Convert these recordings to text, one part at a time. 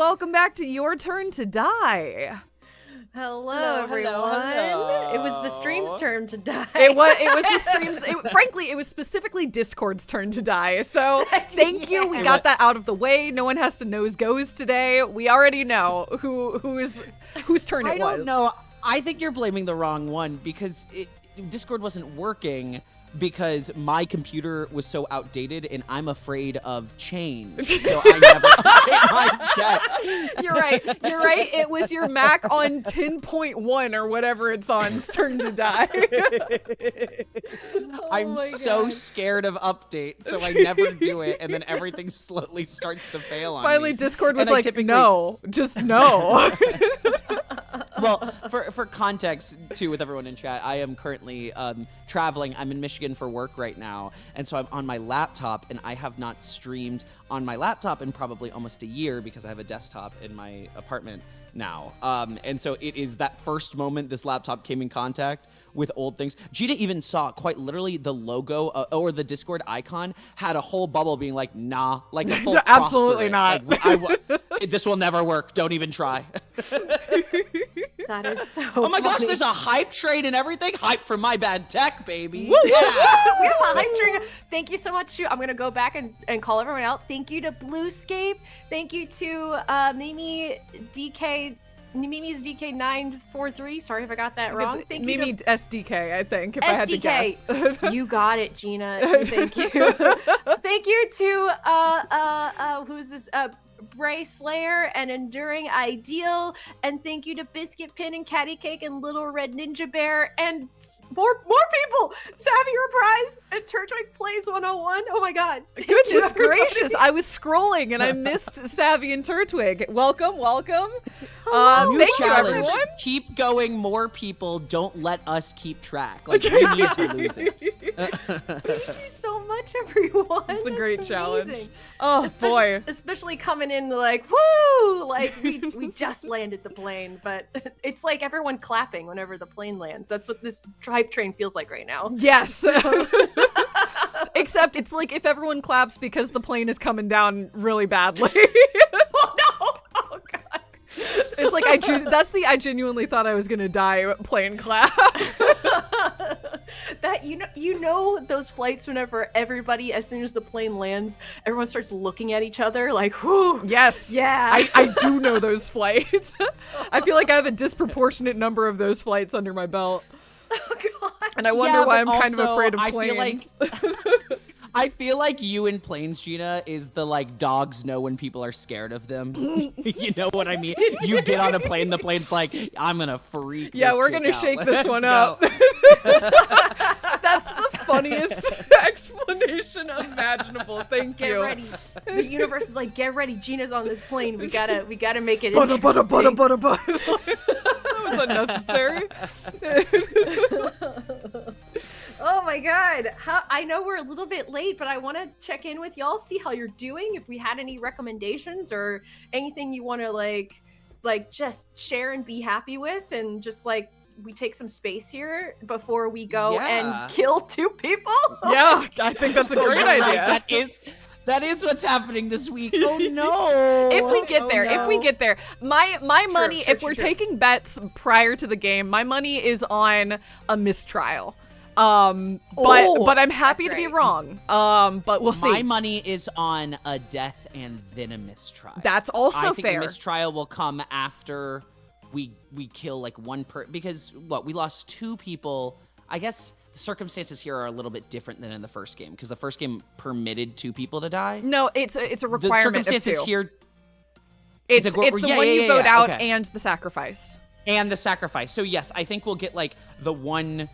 welcome back to Your Turn to Die. Hello, everyone. Hello. It was the stream's turn to die. It was the streams. Frankly, it was specifically Discord's turn to die. So thank you. We got that out of the way. No one has to nose goes today. We already know whose turn it was. I don't know. I think you're blaming the wrong one because Discord wasn't working because my computer was so outdated and I'm afraid of change. So I never update my deck. You're right. It was your Mac on 10.1 or whatever it's on's turn to die. I'm so scared of updates, so I never do it, and then everything slowly starts to fail on me. Finally, Discord was And like, no, just no. Well, for context, too, with everyone in chat, I am currently traveling. I'm in Michigan for work right now, and so I'm on my laptop, and I have not streamed on my laptop in probably almost a year because I have a desktop in my apartment now. And so it is that first moment this laptop came in contact with old things. Gina even saw quite literally the logo or the Discord icon had a whole bubble being like, nah, like a full absolutely not. Like, this will never work. Don't even try. That is so Oh my gosh, funny. there's a hype train and everything. Hype for my bad tech, baby. Yeah. We have a hype train. Thank you so much. I'm going to go back and call everyone out. Thank you to Bluescape. Thank you to Mimi's DK943. Sorry if I got that wrong. Thank you Mimi to SDK, I think, if I had to guess. You got it, Gina. Thank you. Thank you to who's this? Bray Slayer and Enduring Ideal, and thank you to Biscuit Pin and Catty Cake and Little Red Ninja Bear and more people. Savvy Reprise and Turtwig Plays 101. Oh my god. Goodness gracious, I was scrolling and I missed Savvy and Turtwig. Welcome. Thank you, Challenge. everyone. Keep going, more people. Don't let us keep track. Like, we need to lose it. Thank you so much, everyone. It's a great That's challenge. amazing. Oh, boy. Especially coming in like, woo! Like, we just landed the plane, but it's like everyone clapping whenever the plane lands. That's what this hype train feels like right now. Yes. Except it's like if everyone claps because the plane is coming down really badly. Oh, no! Oh, God. It's like I genuinely thought I was gonna die plane clap. That you know those flights whenever everybody, as soon as the plane lands, everyone starts looking at each other like, whoo. Yes. Yeah. I do know those flights. I feel like I have a disproportionate number of those flights under my belt. Oh, God. And I wonder why I'm but kind of also, afraid of I planes. I feel like you in planes, Gina, is the like dogs know when people are scared of them. You know what I mean? You get on a plane, the plane's like, I'm gonna freak. Yeah, this we're chick gonna out. shake this Let's one go. up. That's the funniest explanation imaginable. Thank Get you. ready. The universe is like, get ready. Gina's on this plane. We gotta make it Butter. interesting. That was unnecessary. Oh my God. I know we're a little bit late, but I want to check in with y'all, see how you're doing. If we had any recommendations or anything you want to like just share and be happy with, and just like we take some space here before we go and kill 2 people. Yeah, I think that's a great idea. That is what's happening this week. Oh no! If we get there, my money. Sure, if we're taking bets prior to the game, my money is on a mistrial. But I'm happy to be wrong. But we'll see. My money is on a death and then a mistrial. That's also I think fair. a mistrial will come after we kill like one because we lost 2 people. I guess the circumstances here are a little bit different than in the first game because the first game permitted 2 people to die. No, it's a requirement The circumstances of 2. here. It's the one you vote out okay. and the sacrifice. And the sacrifice. So yes, I think we'll get like the one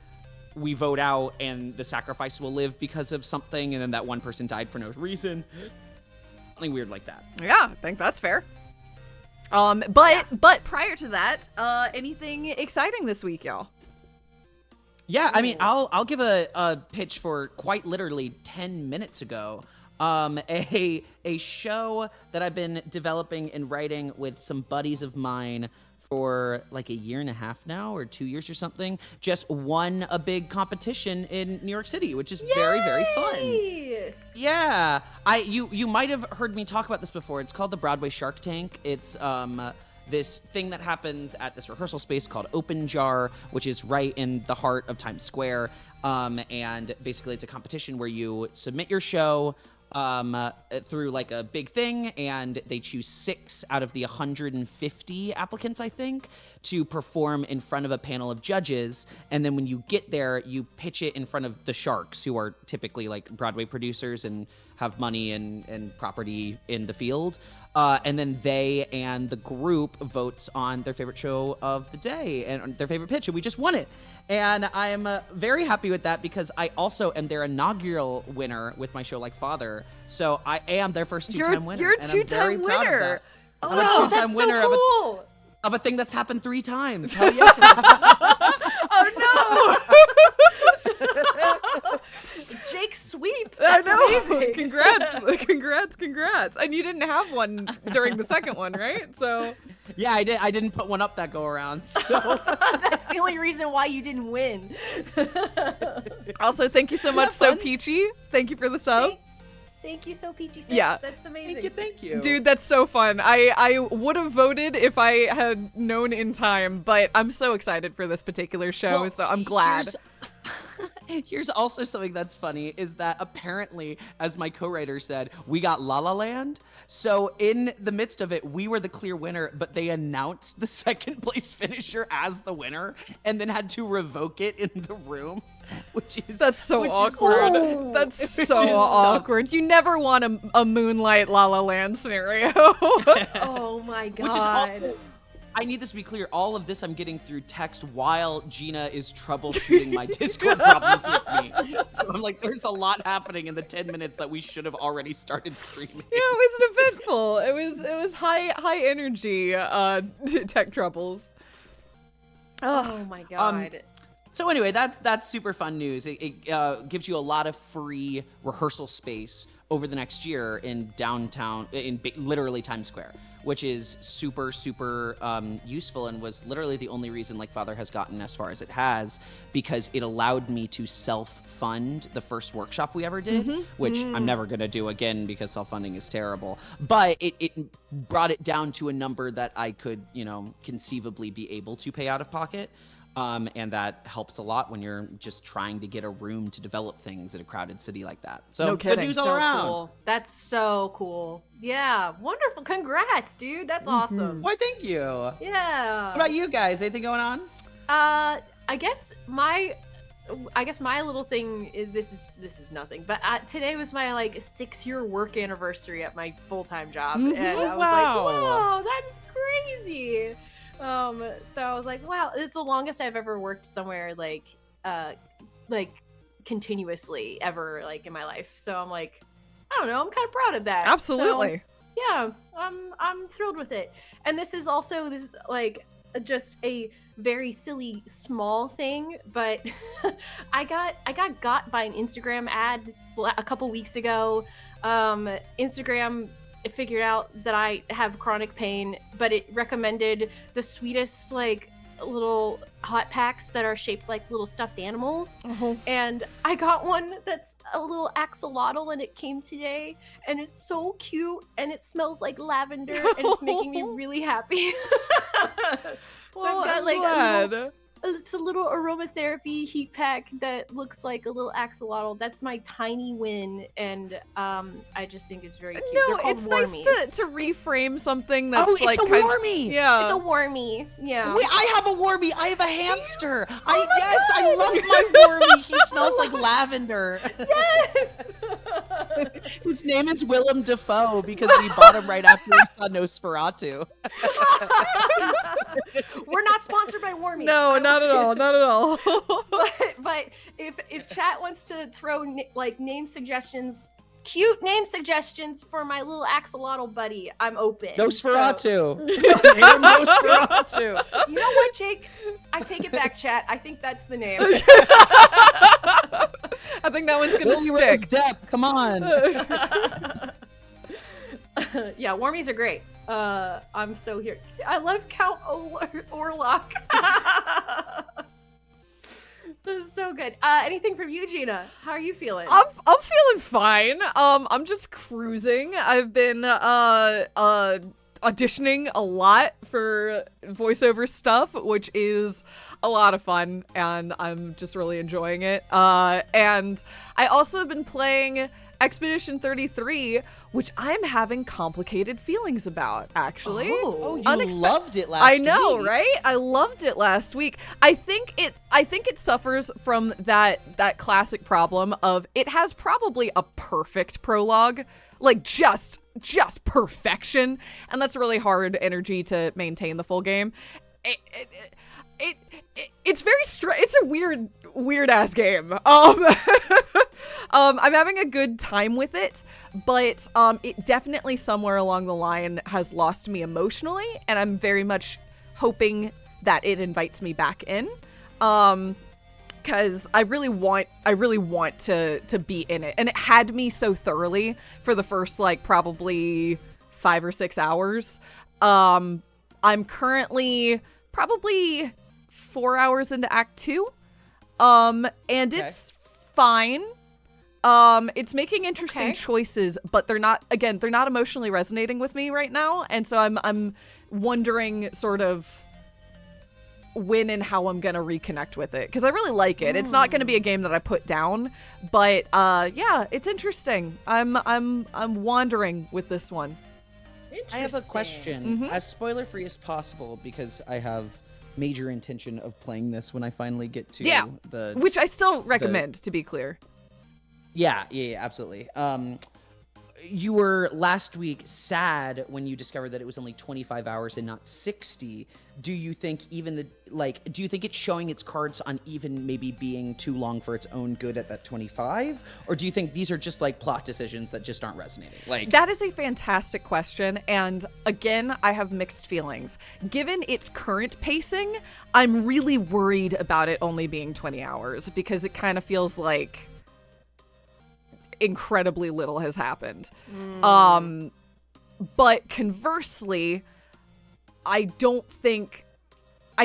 we vote out and the sacrifice will live because of something, and then that one person died for no reason. Something weird like that. Yeah, I think that's fair. But prior to that, anything exciting this week, y'all? Yeah, I mean, I'll give a pitch for quite literally 10 minutes ago. A show that I've been developing and writing with some buddies of mine for like a year and a half now, or 2 years or something, just won a big competition in New York City, which is very, very fun. Yeah, you might have heard me talk about this before. It's called the Broadway Shark Tank. It's this thing that happens at this rehearsal space called Open Jar, which is right in the heart of Times Square. And basically it's a competition where you submit your show through like a big thing, and they choose 6 out of the 150 applicants, I think, to perform in front of a panel of judges. And then when you get there, you pitch it in front of the Sharks, who are typically like Broadway producers and have money and property in the field. And then they and the group votes on their favorite show of the day and their favorite pitch, and we just won it. And I'm very happy with that because I also am their inaugural winner with my show Like Father. So I am their first two-time winner. You're a two-time winner. I'm a two-time that's winner so cool. of a thing that's happened 3 times. Hell yeah. Oh no! Jake sweep. I That's know. amazing. Congrats. And you didn't have one during the second one, right? So Yeah, I didn't put one up that go around. So That's the only reason why you didn't win. also thank you so much, So Peachy. Thank you for the sub. Thank you, So Peachy. Yeah. That's amazing. thank you. Dude, that's so fun. I would have voted if I had known in time, but I'm so excited for this particular show, Well, so I'm glad. Here's also something that's funny is that apparently, as my co-writer said, we got La La Land. So in the midst of it, we were the clear winner, but they announced the second place finisher as the winner and then had to revoke it in the room, That's so awkward. That's so awkward. You never want a Moonlight La La Land scenario. Oh my god. Which is also, I need this to be clear. All of this I'm getting through text while Gina is troubleshooting my Discord problems with me. So I'm like, there's a lot happening in the 10 minutes that we should have already started streaming. Yeah, it was eventful. It was high energy tech troubles. Oh my god. So anyway, that's super fun news. It gives you a lot of free rehearsal space over the next year in downtown, in literally Times Square, which is super, super useful and was literally the only reason Like Father has gotten as far as it has, because it allowed me to self-fund the first workshop we ever did, which I'm never going to do again because self-funding is terrible. But it brought it down to a number that I could, conceivably be able to pay out of pocket. And that helps a lot when you're just trying to get a room to develop things in a crowded city like that. So No kidding. good news so all around. Cool. That's so cool. Yeah, wonderful. Congrats, dude. That's awesome. Why, thank you. Yeah. What about you guys? Anything going on? I guess my little thing is this is nothing. But today was my 6-year work anniversary at my full-time job, and I was Wow. like, wow, that's crazy. So I was like, wow, it's the longest I've ever worked somewhere like continuously ever in my life. So I'm like, I don't know, I'm kind of proud of that. Absolutely. So, yeah, I'm thrilled with it. And this is just a very silly small thing, but I got by an Instagram ad a couple weeks ago. Instagram figured out that I have chronic pain, but it recommended the sweetest little hot packs that are shaped like little stuffed animals. And I got one that's a little axolotl, and it came today, and it's so cute, and it smells like lavender, and it's making me really happy. So I've got it's a little aromatherapy heat pack that looks like a little axolotl. That's my tiny win, and I just think it's very cute. No, They're called it's wormies. nice to reframe something that's it's a wormy. Yeah. It's a wormy. Yeah. Wait, I have a wormy. I have a hamster. I love my wormy. He smells like lavender. Yes. His name is Willem Dafoe because we bought him right after we saw Nosferatu. We're not sponsored by wormies. No, not at all. Not at all. But if chat wants to throw name suggestions, cute name suggestions for my little axolotl buddy, I'm open. Nosferatu. Name Nosferatu. You know what, Jake? I take it back, chat. I think that's the name. I think that one's gonna Willie Rose stick. Depp, come on. Yeah, wormies are great. I'm so here. I love Count Orlok. This is so good. Anything from you, Gina? How are you feeling? I'm feeling fine. I'm just cruising. I've been auditioning a lot for voiceover stuff, which is a lot of fun, and I'm just really enjoying it. And I also have been playing Expedition 33, which I'm having complicated feelings about, actually. Oh, you loved it last week. I know, right? I loved it last week. I think it suffers from that classic problem of it has probably a perfect prologue, like just perfection, and that's really hard energy to maintain the full game. It's very it's a weird ass game. I'm having a good time with it, but it definitely somewhere along the line has lost me emotionally, and I'm very much hoping that it invites me back in. Because I really want to be in it, and it had me so thoroughly for the first like probably 5 or 6 hours. I'm currently probably 4 hours into Act 2, and it's fine. It's making interesting choices, but they're not emotionally resonating with me right now, and so I'm wondering sort of when and how I'm gonna reconnect with it, because I really like it. It's not gonna be a game that I put down, but yeah, it's interesting. I'm wandering with this one. I have a question, as spoiler free as possible, because I have major intention of playing this when I finally get to which I still recommend, to be clear. Yeah, absolutely. You were last week sad when you discovered that it was only 25 hours and not 60. Do you think do you think it's showing its cards on even maybe being too long for its own good at that 25? Or do you think these are just like plot decisions that just aren't resonating? Like, that is a fantastic question, and again, I have mixed feelings. Given its current pacing, I'm really worried about it only being 20 hours, because it kind of feels like incredibly little has happened. But conversely, I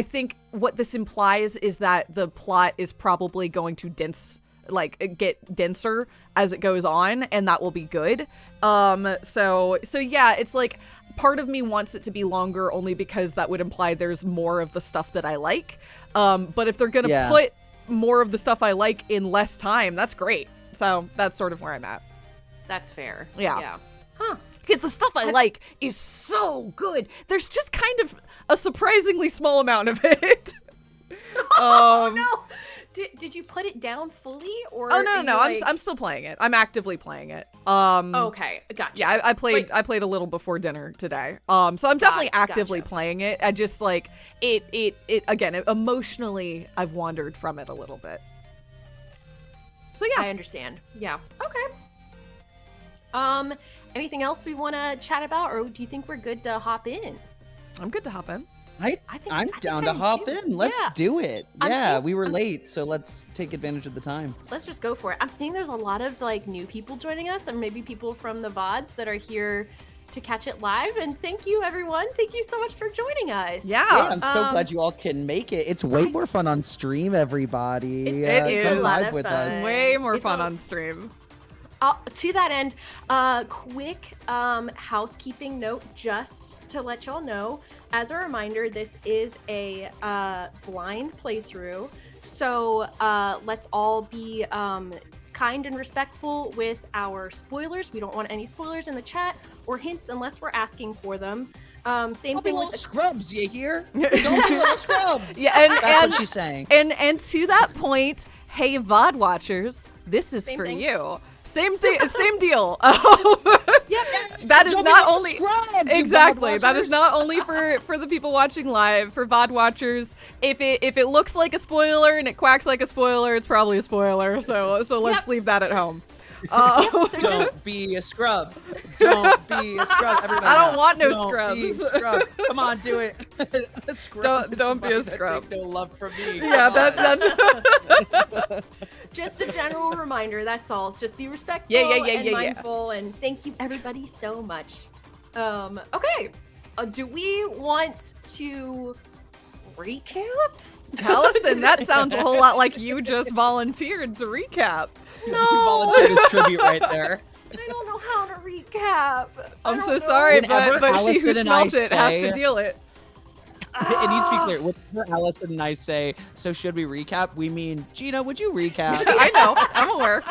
think what this implies is that the plot is probably going to get denser as it goes on, and that will be good. So yeah, it's like part of me wants it to be longer only because that would imply there's more of the stuff that I like. But if they're gonna put more of the stuff I like in less time, that's great. So that's sort of where I'm at. That's fair. Yeah. Huh. Because the stuff I like is so good. There's just kind of a surprisingly small amount of it. Oh no! Did you put it down fully, or? Oh no! I'm still playing it. I'm actively playing it. Okay, gotcha. Yeah, I played a little before dinner today. So I'm definitely actively playing it. I just like it again. Emotionally, I've wandered from it a little bit. So yeah, I understand. Yeah. Okay. Anything else we want to chat about, or do you think we're good to hop in? I'm good to hop in. I'm down to hop in. Let's do it. We were late, so let's take advantage of the time. Let's just go for it. I'm seeing there's a lot of like new people joining us, and maybe people from the VODs that are here to catch it live. And thank you, everyone. Thank you so much for joining us. Yeah, I'm so glad you all can make it. It's way more fun on stream, everybody. It is come live with us. It's way more fun on stream. To that end, quick housekeeping note, just to let y'all know, as a reminder, this is a blind playthrough, so let's all be kind and respectful with our spoilers. We don't want any spoilers in the chat or hints unless we're asking for them. Same Don't thing be with little scrubs, you hear? Don't be little scrubs. Yeah, and that's what she's saying. And to that point, hey VOD watchers, this is for you. Same thing, same deal. Yep. That is not only scrubs, exactly. VOD That is not only for the people watching live. For VOD watchers, if it looks like a spoiler and it quacks like a spoiler, it's probably a spoiler. So let's leave that at home. Don't be a scrub. Don't be a scrub. Everybody, I don't want no don't scrubs. Be a scrub. Come on, do it. Don't be a scrub. Take no love from me. Yeah, that's just a general reminder. That's all. Just be respectful and mindful. And thank you, everybody, so much. Okay. do we want to recap? Allison, that sounds a whole lot like you just volunteered to recap. You volunteered as tribute right there. I don't know how to recap. I'm so sorry, but Allison she who and I smelt it has to say- deal it. It needs to be clear. Whenever Allison and I say, so should we recap? We mean, Gina, would you recap? I know. I'm aware.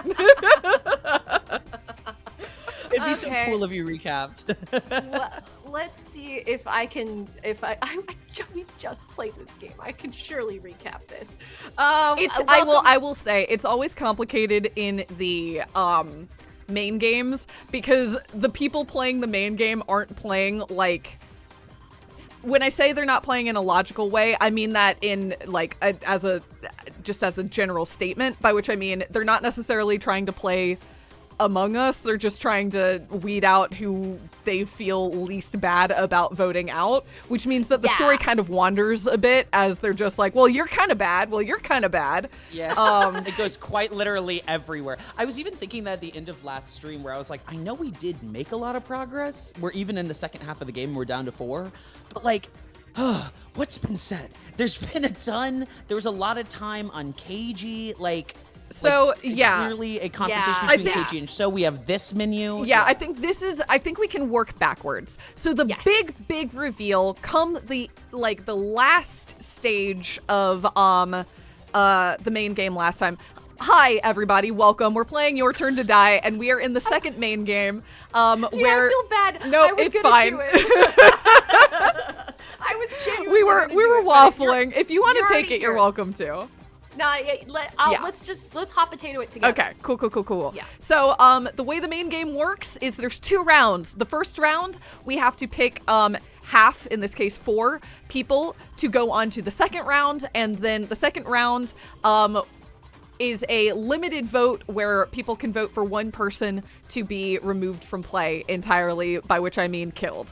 It'd be so Okay. cool if you recapped. Let's see if we just played this game. I can surely recap this. I will say it's always complicated in the main games because the people playing the main game aren't playing like. When I say they're not playing in a logical way, I mean that in like as a general statement, by which I mean they're not necessarily trying to play Among Us. They're just trying to weed out who they feel least bad about voting out, which means that the story kind of wanders a bit as they're just like, well, you're kind of bad. Well, you're kind of bad. Yeah. It goes quite literally everywhere. I was even thinking that at the end of last stream where I was like, I know we did make a lot of progress. We're even in the second half of the game, we're down to 4. But like, what's been said? There's been a ton. There was a lot of time on KG, clearly a confrontation between KG and So. We have this menu. Yeah, I think we can work backwards. So the big reveal come the last stage of the main game last time. Hi everybody, welcome. We're playing Your Turn to Die, and we are in the second main game. I feel bad. No, it's fine. I was genuinely we were waffling. If you want to take it, here. you're welcome to. Let's hot potato it together. Okay, cool. Yeah. So, the way the main game works is there's 2 rounds. The first round, we have to pick half, in this case 4 people, to go on to the second round, and then the second round is a limited vote where people can vote for one person to be removed from play entirely, by which I mean killed.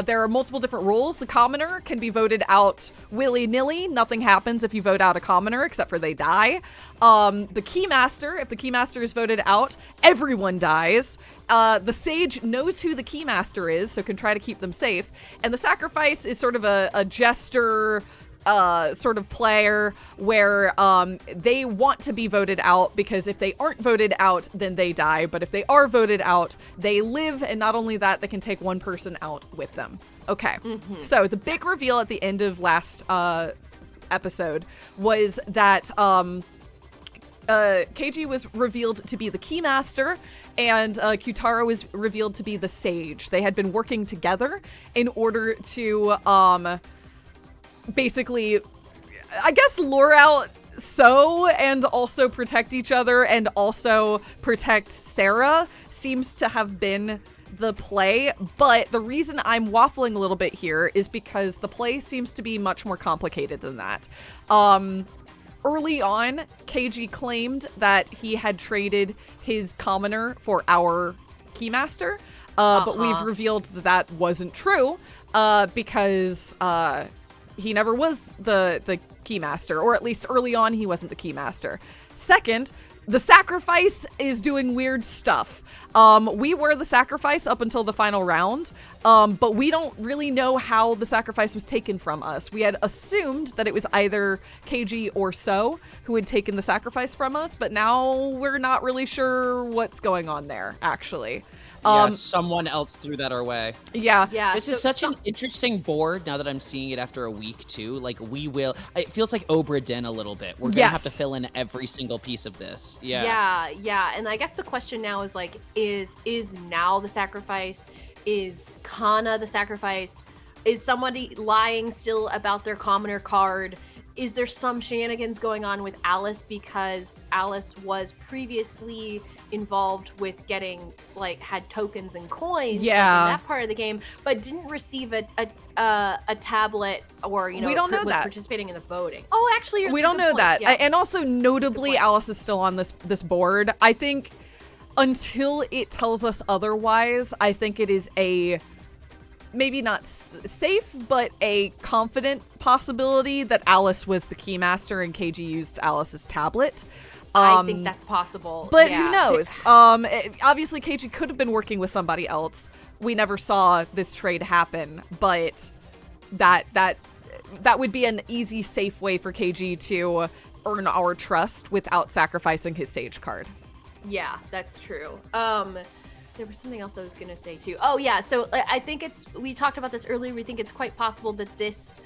There are multiple different rules. The commoner can be voted out willy-nilly. Nothing happens if you vote out a commoner except for they die. The keymaster, if the keymaster is voted out, everyone dies. The sage knows who the keymaster is, so can try to keep them safe. And the sacrifice is sort of a jester sort of player where they want to be voted out, because if they aren't voted out, then they die. But if they are voted out, they live, and not only that, they can take one person out with them. Okay, so the big reveal at the end of last episode was that KG was revealed to be the keymaster, and Kutaro was revealed to be the sage. They had been working together in order to basically, I guess, lure out So and also protect each other and also protect Sarah seems to have been the play. But the reason I'm waffling a little bit here is because the play seems to be much more complicated than that. Early on, KG claimed that he had traded his commoner for our keymaster, but we've revealed that that wasn't true because he never was the keymaster, or at least early on he wasn't the keymaster. Second, the sacrifice is doing weird stuff. We were the sacrifice up until the final round, but we don't really know how the sacrifice was taken from us. We had assumed that it was either KG or So who had taken the sacrifice from us, but now we're not really sure what's going on there, actually. Someone else threw that our way. Yeah. This is such an interesting board now that I'm seeing it after a week too. Like it feels like Obra Dinn a little bit. We're gonna have to fill in every single piece of this. Yeah. And I guess the question now is like, is now the sacrifice? Is Kana the sacrifice? Is somebody lying still about their commoner card? Is there some shenanigans going on with Alice because Alice was previously involved with getting, like, had tokens and coins in that part of the game, but didn't receive a tablet, or we don't know was that. participating in the voting. Oh, actually, we don't know that. Yeah. And also, notably, Alice is still on this board. I think until it tells us otherwise, I think it is a maybe not safe, but a confident possibility that Alice was the keymaster and KG used Alice's tablet. I think that's possible. But who knows? Obviously, KG could have been working with somebody else. we never saw this trade happen, but that would be an easy, safe way for KG to earn our trust without sacrificing his Sage card. Yeah, that's true. There was something else I was gonna say too. Oh yeah, so I think we talked about this earlier. We think it's quite possible that this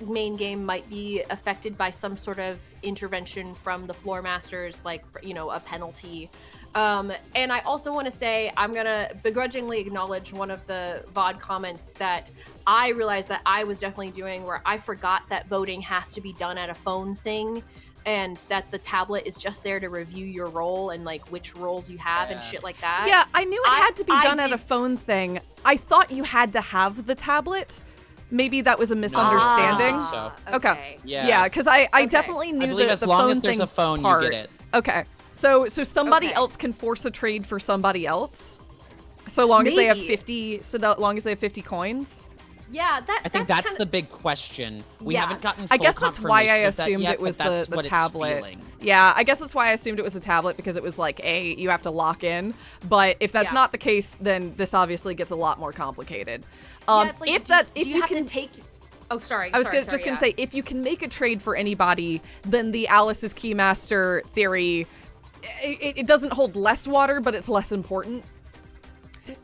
main game might be affected by some sort of intervention from the floor masters, like, you know, a penalty. And I also want to say, I'm gonna begrudgingly acknowledge one of the VOD comments that I realized that I was definitely doing, where I forgot that voting has to be done at a phone thing, and that the tablet is just there to review your role and like which roles you have and shit like that. Yeah, I knew it had to be done at a phone thing. I thought you had to have the tablet. Maybe that was a misunderstanding. So. Okay. Yeah, because I definitely knew the as long phone as there's thing a phone, part. you get it. Okay. So somebody else can force a trade for somebody else, so long as they have 50. So that long as they have 50 coins. Yeah, I think that's the big question. We haven't gotten full I guess that's why I assumed yet, it was but that's the what tablet. It's feeling. Yeah, I guess that's why I assumed it was a tablet, because it was like, you have to lock in. But if that's not the case, then this obviously gets a lot more complicated. It's like, if you can take. Oh, sorry. I was just gonna say, if you can make a trade for anybody, then the Alice's Keymaster theory, it doesn't hold less water, but it's less important.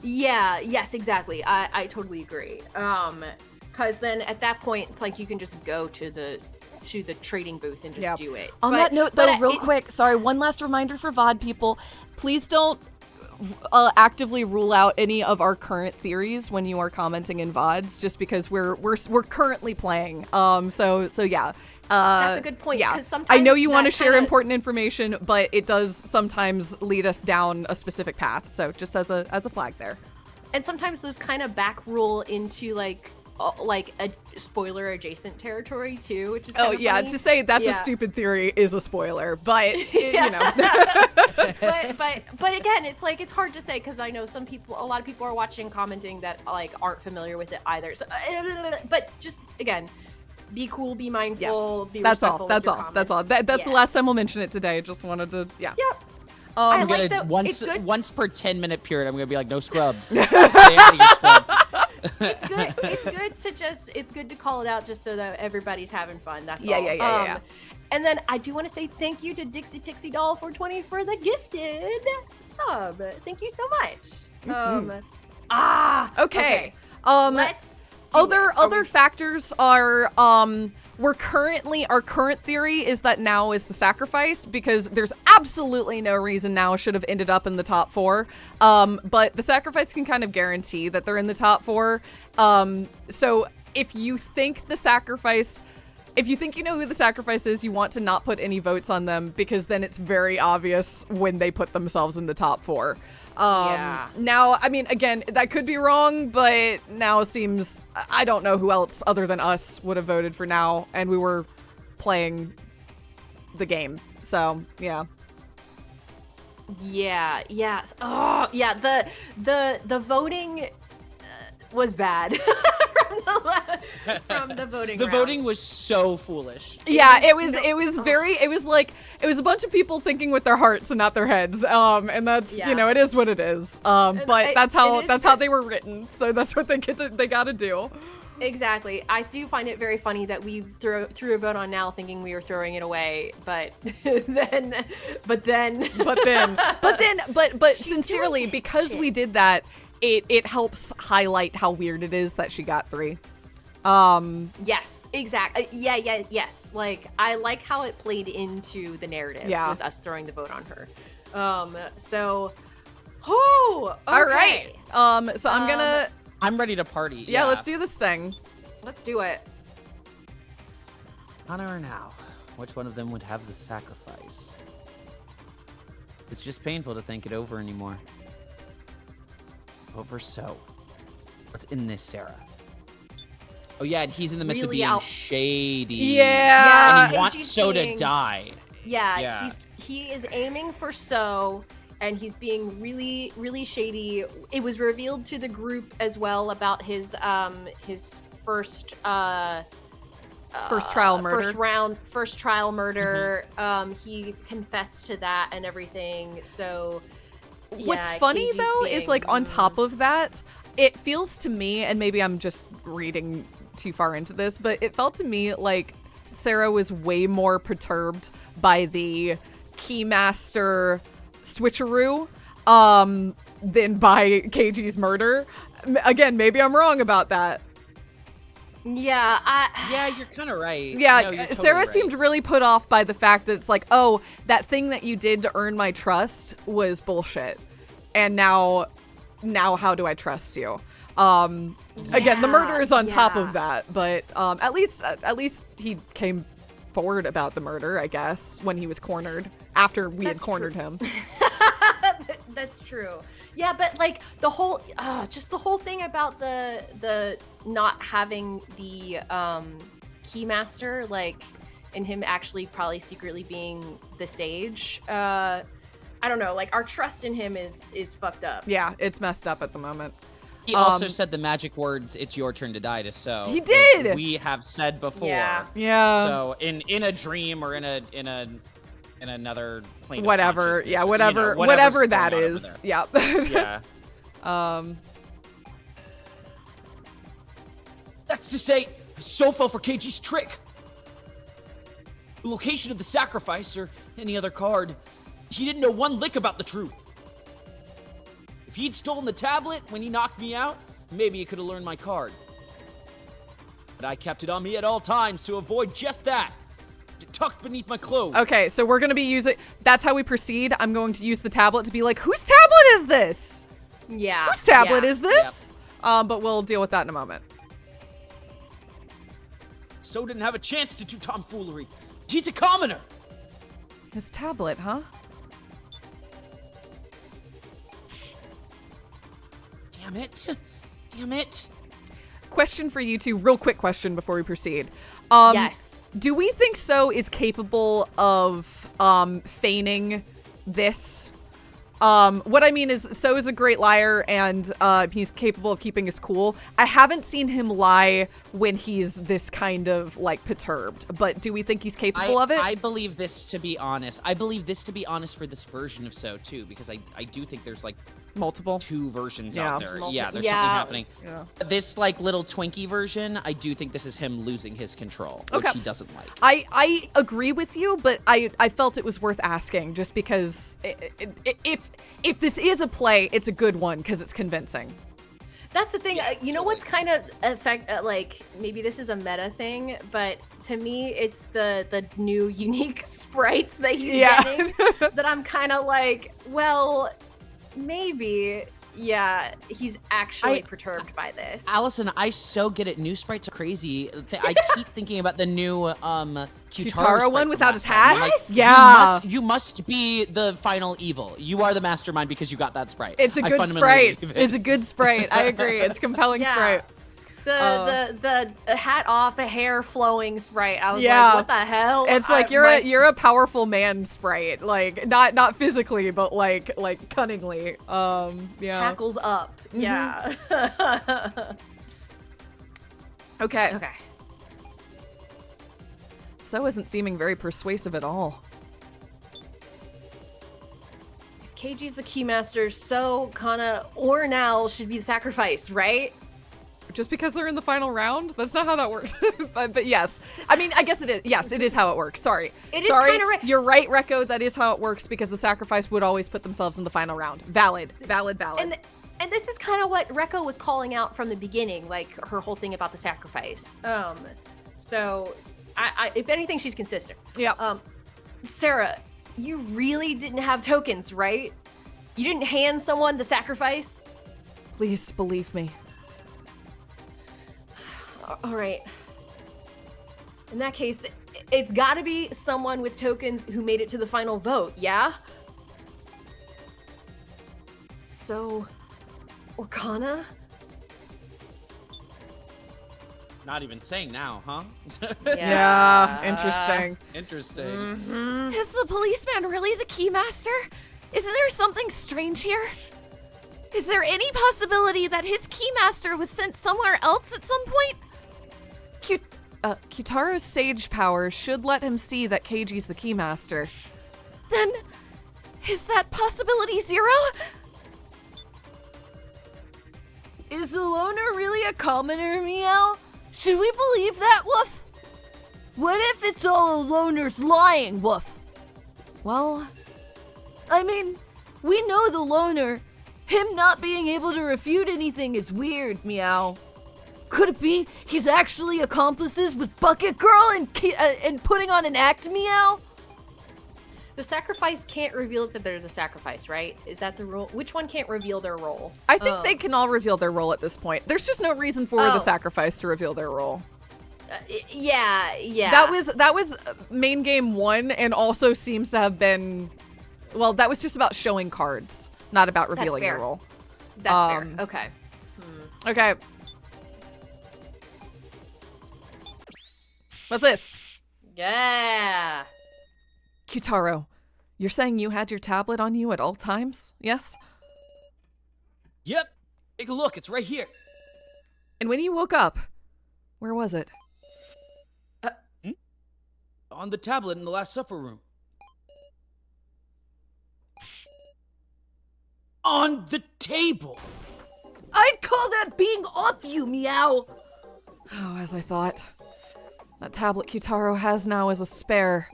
Yeah. Yes. Exactly. I totally agree. Because then at that point, it's like you can just go to the trading booth and just do it. On that note, though, real quick, sorry, one last reminder for VOD people: please don't actively rule out any of our current theories when you are commenting in VODs, just because we're currently playing. So yeah. That's a good point. Yeah, sometimes I know you want to share important information, but it does sometimes lead us down a specific path. So just as a flag there. And sometimes those kind of back rule into like a spoiler adjacent territory too, which is kind of funny. To say that's a stupid theory is a spoiler, but you know. but again, it's like, it's hard to say, because I know a lot of people are watching, commenting that like aren't familiar with it either. So, but just again, be cool, be mindful, be respectful. That's all. That's the last time we'll mention it today. Just wanted to, Yep. I'm gonna once per 10-minute period, I'm gonna be like, no scrubs. Stay out of your scrubs. It's good. It's good to call it out just so that everybody's having fun. That's all. Yeah. And then I do want to say thank you to Dixie Pixie Doll 420 for the gifted sub. Thank you so much. Okay. Let's other factors are our current theory is that now is the sacrifice, because there's absolutely no reason now should have ended up in the top 4. But the sacrifice can kind of guarantee that they're in the top 4. So if you think you know who the sacrifice is, you want to not put any votes on them, because then it's very obvious when they put themselves in the top 4. Now, I mean, again, that could be wrong, but now seems, I don't know who else other than us would have voted for now, and we were playing the game. So, yeah. Yeah. Oh, yeah. The voting was bad. from the voting The round. voting was so foolish. Yeah, it was a bunch of people thinking with their hearts and not their heads. And that's, it is what it is. But that's how they were written. So that's what they got to do. Exactly. I do find it very funny that we threw a vote on Nal thinking we were throwing it away, but then sincerely, because we did that, it helps highlight how weird it is that she got 3. Yes, exactly. Yes. Like, I like how it played into the narrative with us throwing the vote on her. Okay. All right. So I'm ready to party. Yeah, let's do this thing. Let's do it. Honor or now, which one of them would have the sacrifice? It's just painful to think it over anymore. Over so. What's in this, Sarah? Oh yeah, and he's in the midst of being shady. Yeah. And he wants So to die. Yeah. He is aiming for So, and he's being really, really shady. It was revealed to the group as well about his first trial murder. First trial murder. He confessed to that and everything. So What's funny Keiji's though is being- like on top of that, it feels to me, and maybe I'm just reading too far into this, but it felt to me like Sarah was way more perturbed by the Keymaster switcheroo than by Keiji's murder. Again, maybe I'm wrong about that. Yeah, you're kind of right. Yeah, No, you're totally Sarah right. seemed really put off by the fact that it's like, oh, that thing that you did to earn my trust was bullshit. And now how do I trust you? Again, the murder is on top of that, but at least he came forward about the murder, I guess, when he was cornered after we had cornered him. That's true. Yeah, but like the whole thing about the not having the Keymaster, like, and him actually probably secretly being the Sage. I don't know, like our trust in him is fucked up. Yeah, it's messed up at the moment. He also said the magic words, "It's your turn to die," to sow. He did! Which we have said before. Yeah. Yeah. So in a dream or in another plane. of Whatever. consciousness, Yeah, you know, whatever whatever's that going on is. over Yeah. there. Yeah. That's to say, so fell for Keiji's trick. The location of the sacrifice or any other card, he didn't know one lick about the truth. If he'd stolen the tablet when he knocked me out, maybe he could have learned my card. But I kept it on me at all times to avoid just that. Tucked beneath my clothes. Okay, so we're going to be using... That's how we proceed. I'm going to use the tablet to be like, whose tablet is this? Yeah. Whose tablet yeah. is this? But we'll deal with that in a moment. So didn't have a chance to do tomfoolery. He's a commoner. His tablet, huh? Damn it. Damn it. Question for you two, real quick question before we proceed. Yes. Do we think So is capable of feigning this? What I mean is, So is a great liar, and he's capable of keeping his cool. I haven't seen him lie when he's this kind of, like, perturbed, but do we think he's capable of it? I believe this to be honest. I believe this to be honest for this version of So, too, because I do think there's, like, Multiple. two versions Yeah. out there. Multiple. Yeah, there's Yeah. something happening. Yeah. This, like, little Twinkie version, I do think this is him losing his control, which Okay. he doesn't like. I agree with you, but I felt it was worth asking just because if this is a play, it's a good one because it's convincing. That's the thing. You know what's kind of like maybe this is a meta thing, but to me, it's the new unique sprites that he's getting that I'm kind of like, well, maybe. Yeah, he's actually perturbed by this. Allison, I so get it. New sprites are crazy. I keep thinking about the new Kitara Kitara one without his hat. hat? Like, Yeah. You must be the final evil. You are the mastermind because you got that sprite. It's a I good fundamentally sprite. believe it. It's a good sprite. I agree. It's a compelling Yeah. sprite. The hat off, a hair flowing sprite. I was Yeah. like, what the hell? It's like you're a powerful man sprite, like not physically, but like cunningly. Yeah. hackles up. Yeah. Okay. Okay. So isn't seeming very persuasive at all. If Keiji's the keymaster, so Kana or Nal should be the sacrifice, right? Just because they're in the final round? That's not how that works. but yes. I mean, I guess it is. Yes, it is how it works. Sorry. It is Sorry. kinda You're right, Rekko. That is how it works because the sacrifice would always put themselves in the final round. Valid. And this is kind of what Rekko was calling out from the beginning, like her whole thing about the sacrifice. So I if anything, she's consistent. Yeah. Sarah, you really didn't have tokens, right? You didn't hand someone the sacrifice? Please believe me. All right. In that case, it's got to be someone with tokens who made it to the final vote, yeah? So, Orkana? Not even saying now, huh? Yeah. Interesting. Interesting. Is the policeman really the keymaster? Isn't there something strange here? Is there any possibility that his keymaster was sent somewhere else at some point? Kitaro's sage power should let him see that Keiji's the keymaster. Then, is that possibility zero? Is the loner really a commoner, Meow? Should we believe that, Woof? What if it's all a loner's lying, Woof? Well, I mean, we know the loner. Him not being able to refute anything is weird, Meow. Could it be he's actually accomplices with Bucket Girl and putting on an act, Meow? The sacrifice can't reveal that they're the sacrifice, right? Is that the rule? Which one can't reveal their role? I think they can all reveal their role at this point. There's just no reason for the sacrifice to reveal their role. Yeah. That was main game 1 and also seems to have been, well, that was just about showing cards, not about revealing your role. That's fair. Okay. Okay. What's this? Yeah. Kyutaro, you're saying you had your tablet on you at all times, yes? Yep. Take a look. It's right here. And when you woke up, where was it? On the tablet in the Last Supper room. On the table. I'd call that being off you, Meow. Oh, as I thought. That tablet Kyutaro has now is a spare.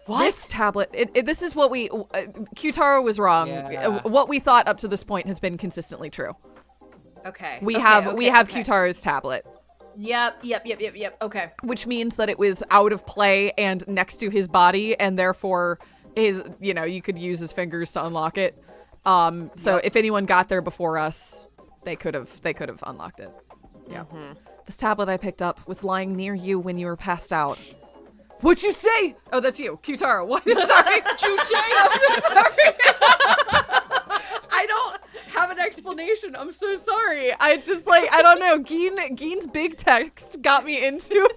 What? This tablet, this is what we, Kyutaro was wrong. Yeah. What we thought up to this point has been consistently true. Okay. We have Kyutaro's tablet. Yep. Okay. Which means that it was out of play and next to his body, and therefore you could use his fingers to unlock it. So if anyone got there before us, they could have unlocked it. Yeah. Mm-hmm. This tablet I picked up was lying near you when you were passed out. What'd you say? Oh, that's you, Kyutaro. What? Sorry. What'd you say? I'm so sorry. I don't have an explanation. I'm so sorry. I just I don't know. Geen's big text got me into a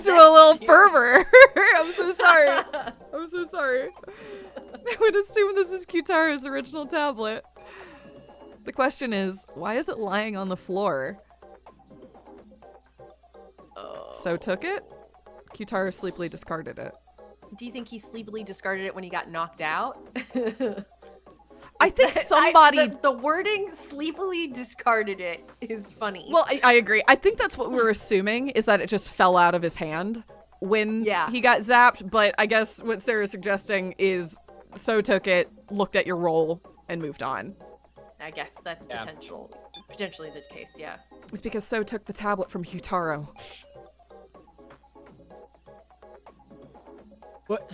little fervor. I'm so sorry. I would assume this is Kyutaro's original tablet. The question is, why is it lying on the floor? So took it? Kyutaro sleepily discarded it. Do you think he sleepily discarded it when he got knocked out? I think somebody... The wording sleepily discarded it is funny. Well, I agree. I think that's what we're assuming, is that it just fell out of his hand when he got zapped. But I guess what Sarah's suggesting is So took it, looked at your roll, and moved on. I guess that's potentially the case, yeah. It's because So took the tablet from Kyutaro. What?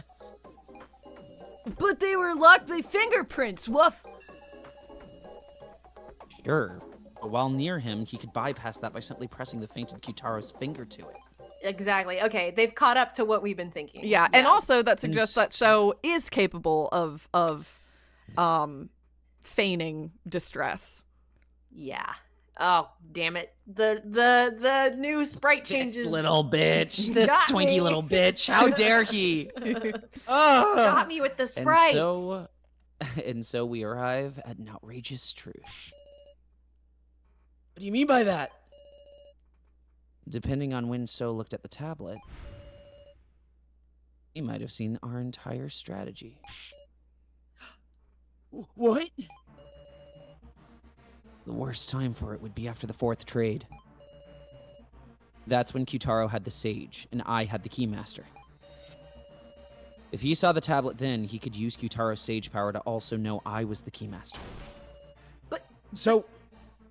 But they were locked by fingerprints, woof! Sure. But while near him, he could bypass that by simply pressing the fainted Kyutaro's finger to it. Exactly. Okay, they've caught up to what we've been thinking. Yeah, and also that suggests that So is capable of feigning distress. Yeah. Oh, damn it. The new sprite changes. This little bitch. This Got twinky me. little bitch. How dare he? Got me with the sprites. And so we arrive at an outrageous truth. What do you mean by that? Depending on when So looked at the tablet, he might have seen our entire strategy. What? The worst time for it would be after the 4th trade. That's when Kyutaro had the Sage, and I had the Keymaster. If he saw the tablet then, he could use Kyutaro's Sage power to also know I was the Keymaster. But... So,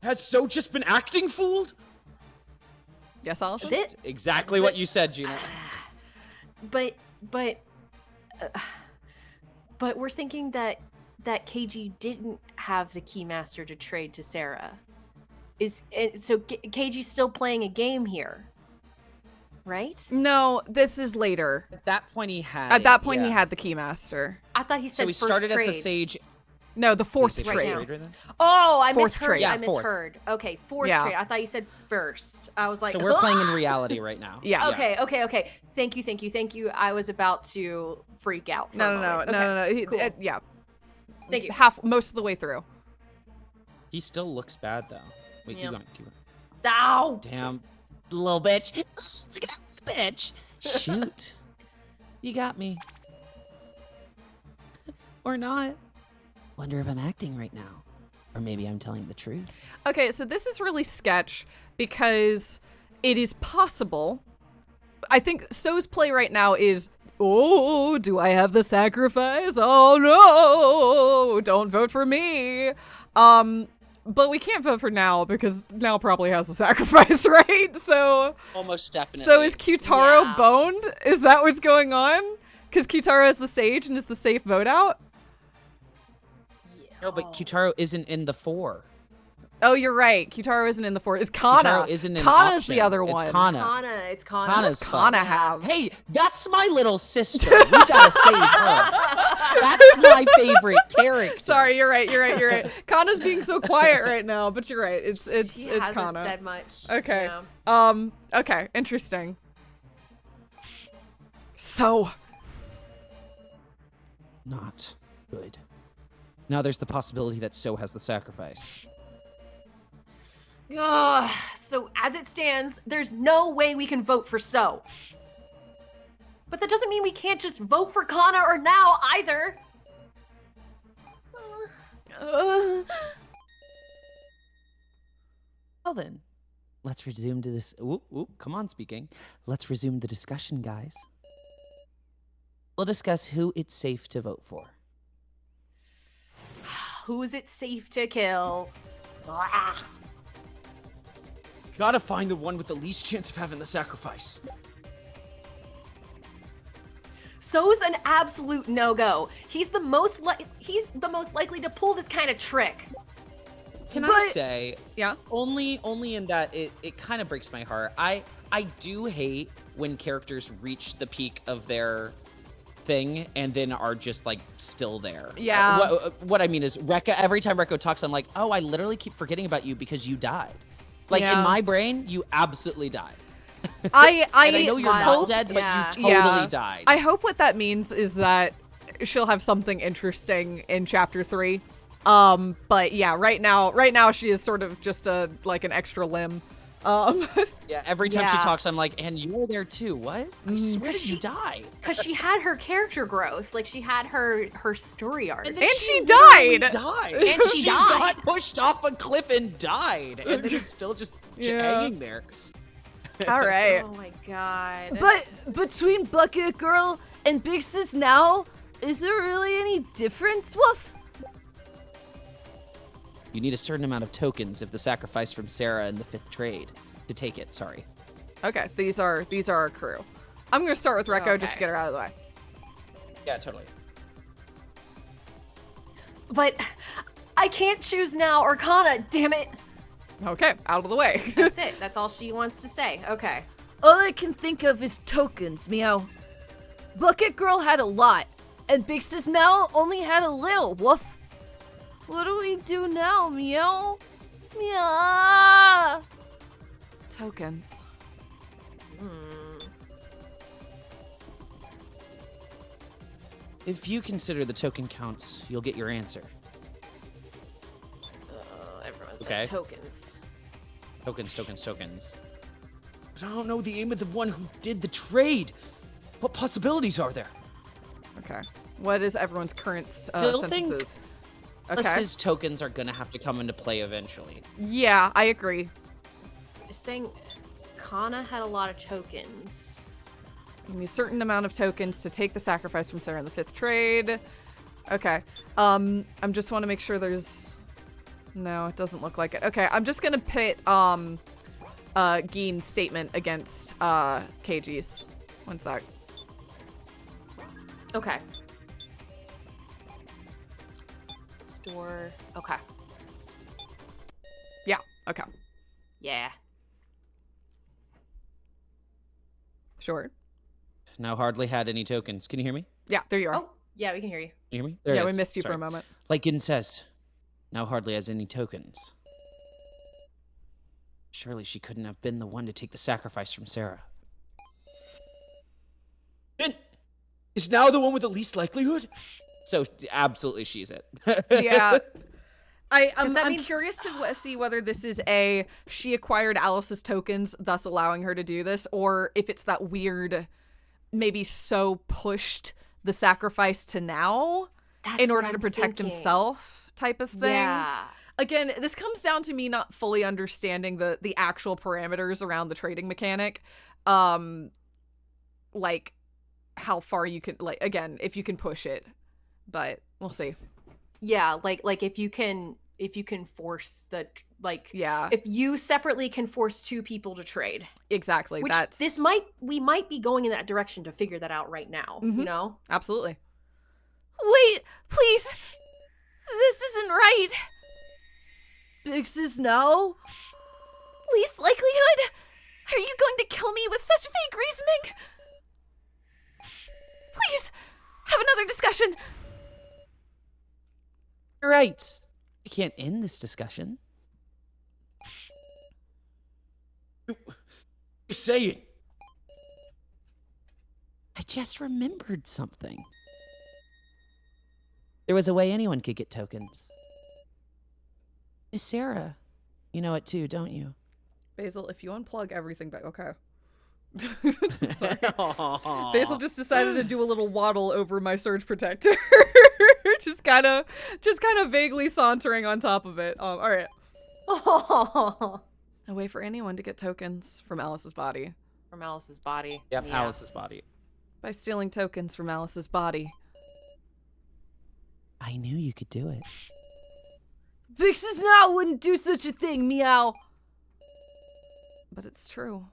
has So just been acting fooled? Yes, Allison? Exactly what you said, Gina. But we're thinking that KG didn't have the Keymaster to trade to Sarah. So KG's still playing a game here, right? No, this is later. At that point, he had. At that point, he had the Keymaster. I thought he said so he first started trade. as the Sage. No, the 4th Right trade. now. Oh, I Fourth misheard. trade. I Yeah, fourth. misheard. Okay, 4th Yeah. trade. I thought you said first. I was like, So we're playing in reality right now. Yeah. Okay. Thank you. I was about to freak out. For a moment. No. Cool. Yeah. Thank you. Most of the way through. He still looks bad though. Wait, Yep. keep going. Ow! Damn, little bitch. Bitch. Shoot. You got me. Or not. Wonder if I'm acting right now. Or maybe I'm telling the truth. Okay, so this is really sketch because it is possible. I think So's play right now is, oh, do I have the sacrifice? Oh no, don't vote for me. But we can't vote for Now because Now probably has the sacrifice, right? So Almost definitely. So is Kyutaro boned? Is that what's going on? Because Kyutaro is the sage and is the safe vote out? No, but Kyutaro isn't in the 4. Oh, you're right. Kyutaro isn't in the 4. Is Kana? Kyutaro isn't an Kana's option. the other one. It's Kana. It's Kana. What does Kana have? Hey, that's my little sister. We gotta save her. That's my favorite character. Sorry, you're right. Kana's being so quiet right now, but you're right. It's She hasn't Kana. said much. Okay. No. Okay, interesting. So Not good. Now there's the possibility that So has the sacrifice. Ugh, so as it stands, there's no way we can vote for So. But that doesn't mean we can't just vote for Kana or Now either. Well then, let's resume to this. Come on, speaking. Let's resume the discussion, guys. We'll discuss who it's safe to vote for. Who's it safe to kill? Ah. Gotta find the one with the least chance of having the sacrifice. So's an absolute no-go. He's the most likely to pull this kind of trick. Can I say, yeah. only in that it kind of breaks my heart. I do hate when characters reach the peak of their thing and then are just like still there. Yeah. What I mean is Rekka, every time Rekko talks, I'm like, oh, I literally keep forgetting about you because you died. Like in my brain, you absolutely died. And I know you're not dead, but you totally died. I hope what that means is that she'll have something interesting in chapter 3. But yeah, right now she is sort of just an extra limb. Yeah, every time she talks, I'm like, and you were there too. What? I swear you died. Because she had her character growth. Like, she had her story arc. And she died! And she died. got pushed off a cliff and died. And then is still just hanging there. All right. Oh my god. But between Bucket Girl and Big Sis Now, is there really any difference, Woof? You need a certain amount of tokens if the sacrifice from Sarah in the 5th trade to take it. Sorry. Okay, these are our crew. I'm gonna start with Rekko just to get her out of the way. Yeah, totally. But I can't choose Now or Kana, damn it. Okay, out of the way. That's it. That's all she wants to say. Okay. All I can think of is tokens, meow. Bucket Girl had a lot, and Big Sis Now only had a little, woof. What do we do now, meow? Meow. Tokens. If you consider the token counts, you'll get your answer. Everyone said tokens. Tokens. But I don't know the aim of the one who did the trade. What possibilities are there? Okay. What is everyone's current Still sentences? Okay. His tokens are gonna have to come into play eventually. Yeah, I agree. Just saying, Kana had a lot of tokens. Give me a certain amount of tokens to take the sacrifice from Sarah in the 5th trade. Okay. I just want to make sure there's... No, it doesn't look like it. Okay, I'm just gonna pit Gein's statement against KG's. One sec. Okay. Store. Okay. Yeah, okay. Yeah. Sure. Now hardly had any tokens. Can you hear me? Yeah, there you are. Oh, yeah, we can hear you. Can you hear me? There Yeah, it we is. missed you Sorry. for a moment. Like Gin says, now hardly has any tokens. Surely she couldn't have been the one to take the sacrifice from Sarah. Then is now the one with the least likelihood? So absolutely she's it. Yeah. I'm mean- curious to see whether this is she acquired Alice's tokens, thus allowing her to do this, or if it's that weird, maybe So pushed the sacrifice to Now That's in what order I'm to protect thinking. himself type of thing. Yeah. Again, this comes down to me not fully understanding the actual parameters around the trading mechanic. Like how far you can, like, again, if you can push it, but we'll see. Yeah, like if you can force the, like, Yeah, if you separately can force two people to trade. exactly. Which we might be going in that direction to figure that out right now, you know? Absolutely. Wait, please. This isn't right. Fixes now? Least likelihood? Are you going to kill me with such vague reasoning? Please, have another discussion. Right. We can't end this discussion. Say it. I just remembered something. There was a way anyone could get tokens. Miss Sarah, you know it too, don't you? Basil, if you unplug everything back, okay. Sorry. Basil just decided to do a little waddle over my surge protector. just kind of vaguely sauntering on top of it. All right. A way for anyone to get tokens from Alice's body. From Alice's body. Yep, Yeah. Alice's body. By stealing tokens from Alice's body. I knew you could do it. Fixes now wouldn't do such a thing, meow. But it's true.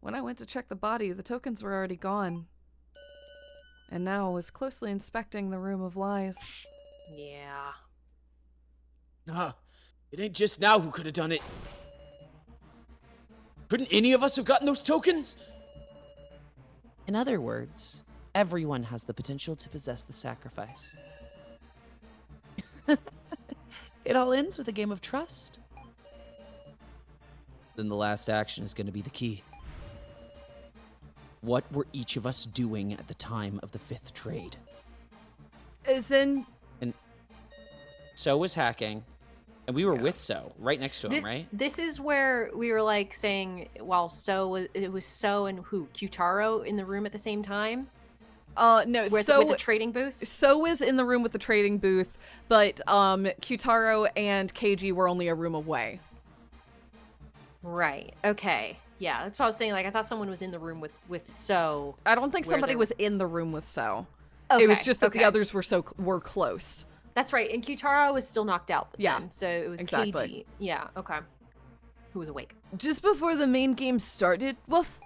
When I went to check the body, the tokens were already gone. And now I was closely inspecting the room of lies. Yeah. Nah, it ain't just now who could have done it. Couldn't any of us have gotten those tokens? In other words, everyone has the potential to possess the sacrifice. It all ends with a game of trust. Then the last action is going to be the key. What were each of us doing at the time of the 5th trade? As in, So was hacking, and we were with So, right next to him, This, right? this is where we were like saying, while it was So and who? Kyutaro in the room at the same time? No, With so the trading booth? So is in the room with the trading booth, but Kyutaro and KG were only a room away. Right. Okay. Yeah, that's what I was saying. Like, I thought someone was in the room with So. I don't think Where somebody they- was in the room with So. Okay, It was just that okay. the others were close. That's right. And Kyutaro was still knocked out. Yeah, Then, so it was exactly. KG. Yeah. Okay. Who was awake? just before the main game started, woof.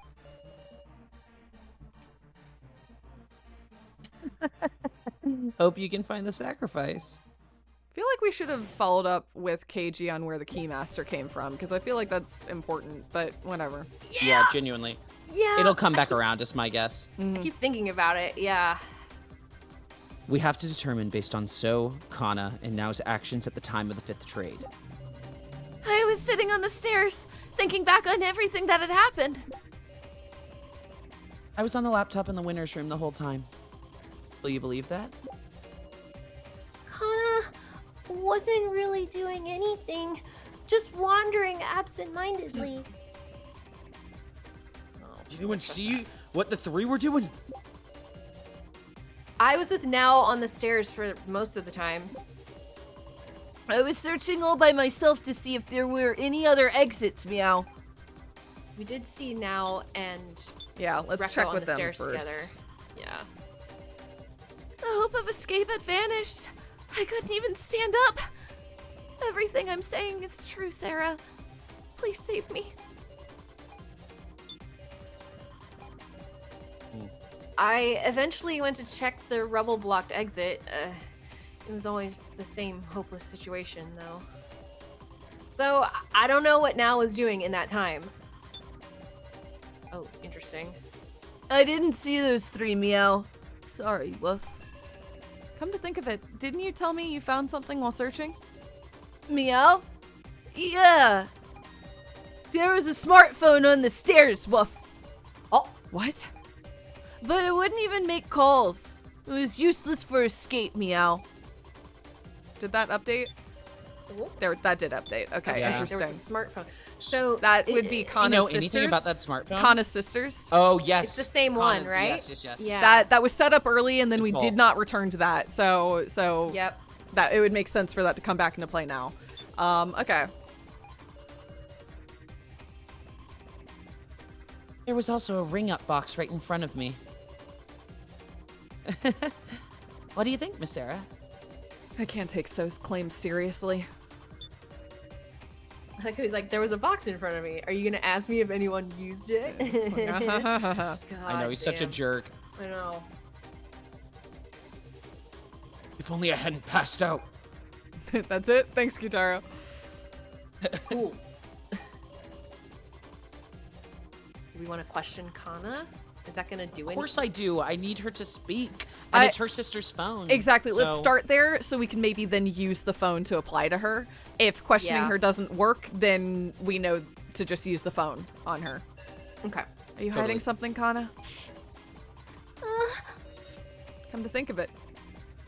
Hope you can find the sacrifice. I feel like we should have followed up with KG on where the Keymaster came from, because I feel like that's important, but whatever. Yeah, genuinely. Yeah. It'll come back around, is my guess. I keep thinking about it. Yeah. We have to determine based on So, Kana, and Now's actions at the time of the 5th trade. I was sitting on the stairs, thinking back on everything that had happened. I was on the laptop in the winner's room the whole time. Will you believe that? Kana wasn't really doing anything, just wandering absent-mindedly. Did anyone see what the 3 were doing? I was with Now on the stairs for most of the time. I was searching all by myself to see if there were any other exits, meow. We did see Now and Yeah, let's Rekka check on with the them stairs first. together. Yeah. The hope of escape had vanished. I couldn't even stand up. Everything I'm saying is true, Sarah. Please save me. I eventually went to check the rubble-blocked exit. It was always the same hopeless situation, though. So, I don't know what Now was doing in that time. Oh, interesting. I didn't see those 3, meow. Sorry, woof. Come to think of it, didn't you tell me you found something while searching? Meow? Yeah. There was a smartphone on the stairs, woof. Oh, What? But it wouldn't even make calls. It was useless for escape, meow. Did that update? There, that did update. Okay, Yeah. there interesting. was a smartphone. So, That would be You Kana's know sisters. anything about that smartphone? Kana's sisters. Oh, yes. It's the same one, right? Yes. Yeah. That was set up early, and then we Good did call. not return to that. So Yep. that it would make sense for that to come back into play now. Okay. There was also a ring-up box right in front of me. What do you think, Miss Sarah? I can't take So's claims seriously. Like he's like, there was a box in front of me. Are you gonna ask me if anyone used it? I know, he's such a jerk. I know. If only I hadn't passed out. That's it. Thanks, Kitaro. Cool. Do we want to question Kana? Is that gonna do Of anything? course I do. I need her to speak. And it's her sister's phone. Exactly. Let's so- start there so we can maybe then use the phone to apply to her. If questioning Yeah. her doesn't work, then we know to just use the phone on her. Okay. Are you hiding something, Kana? Come to think of it,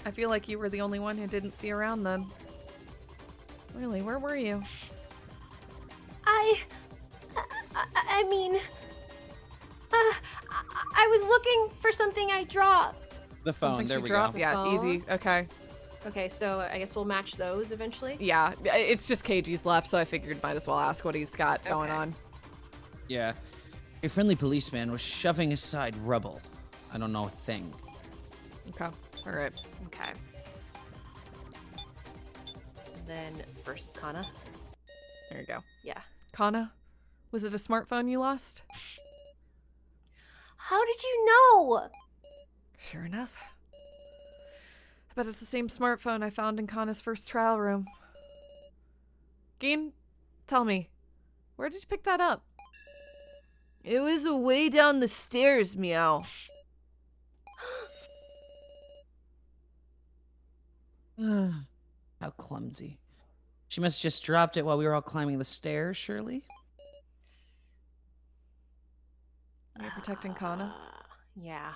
I feel like you were the only one who didn't see around then. Really, where were you? I mean, I was looking for something I dropped. The phone, Something there she we dropped? go. Yeah, Phone? easy. Okay. Okay, so I guess we'll match those eventually. Yeah, it's just KG's left, so I figured might as well ask what he's got going Okay. on. Yeah. A friendly policeman was shoving aside rubble. I don't know a thing. Okay. All right. Okay. And then versus Kana. There you go. Yeah. Kana, was it a smartphone you lost? How did you know? Sure enough. I bet it's the same smartphone I found in Kana's first trial room. Gene, tell me, where did you pick that up? It was way down the stairs, meow. How clumsy. She must have just dropped it while we were all climbing the stairs, surely? Are you protecting Kana? Yeah.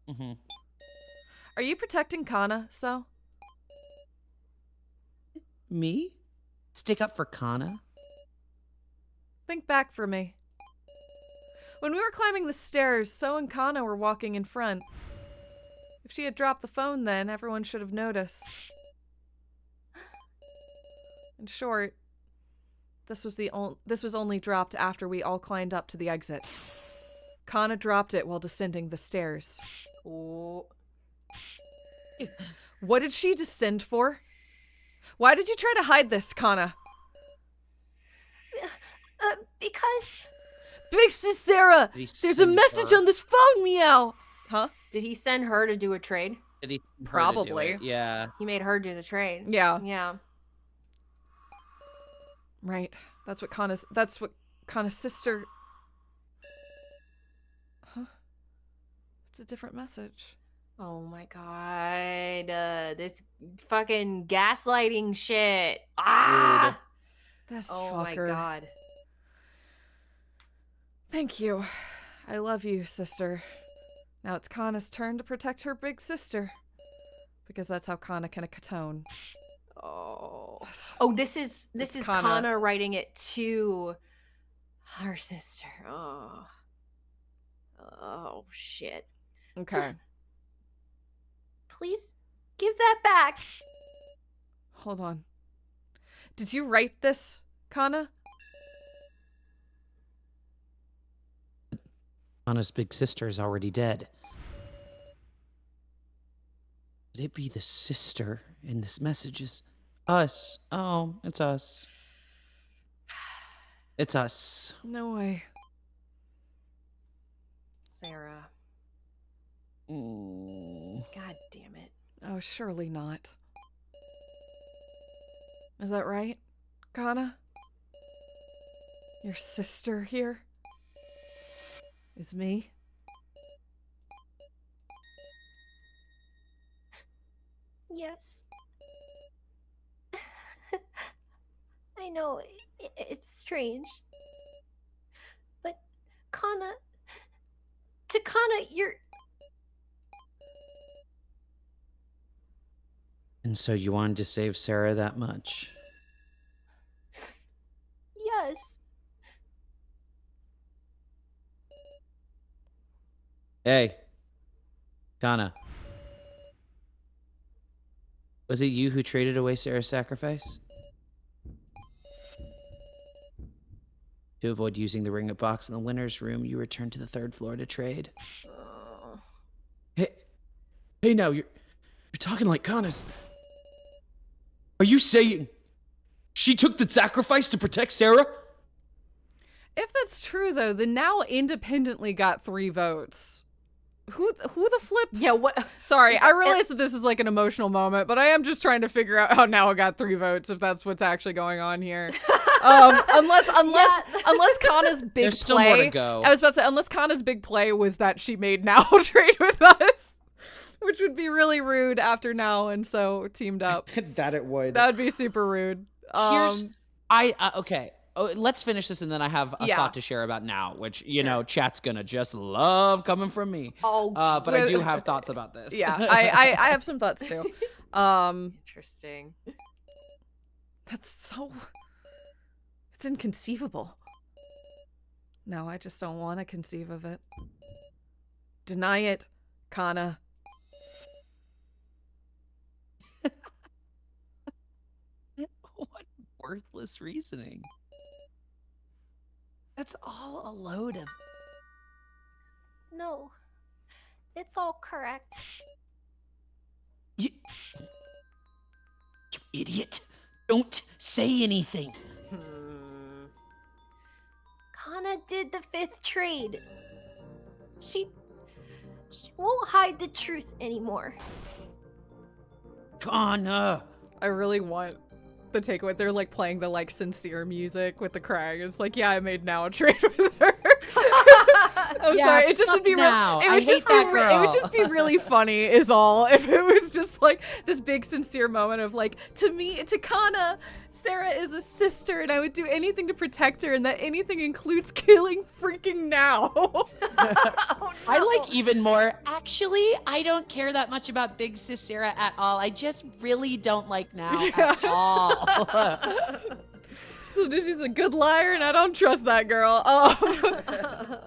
Mm-hmm. Are you protecting Kana, so? Me? Stick up for Kana? Think back for me. When we were climbing the stairs, So and Kana were walking in front. If she had dropped the phone then, everyone should have noticed. In short, this was only dropped after we all climbed up to the exit. Kana dropped it while descending the stairs. Oh. What did she descend for? Why did you try to hide this, Kana? Because Big Sis Sarah! Did he There's a send message her? on this phone, meow! Huh? Did he send her to do a trade? Did he her to do Probably. it? Yeah. He made her do the trade. Yeah. Yeah. Right. That's what Kana's sister... Huh? It's a different message. Oh my god. This fucking gaslighting shit. Ah! This Oh fucker. my god. Thank you. I love you, sister. Now it's Kana's turn to protect her big sister. Because that's how Kana can atone. Oh. Oh, this is Kana. Kana writing it to her sister. Oh. Oh shit. Okay. please give that back. Hold on. Did you write this, Kana? Anna's big sister is already dead. Could it be the sister in this messages? Us. Oh, it's us. It's us. No way. Sarah. Mm. God damn it. Oh, surely not. Is that right, Kana? Your sister here is me? Yes. I know it's strange. But Kana, to Kana, you're... And so you wanted to save Sarah that much? Yes. Hey, Kana. Was it you who traded away Sarah's sacrifice? To avoid using the ring box in the winner's room, you return to the 3rd floor to trade. Hey, now you're talking like Kana's. Are you saying she took the sacrifice to protect Sarah? If that's true, though, the now independently got 3 votes. Who the flip? Yeah, what? Sorry, I realize that this is like an emotional moment, but I am just trying to figure out how now got 3 votes, if that's what's actually going on here. Unless Kana's big There's still play. more to go. I was about to say, unless Kana's big play was that she made Now trade with us, which would be really rude after Now and so teamed up. That it would. That would be super rude. Okay. Oh, let's finish this, and then I have a Yeah. thought to share about Now, which, you know, chat's gonna just love coming from me. Oh, but I do have thoughts about this. Yeah, I have some thoughts too. Interesting. It's inconceivable. No, I just don't want to conceive of it. Deny it, Kana. What worthless reasoning. That's all a load of... No. It's all correct. You idiot. Don't say anything. Kana did the 5th trade. She won't hide the truth anymore. Kana. I really want the takeaway. They're like playing the like sincere music with the crying. It's like, yeah, I made Now a trade with her. I'm Yeah, sorry. It just would be Now. it I would hate just be that it would girl. just be really funny is all if it was just like this big sincere moment of like, to me, to Kana, Sarah is a sister and I would do anything to protect her, and that anything includes killing freaking Now. I like even more. Actually, I don't care that much about Big Sis Sarah at all. I just really don't like Now at all. She's a good liar and I don't trust that girl.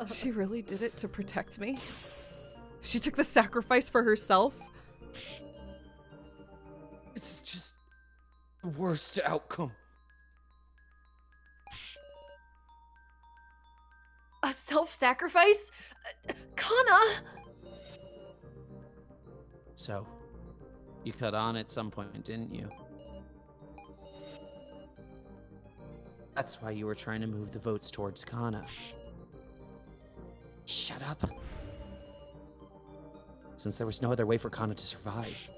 She really did it to protect me? She took the sacrifice for herself? It's just the worst outcome. A self-sacrifice? Kana! So, you cut on at some point, didn't you? That's why you were trying to move the votes towards Kana. Shut up. Since there was no other way for Kana to survive.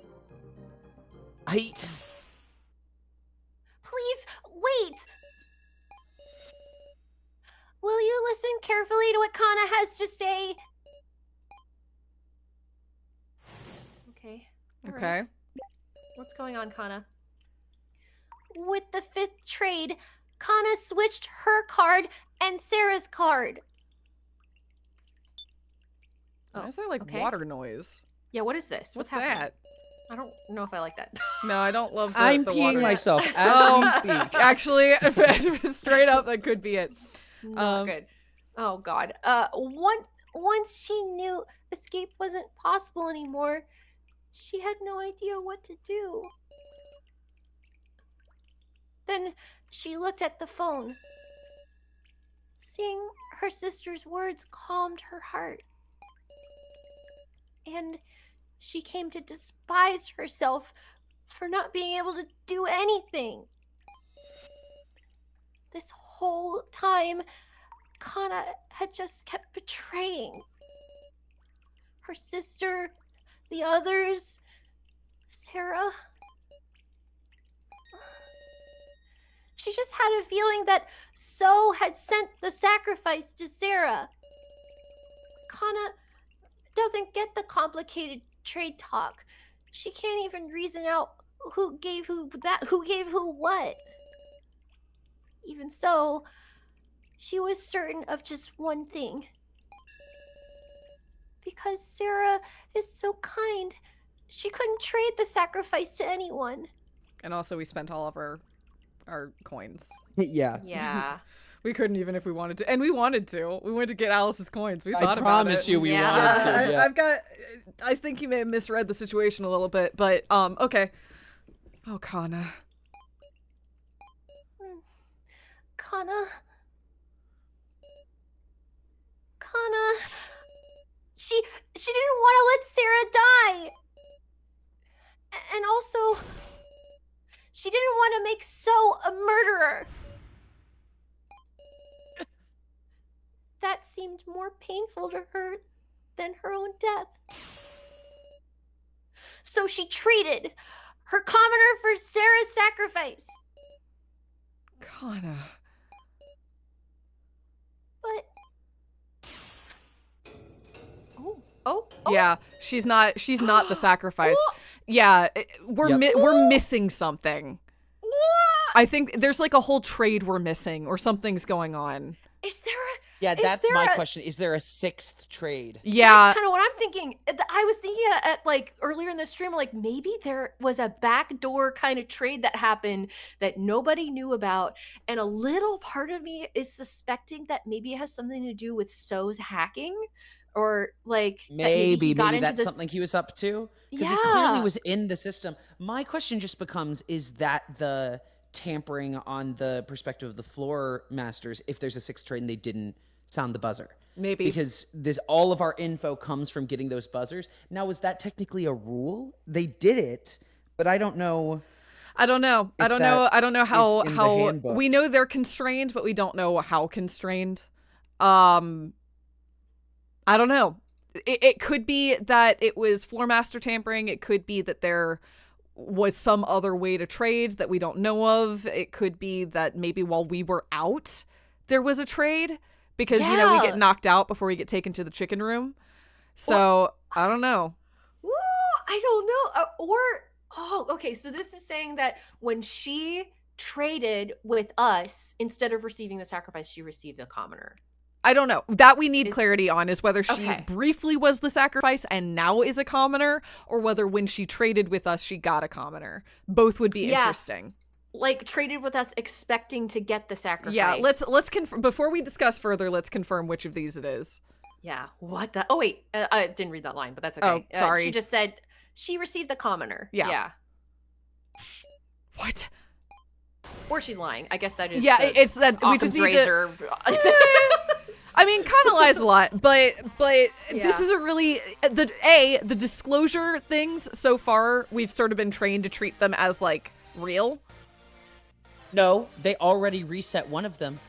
Please, wait! Will you listen carefully to what Kana has to say? Okay. all Okay. right. What's going on, Kana? With the 5th trade, Kana switched her card and Sarah's card. Why is there like okay. water noise? Yeah, what is this? What's happening? that? I don't know if I like that. No, I don't love the, I'm the peeing water. myself as Oh, we speak. actually, straight up, that could be it. Not good. Oh God. Once she knew escape wasn't possible anymore, she had no idea what to do. Then she looked at the phone. Seeing her sister's words calmed her heart. And she came to despise herself for not being able to do anything. This whole time, Kana had just kept betraying her sister, the others, Sarah. She just had a feeling that So had sent the sacrifice to Sarah. Kana doesn't get the complicated trade talk. She can't even reason out who gave who what. Even so, she was certain of just one thing. Because Sarah is so kind, she couldn't trade the sacrifice to anyone. And also, we spent all of our coins. Yeah. Yeah. We couldn't even if we wanted to, and we wanted to. We wanted to get Alice's coins. We I thought about promise it. you we Yeah. wanted to. Yeah. I've got. I think you may have misread the situation a little bit, but okay. Oh, Kana. Kana, She didn't want to let Sarah die. And also, she didn't want to make So a murderer. That seemed more painful to her than her own death. So she traded her commoner for Sarah's sacrifice. Kana. But Oh. Yeah, she's not the sacrifice. Yeah, we're missing something. I think there's like a whole trade we're missing or something's going on. Is there a... Yeah, Is that's there my a- question. Is there a 6th trade? Yeah. That's kind of what I'm thinking. I was thinking at like earlier in the stream, like maybe there was a backdoor kind of trade that happened that nobody knew about, and a little part of me is suspecting that maybe it has something to do with So's hacking, or like that Maybe he got into that's this... something he was up to. Because he Yeah. clearly was in the system. My question just becomes, is that the tampering on the perspective of the floor masters if there's a 6th trade and they didn't sound the buzzer? Maybe. Because all of our info comes from getting those buzzers. Now, was that technically a rule? They did it, but I don't know. I don't know that how is in the handbook. we know they're constrained, but we don't know how constrained. I don't know. It could be that it was floor master tampering. It could be that there was some other way to trade that we don't know of. It could be that maybe while we were out, there was a trade because, we Yeah. get knocked out before we get taken to the chicken room. So I don't know. Ooh, I don't know. Okay. So this is saying that when she traded with us, instead of receiving the sacrifice, she received the commoner. I don't know. That we need clarity on is whether she Okay. briefly was the sacrifice and now is a commoner, or whether when she traded with us, she got a commoner. Both would be Yeah. interesting. Like traded with us, expecting to get the sacrifice. Yeah, let's confirm before we discuss further. Let's confirm which of these it is. Yeah. What the? Oh wait, I didn't read that line, but that's okay. Oh, sorry. She just said she received the commoner. Yeah. Yeah. What? Or she's lying. I guess that is. Yeah, the it's that we just Occam's need to. razor. I mean, kind of lies a lot, but this Yeah. is a really the disclosure things so far. We've sort of been trained to treat them as like real. No, they already reset one of them.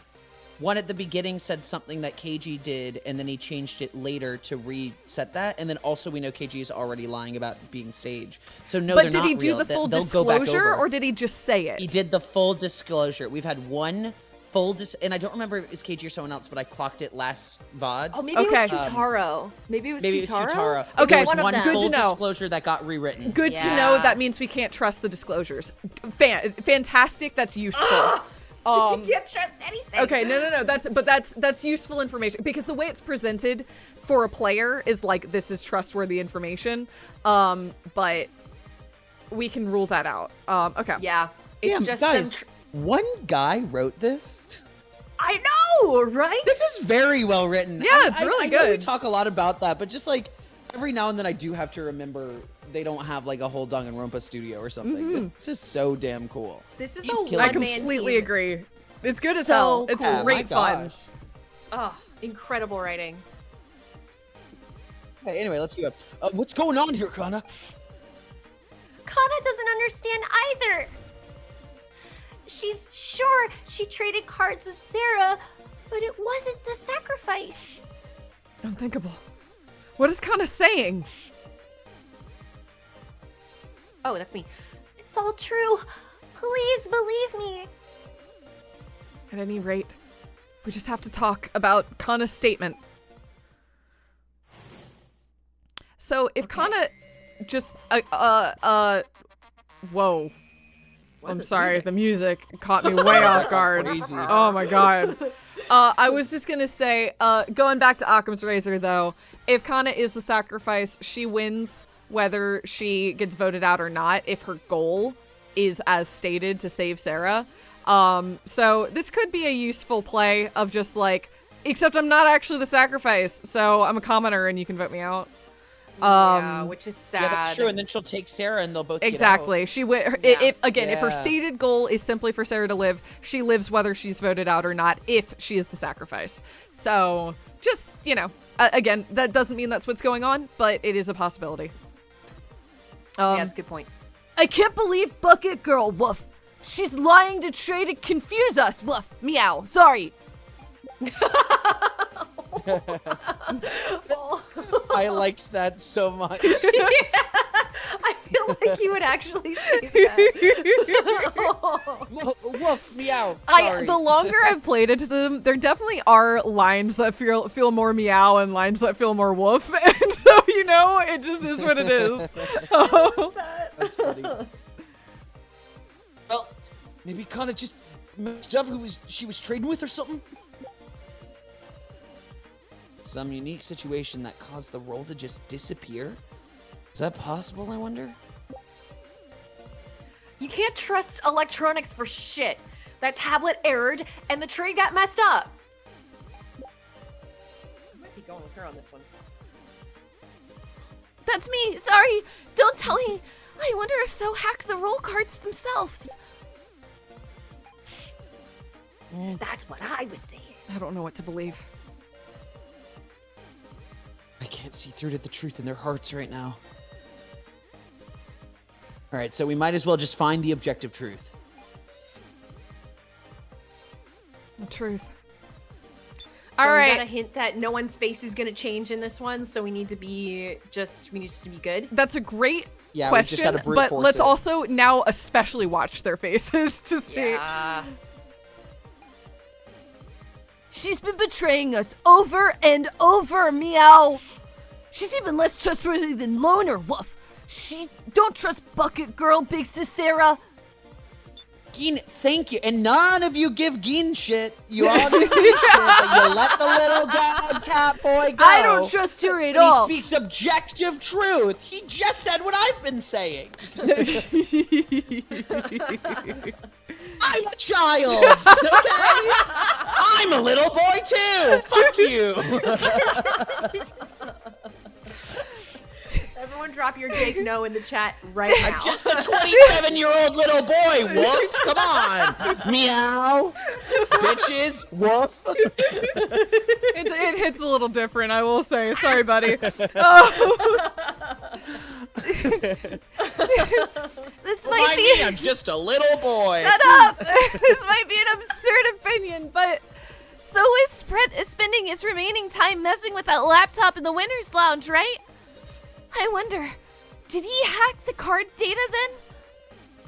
One at the beginning said something that KG did, and then he changed it later to reset that. And then also we know KG is already lying about being Sage. So no, But they're did not he do real. the full They'll go back disclosure, over. or did he just say it? He did the full disclosure. We've had one full and I don't remember if it was KG or someone else, but I clocked it last VOD. Oh, maybe Okay. it was Futaro. Maybe it was Maybe it was Futaro. Okay, There was one of one them. Good full to know. disclosure that got rewritten. Good to Yeah. know. That means we can't trust the disclosures. Fantastic. That's useful. You can't trust anything. Okay, no. That's useful information because the way it's presented for a player is like this is trustworthy information. But we can rule that out. Okay. Yeah. It's Damn, just guys, them. one guy wrote this. I know, right? This is very well written. Yeah, it's really I know we good. talk a lot about that, but just like every now and then I do have to remember they don't have like a whole Danganronpa studio or something. This is so damn cool. This is He's a killing I it. one-man completely team. agree. It's good as So hell. It's cool. great fun. gosh. Oh, incredible writing. Okay, anyway, let's go. What's going on here, Kana? Kana doesn't understand either. She's sure she traded cards with Sarah, but it wasn't the sacrifice. Unthinkable. What is Kana saying? Oh, that's me. It's all true. Please believe me. At any rate, we just have to talk about Kana's statement. So if Kana just whoa. I'm sorry, the music caught me way off guard. Crazy. Oh my god. I was just gonna say, going back to Occam's razor though, if Kana is the sacrifice, she wins whether she gets voted out or not, if her goal is as stated to save Sarah. So this could be a useful play of just like, except I'm not actually the sacrifice, so I'm a commoner and you can vote me out. Yeah, which is sad. Yeah, that's true. And then she'll take Sarah, and they'll both Exactly. She if her Yeah. stated goal is simply for Sarah to live, she lives whether she's voted out or not if she is the sacrifice. So, just, Again, that doesn't mean that's what's going on, but it is a possibility. Yeah, that's a good point. I can't believe Bucket Girl, woof. She's lying to try to confuse us, woof. Meow. Sorry. I liked that so much. I feel like you would actually say that. Woof, meow. The longer I've played it, there definitely are lines that feel more meow and lines that feel more woof, and so it just is what it is. That's funny. Well, maybe Kana just messed up who she was trading with or something. Some unique situation that caused the roll to just disappear. Is that possible, I wonder? You can't trust electronics for shit. That tablet errored, and the trade got messed up. I might be going with her on this one. That's me. Sorry. Don't tell me. I wonder if So hacked the roll cards themselves. That's what I was saying. I don't know what to believe. I can't see through to the truth in their hearts right now. Alright, so we might as well just find the objective truth. The truth. So All right. We got a hint that no one's face is gonna change in this one, so we need to be good. That's a great Yeah, we just question, gotta brute but force let's it. also now especially watch their faces to see. Yeah. She's been betraying us over and over, meow. She's even less trustworthy than Loner, woof. She don't trust Bucket Girl, Big Sis Sarah. Gina, thank you. And none of you give Gina shit. You all give me shit, but you let the little dog cat boy go. I don't trust her at And all. he speaks objective truth. He just said what I've been saying. I'm a child, okay? I'm a little boy too. Fuck you. Everyone drop your Jake no in the chat right now. I'm just a 27-year-old little boy, woof. Come on. Meow. Bitches, woof. It hits a little different, I will say. Sorry, buddy. Oh. This Mind might be. me, I'm just a little boy. Shut up! This might be an absurd opinion, but so is spending his remaining time messing with that laptop in the winner's lounge, right? I wonder, did he hack the card data then?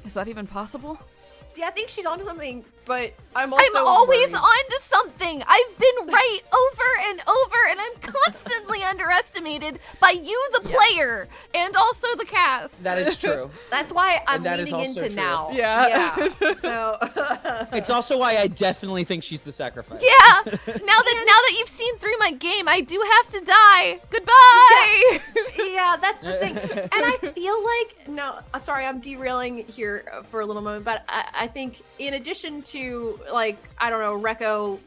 Is that even possible? See, I think she's onto something, but I'm also I'm always worried. onto something. I've been right over and over, and I'm constantly underestimated by you, the player, and also the cast. That is true. That's why I'm And that is leaning also into true. now. Yeah. So It's also why I definitely think she's the sacrifice. Yeah. Now that you've seen through my game, I do have to die. Goodbye. yeah, that's the thing. And I feel like sorry, I'm derailing here for a little moment, but I think in addition to I don't know, Rekko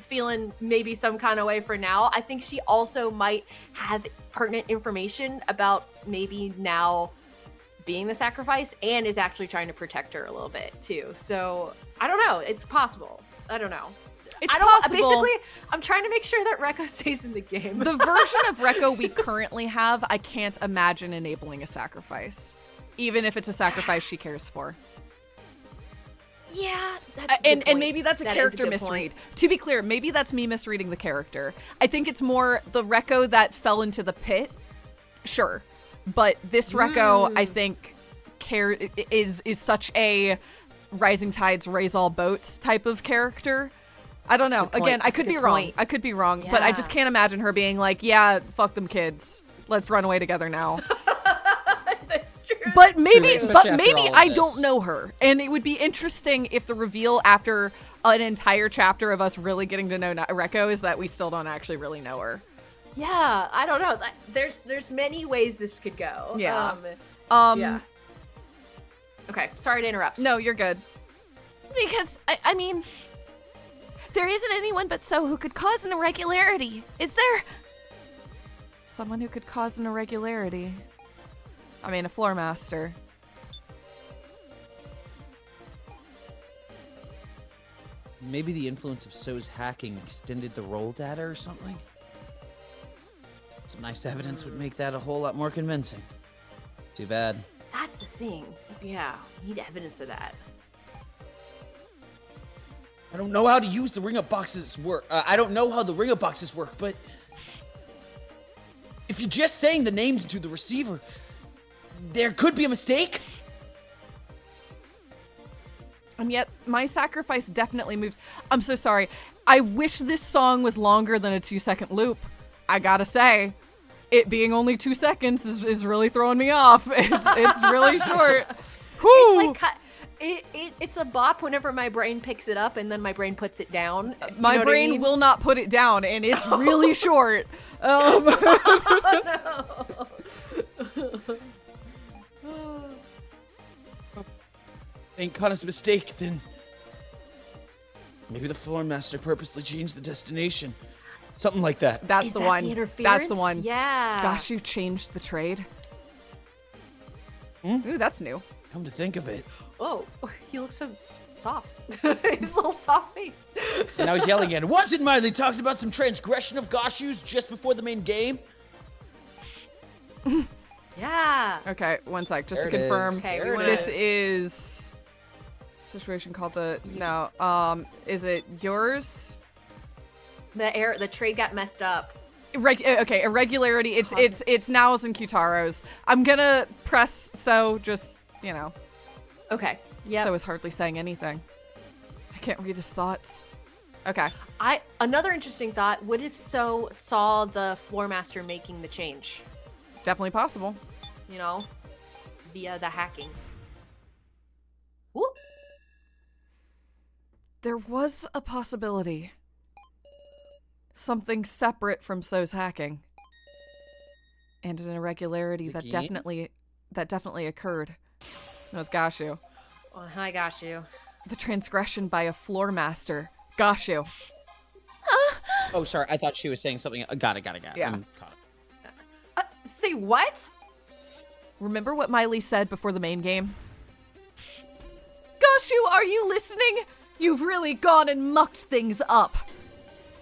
feeling maybe some kind of way for now, I think she also might have pertinent information about maybe now being the sacrifice and is actually trying to protect her a little bit too. So I don't know. It's possible. I don't know. It's possible. Basically, I'm trying to make sure that Rekko stays in the game. The version of Rekko we currently have, I can't imagine enabling a sacrifice. Even if it's a sacrifice she cares for. Yeah, that's a good And point. maybe that's a That is character good misread. point. To be clear, maybe that's me misreading the character. I think it's more the Rekko that fell into the pit. Sure. But this Rekko, I think, is such a rising tides raise all boats type of character. I don't know. good point. Again, I That's a could be good wrong. point. I could be wrong. But I just Yeah. can't imagine her being like, yeah, fuck them kids. Let's run away together now. That's true. But maybe, especially but after maybe all of I this. don't know her, and it would be interesting if the reveal after an entire chapter of us really getting to know Rekko is that we still don't actually really know her. Yeah, I don't know. There's many ways this could go. Yeah. Yeah. Okay, sorry to interrupt. No, you're good. Because I mean, there isn't anyone but So who could cause an irregularity, is there? Someone who could cause an irregularity. I mean, a floor master. Maybe the influence of So's hacking extended the roll data or something? Some nice evidence would make that a whole lot more convincing. Too bad. That's the thing. Yeah, we need evidence of that. I don't know how to use the ring-up boxes work. I don't know how the ring-up boxes work, but if you're just saying the names into the receiver, there could be a mistake. And yet, my sacrifice definitely moves. I'm so sorry. I wish this song was longer than a 2-second loop. I gotta say, it being only 2 seconds is really throwing me off. It's really short. Whew. It's like it's a bop whenever my brain picks it up and then my brain puts it down. My brain will not put it down, and it's really short. Ain't Kana's mistake, then maybe the floor master purposely changed the destination. Something like that. That's Is the that one. the interference? That's the one. Yeah. Gosh, you changed the trade. Ooh, that's new. Come to think of it. Oh, he looks so soft. His little soft face. And I was yelling again. Wasn't Miley talking about some transgression of Gashu's just before the main game? Yeah. Okay, one sec, just There to it confirm. is. Okay, There we it wanna- This is situation called is it yours? The trade got messed up. Okay, irregularity. It's Now's and Kutaro's. I'm gonna press so just, Okay. Yeah. so is hardly saying anything. I can't read his thoughts. Okay. Another interesting thought, what if So saw the floor master making the change? Definitely possible. Via the hacking. Ooh. There was a possibility. Something separate from So's hacking. And an irregularity that Zagine? definitely occurred. No, it's Gashu. Oh, I got you. The transgression by a floor master. Gashu. Oh, sorry. I thought she was saying something. Got it. Yeah. I'm caught up. Say what? Remember what Miley said before the main game? Gashu, are you listening? You've really gone and mucked things up.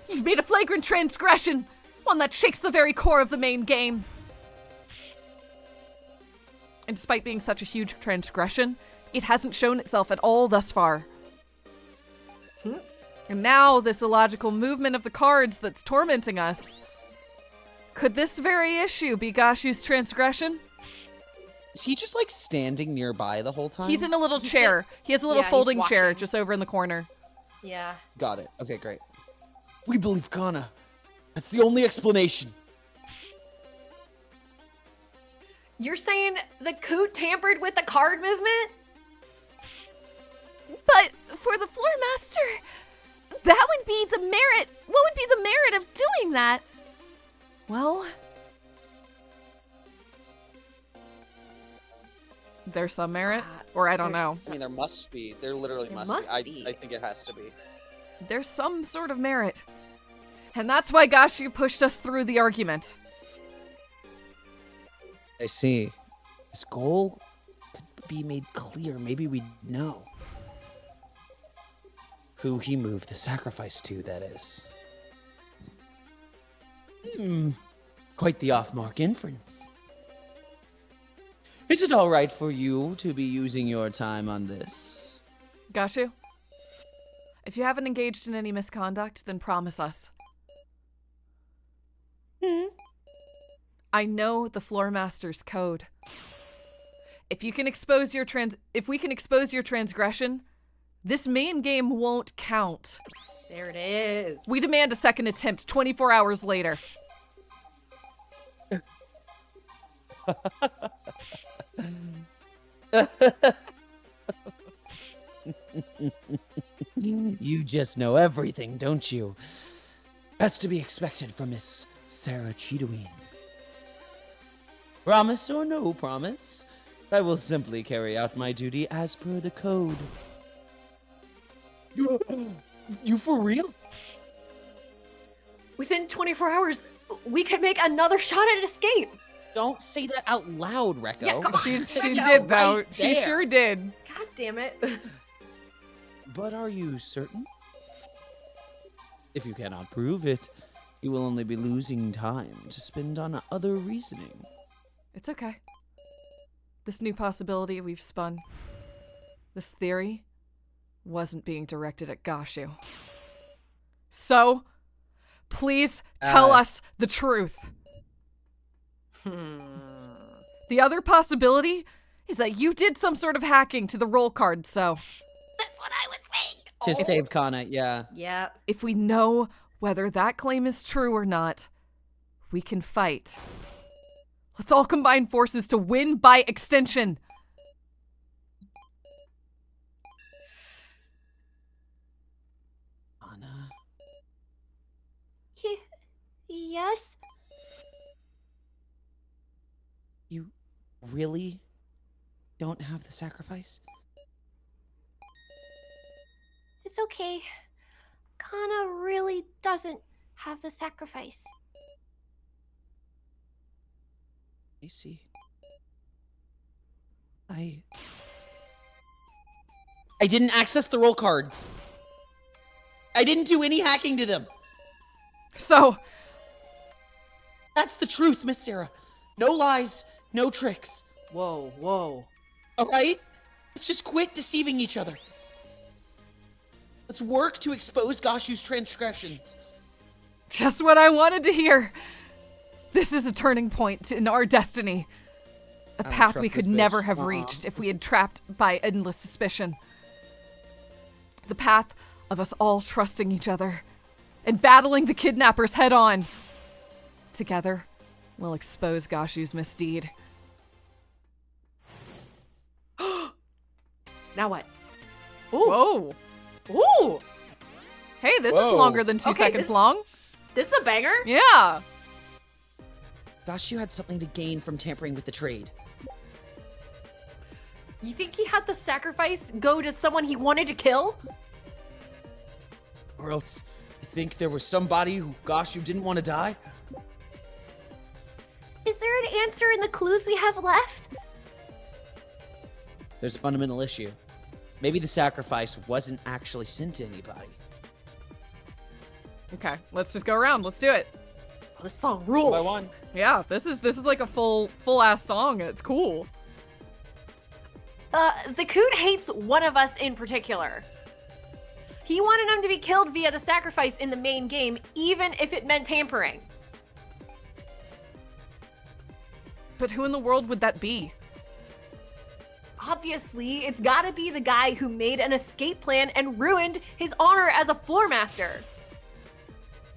You've made a flagrant transgression, one that shakes the very core of the main game. And despite being such a huge transgression, it hasn't shown itself at all thus far. And now, this illogical movement of the cards that's tormenting us. Could this very issue be Gashu's transgression? Is he just like standing nearby the whole time? He's in a little chair. He has a little Yeah, he's folding chair watching. just over in the corner. Yeah. Got it. Okay, great. We believe Kana. That's the only explanation. You're saying the coot tampered with the card movement? But for the floor master, that would be the merit. What would be the merit of doing that? Well, there's some merit, or I don't know. there's- I mean, there must be. There literally There must, must be. be. I think it has to be. There's some sort of merit. And that's why Gashu pushed us through the argument. I see. His goal could be made clear. Maybe we'd know. Who he moved the sacrifice to, that is. Quite the off-mark inference. Is it all right for you to be using your time on this? Gashu, if you haven't engaged in any misconduct, then promise us. I know the floor master's code. If you can expose your if we can expose your transgression, this main game won't count. There it is. We demand a second attempt 24 hours later. You just know everything, don't you? That's to be expected from Miss Sarah Cheetaween. Promise or no promise, I will simply carry out my duty as per the code. You for real? Within 24 hours, we could make another shot at escape. Don't say that out loud, Rekko. Yeah, come on. She Yeah, did, though. right She there. sure did. God damn it. But are you certain? If you cannot prove it, You will only be losing time to spend on other reasoning. It's okay. This new possibility we've spun, this theory, wasn't being directed at Gashu. So, please tell us the truth. The other possibility is that you did some sort of hacking to the roll card, so... That's what I was saying. To save Kana, yeah. Yeah. If we know whether that claim is true or not, we can fight. Let's all combine forces to win by extension. Kana. Yes? You really don't have the sacrifice? It's okay. Kana really doesn't have the sacrifice. I see. I didn't access the roll cards. I didn't do any hacking to them. So, That's the truth, Miss Sarah. No lies, no tricks. Whoa, whoa. All right? Let's just quit deceiving each other. Let's work to expose Gashu's transgressions. just what I wanted to hear. This is a turning point in our destiny. A don't path trust we could this bitch. never have reached if we had trapped by endless suspicion. The path of us all trusting each other and battling the kidnappers head on. Together, we'll expose Gashu's misdeed. Now what? Whoa. Ooh. Hey, this Whoa. is longer than 2 Okay, seconds this- long. This is a banger. Yeah. Gashu had something to gain from tampering with the trade. You think he had the sacrifice go to someone he wanted to kill? Or else, you think there was somebody who Gashu didn't want to die? Is there an answer in the clues we have left? There's a fundamental issue. Maybe the sacrifice wasn't actually sent to anybody. Okay, let's just go around. Let's do it. Oh, this song rules. By one. Yeah, this is like a full ass song. It's cool. The Coot hates one of us in particular. He wanted him to be killed via the sacrifice in the main game, even if it meant tampering. But who in the world would that be? Obviously, it's gotta be the guy who made an escape plan and ruined his honor as a floor master.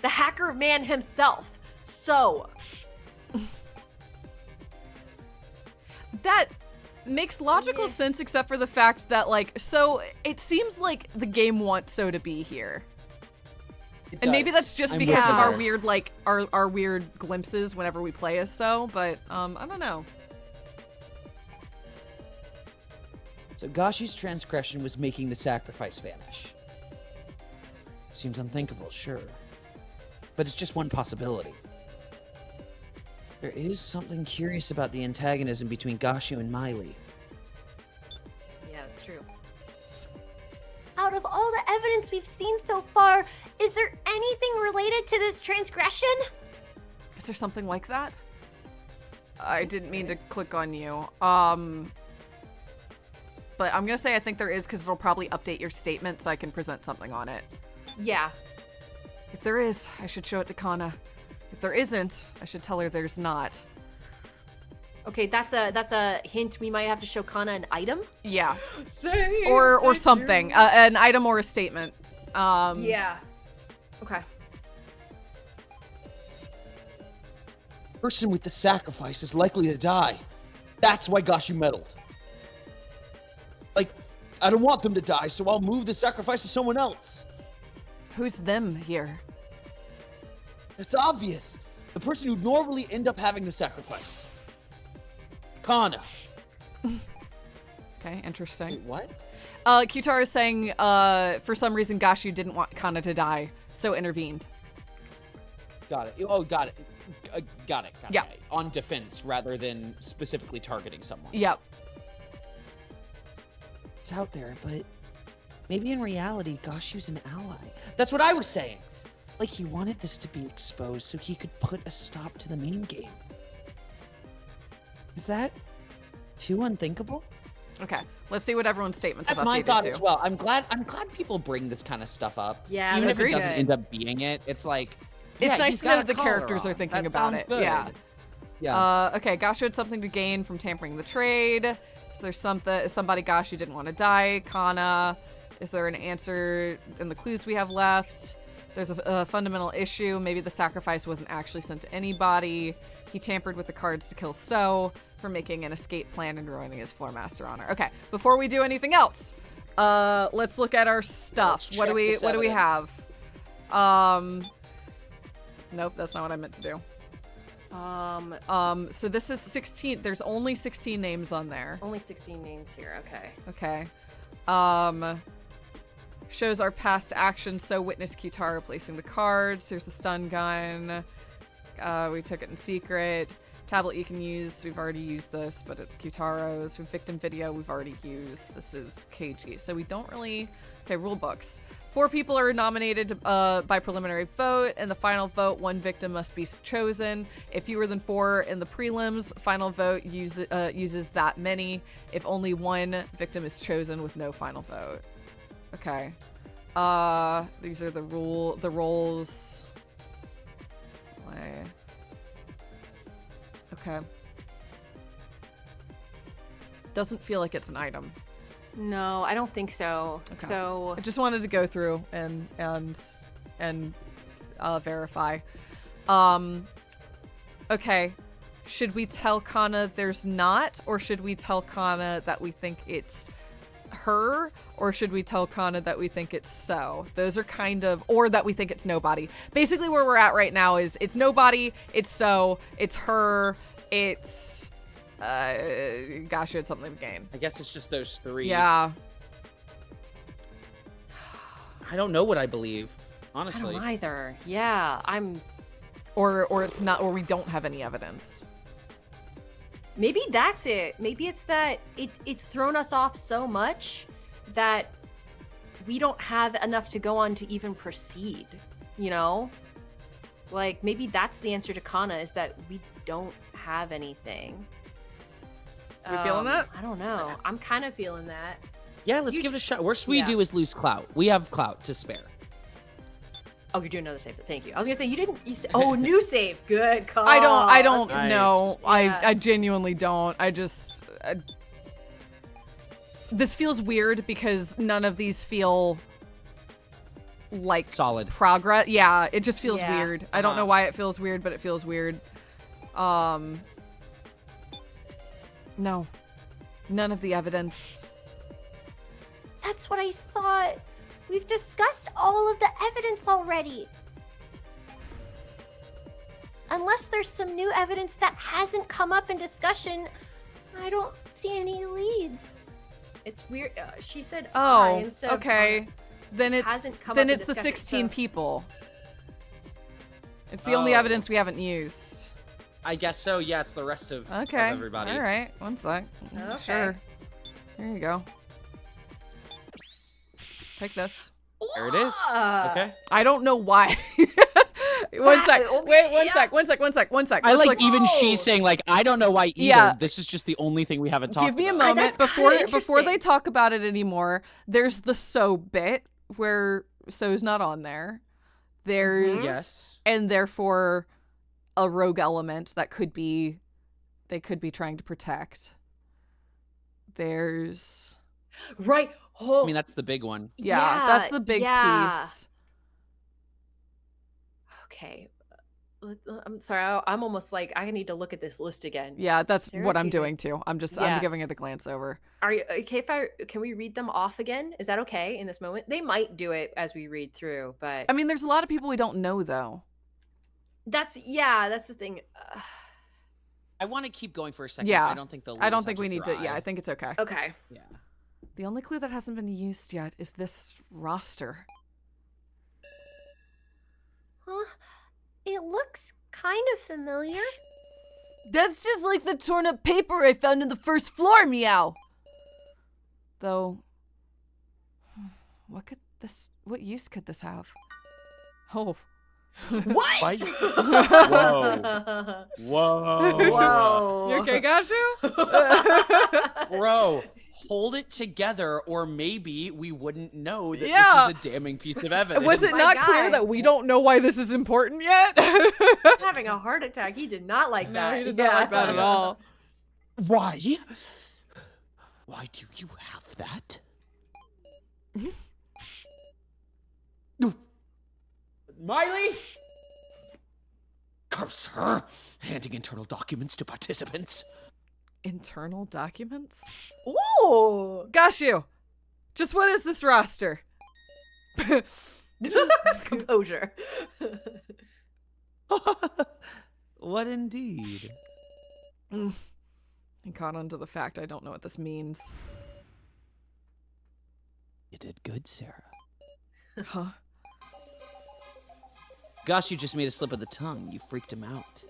The hacker man himself. So, That makes logical sense except for the fact that so it seems like the game wants So to be here. And maybe that's just I'm because of with our you. weird our weird glimpses whenever we play as So, but I don't know. So Gashu's transgression was making the sacrifice vanish. Seems unthinkable, sure. But it's just one possibility. There is something curious about the antagonism between Gashu and Miley. yeah, it's true. Out of all the evidence we've seen so far, is there anything related to this transgression? Is there something like that? I didn't mean to click on you. But I'm gonna say I think there is because it'll probably update your statement so I can present something on it. Yeah. If there is, I should show it to Kana. If there isn't, I should tell her there's not. Okay, that's a hint. We might have to show Kana an item. Yeah. Or something. An item or a statement. Yeah. Okay. Person with the sacrifice is likely to die. That's why Gashu meddled. I don't want them to die, so I'll move the sacrifice to someone else. Who's them here? It's obvious. The person who'd normally end up having the sacrifice. Kana. Okay, interesting. Wait, what? Qtar is saying for some reason Gashu didn't want Kana to die, so intervened. Got it. Oh, got it. Got it. Yeah. On defense rather than specifically targeting someone. Yep. It's out there, but maybe in reality, Gashu's an ally. That's what I was saying. like he wanted this to be exposed so he could put a stop to the main game. Is that too unthinkable? Okay, let's see what everyone's statements That's have my updated thought to. as well. I'm glad people bring this kind of stuff up. Yeah, even that's if it very doesn't good. end up being it, it's like It's yeah, nice he's to know got that a the characters collar are on. thinking That about sounds it. good. Yeah. Yeah. Okay, Gosh had something to gain from tampering the trade. Is there somebody Gosh you didn't want to die? Kana. Is there an answer in the clues we have left? There's a fundamental issue. Maybe the sacrifice wasn't actually sent to anybody. He tampered with the cards to kill So for making an escape plan and ruining his floor master honor. Okay, before we do anything else, let's look at our stuff. Let's What do check we this have? Nope, that's not what I meant to do. So this is 16. There's only 16 names on there. Only 16 names here. Okay. Okay. Shows our past actions. So witness Kitara placing the cards. Here's the stun gun. We took it in secret. Tablet you can use. We've already used this, but it's Kitaro's. Victim video we've already used. This is KG. So we don't really... Okay, rule books. 4 people are nominated by preliminary vote. In the final vote, 1 victim must be chosen. If fewer than 4 in the prelims, final vote uses that many. If only 1 victim is chosen with no final vote. Okay. These are the roles. Okay. Doesn't feel like it's an item. No, I don't think so. Okay. So I just wanted to go through and verify. Okay. Should we tell Kana there's not, or should we tell Kana that we think it's her, or should we tell Kana that we think it's So? Those are kind of, or that we think it's nobody. Basically where we're at right now is it's nobody, it's So, it's her, it's Gosh, you had something to gain. I guess it's just those 3. Yeah. I don't know what I believe, I honestly. don't either. Yeah, Or it's not, or we don't have any evidence. maybe that's it. Maybe it's that it's thrown us off so much that we don't have enough to go on to even proceed, you know? Like, maybe that's the answer to Kana, is that we don't have anything. You feeling that? I don't know. I'm kind of feeling that. Yeah, let's You give it a shot. Worst we yeah. do is lose clout. We have clout to spare. Oh, you're doing another save. Thank you. I was gonna say you didn't. Oh, new save. Good call. I don't That's good. know. Yeah. I genuinely don't. This feels weird because none of these feel like Solid. progress. Yeah, it just feels Yeah. weird. I don't know why it feels weird, but it feels weird. No. None of the evidence. That's what I thought. We've discussed all of the evidence already. Unless there's some new evidence that hasn't come up in discussion, I don't see any leads. It's weird. She said I Oh, instead of okay. Then it's hasn't come then up in it's the discussion, 16 so- people. It's the only Oh. evidence we haven't used. I guess so. Yeah, it's the rest of Okay. everybody. All right. One sec. Okay. Sure. There you go. Take this. There it is. Okay. I don't know why. One sec. Okay, Wait, one yeah. sec. One sec. I Let's like look- even she's saying like I don't know why either. Yeah. This is just the only thing we haven't talked Give me a about. moment That's before kinda before they interesting. talk about it anymore. There's the So bit where So's not on there. There's Yes. and therefore a rogue element that they could be trying to protect. There's Right. Oh, I mean that's the big one. yeah, that's the big yeah. piece. Okay. I'm sorry. I'm almost like I need to look at this list again. Yeah, that's Sarah what I'm Jeter. doing too. I'm Yeah. giving it a glance over. Are you okay if can we read them off again? Is that okay in this moment? They might do it as we read through, but I mean, there's a lot of people we don't know though. that's the thing. I want to keep going for a second. Yeah. I don't think they'll. I don't think we need to. Yeah, I think it's okay. Okay. Yeah. The only clue that hasn't been used yet is this roster. Huh? It looks kind of familiar. That's just like the torn up paper I found in the first floor, meow. Though, what use could this have? Oh, What? Why? Whoa. Whoa. Whoa. You okay, Gashu? Bro, hold it together, or maybe we wouldn't know that Yeah. this is a damning piece of evidence. Was it My not guy. clear that we don't know why this is important yet? He's having a heart attack. He did not like that. No, he did not like that at all. Why? Why do you have that? Miley? Curse her! Handing internal documents to participants. Internal documents? Ooh. Gashu, just what is this roster? Composure. What indeed? I caught on to the fact I don't know what this means. You did good, Sarah. Huh? Gosh, you just made a slip of the tongue. You freaked him out.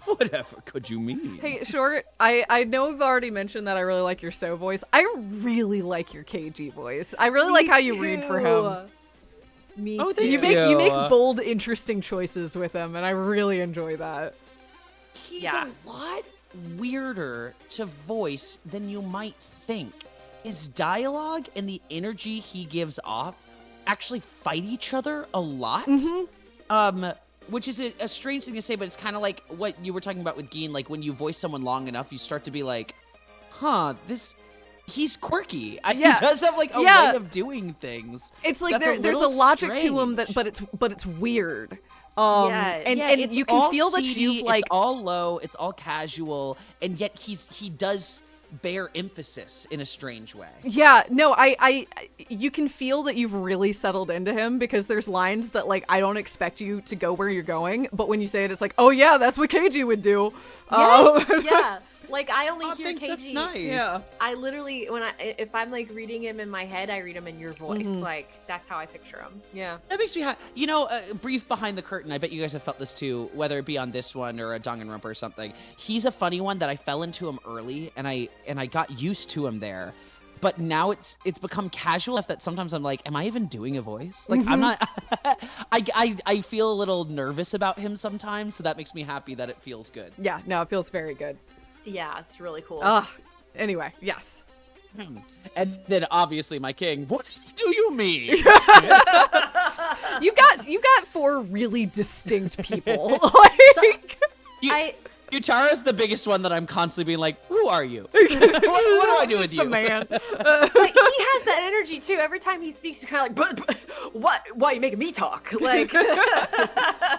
Whatever could you mean? Hey, Short, I know we've already mentioned that I really like your So voice. I really like your KG voice. I really like how you read for him. Me Oh, too. thank You make you. bold, interesting choices with him, and I really enjoy that. He's Yeah. a lot weirder to voice than you might think. His dialogue and the energy he gives off actually fight each other a lot. Which is a strange thing to say, but it's kind of like what you were talking about with Gene. Like when you voice someone long enough, you start to be like, huh, he's quirky. Yeah. He does have like a Yeah. way of doing things. It's like That's there's a little logic to him strange. but it's weird. Yes. And Yeah, and it's you can all feel that seedy, you've like it's all low, it's all casual, and yet he does bear emphasis in a strange way. yeah, no, I you can feel that you've really settled into him because there's lines that like I don't expect you to go where you're going, but when you say it, it's like, oh yeah, that's what KG would do. Yes, yeah. Like I only I hear think KG. that's nice. Yeah. I literally, if I'm like reading him in my head, I read him in your voice. Like that's how I picture him. Yeah. That makes me happy. You know, brief behind the curtain. I bet you guys have felt this too, whether it be on this one or a Danganronpa or something. He's a funny one that I fell into him early, and I got used to him there. But now it's become casual enough that sometimes I'm like, am I even doing a voice? Like I'm not. I feel a little nervous about him sometimes, so that makes me happy that it feels good. Yeah, no, it feels very good. Yeah, it's really cool. Anyway, yes. And then obviously my king. What do you mean? You got four really distinct people. Like Yutara's the biggest one that I'm constantly being like, who are you? What do I do with Just a you? man. Like, he has that energy too. Every time he speaks, he's kind of like, but what? Why are you making me talk? Like,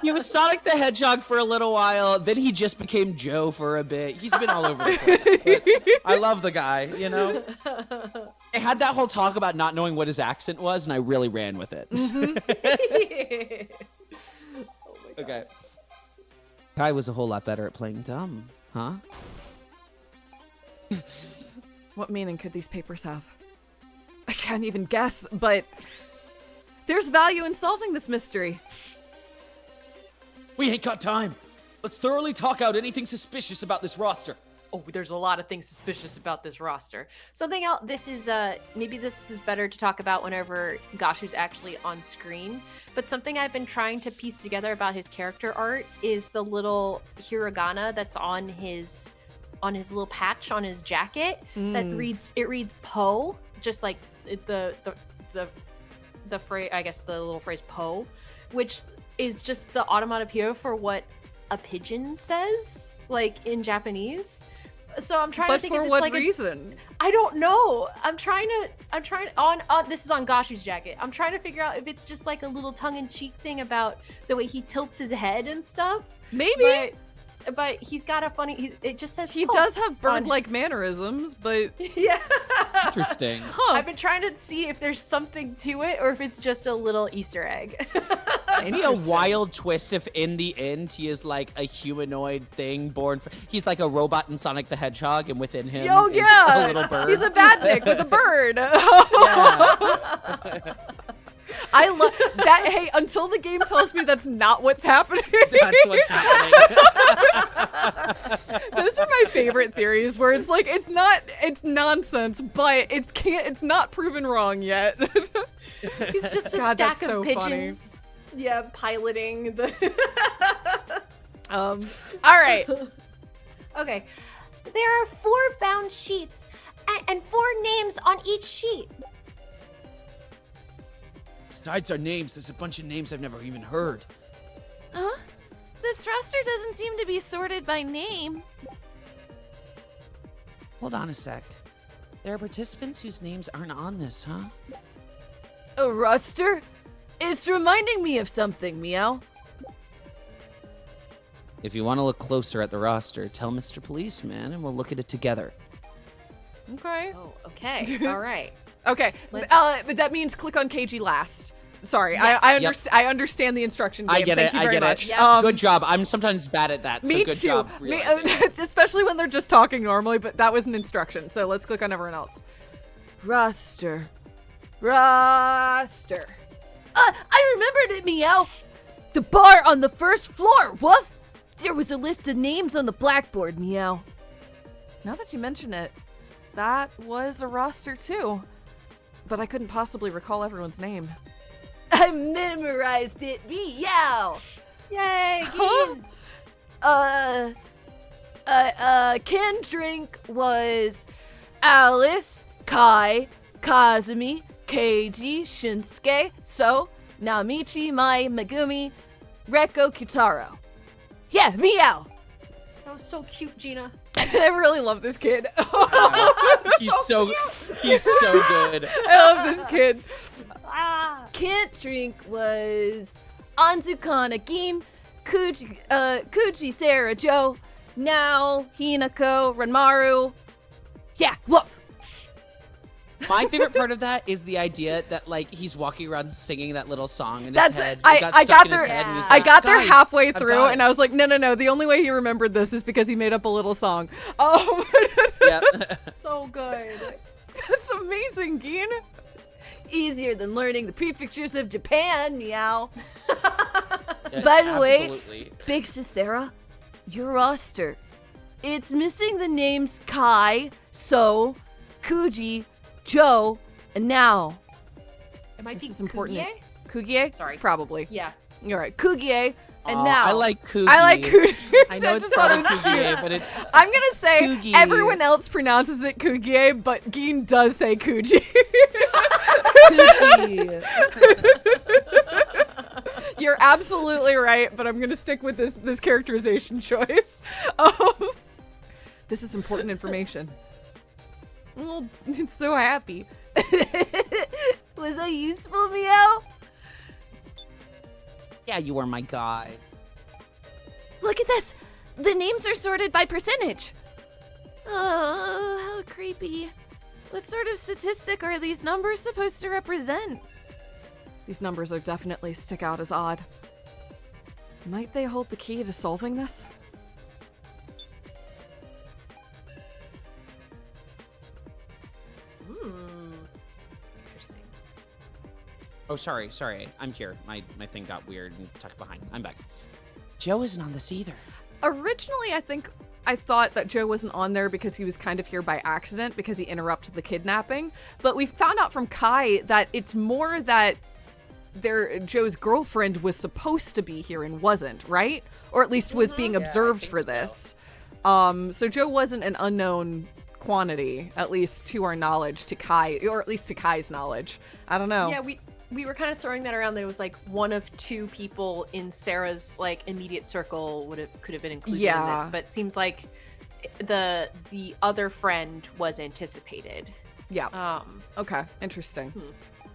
He was Sonic the Hedgehog for a little while, then he just became Joe for a bit. He's been all over the place. But I love the guy, you know? I had that whole talk about not knowing what his accent was, and I really ran with it. oh my God. Okay. Kai was a whole lot better at playing dumb, huh? What meaning could these papers have? I can't even guess, but there's value in solving this mystery. We ain't got time. Let's thoroughly talk out anything suspicious about this roster. Oh, there's a lot of things suspicious about this roster. Something else, this is, maybe this is better to talk about whenever Gashu's actually on screen, but something I've been trying to piece together about his character art is the little hiragana that's on his little patch on his jacket that reads Po, just like the phrase, I guess the little phrase Po, which is just the onomatopoeia for what a pigeon says, like in Japanese. So I'm trying to But think for if it's what like reason? I don't know. I'm trying on this is on Gashu's jacket. I'm trying to figure out if it's just like a little tongue-in-cheek thing about the way he tilts his head and stuff. Maybe. But he's got a funny. It just says He "Po" does have on- bird-like mannerisms, but Yeah. Interesting. I've been trying to see if there's something to it or if it's just a little Easter egg. Maybe a wild twist if in the end he is like a humanoid thing born. He's like a robot in Sonic the Hedgehog, and within him oh is yeah, a little bird. he's a badnik with a bird. Yeah. I love that. Hey, until the game tells me that's not what's happening. That's what's happening. Those are my favorite theories, where it's like it's nonsense, but it's not proven wrong yet. He's just a God, stack that's so of funny. pigeons Yeah, piloting the. All right. Okay. There are 4 bound sheets and 4 names on each sheet. Besides our names, there's a bunch of names I've never even heard. Huh? This roster doesn't seem to be sorted by name. Hold on a sec. There are participants whose names aren't on this, huh? A roster? It's reminding me of something, Meow. If you want to look closer at the roster, tell Mr. Policeman and we'll look at it together. Okay. Oh, okay. All right. Okay. Let's- But that means click on KG last. Sorry, Yes. I understand the instruction game. I get Thank it. you I very get much. it. Yeah. Good job. I'm sometimes bad at that. Me so good too. job. realizing. Especially when they're just talking normally, but that was an instruction. So let's click on everyone else. Roster. I remembered it, Meow. The bar on the first floor, woof. There was a list of names on the blackboard, Meow. Now that you mention it, that was a roster too. But I couldn't possibly recall everyone's name. I memorized it, Meow. Yay! Huh? Can drink was Alice, Kai, Kazumi, Keiji, Shinsuke, So, Namichi, Mai, Megumi, Reko, Kitaro. Yeah, Meow. That was so cute, Gina. I really love this kid. He's so good. I love this kid. Can't drink was Anzukana Gin, Kuji, Sarah, Joe, Now, Hinako, Ranmaru. Yeah, woof. My favorite part of that is the idea that like he's walking around singing that little song in his That's head. I It got stuck in there. his head and he's I like, got there "Guys, halfway I've through, got and it." I was like, no. The only way he remembered this is because he made up a little song. Oh, Yeah. So good. that's amazing, Gin. Easier than learning the prefectures of Japan, Meow. Yeah, By the way, absolutely. Big Sis Sarah, your roster. It's missing the names Kai, So, Kuji, Joe, and Now. It might This be is important. Kugie? Kugie? Sorry. Probably. Yeah. You're right. Kugie and Aw, Now. I like Kugie. I like Kugie. I know it's just thought it probably was cute. Kugie, but it. I'm gonna say Kugie. everyone else pronounces it Kugie, but Gin does say Kuji. Kugie. You're absolutely right, but I'm gonna stick with this characterization choice. This is important information. Oh, it's so happy. Was that useful, Meow? Yeah, you are my guy. Look at this. The names are sorted by percentage. Oh, how creepy. What sort of statistic are these numbers supposed to represent? These numbers are definitely stick out as odd. Might they hold the key to solving this? Interesting. Oh, sorry. I'm here. My thing got weird and tucked behind. I'm back. Joe isn't on this either. Originally, I thought that Joe wasn't on there because he was kind of here by accident because he interrupted the kidnapping. But we found out from Kai that it's more that Joe's girlfriend was supposed to be here and wasn't, right? Or at least was being observed for this. So Joe wasn't an unknown quantity, at least to our knowledge, to Kai, or at least to Kai's knowledge. I don't know. Yeah, we were kind of throwing that around. There was like one of 2 people in Sarah's like immediate circle could have been included in this, but it seems like the other friend was anticipated. Yeah. Okay. Interesting.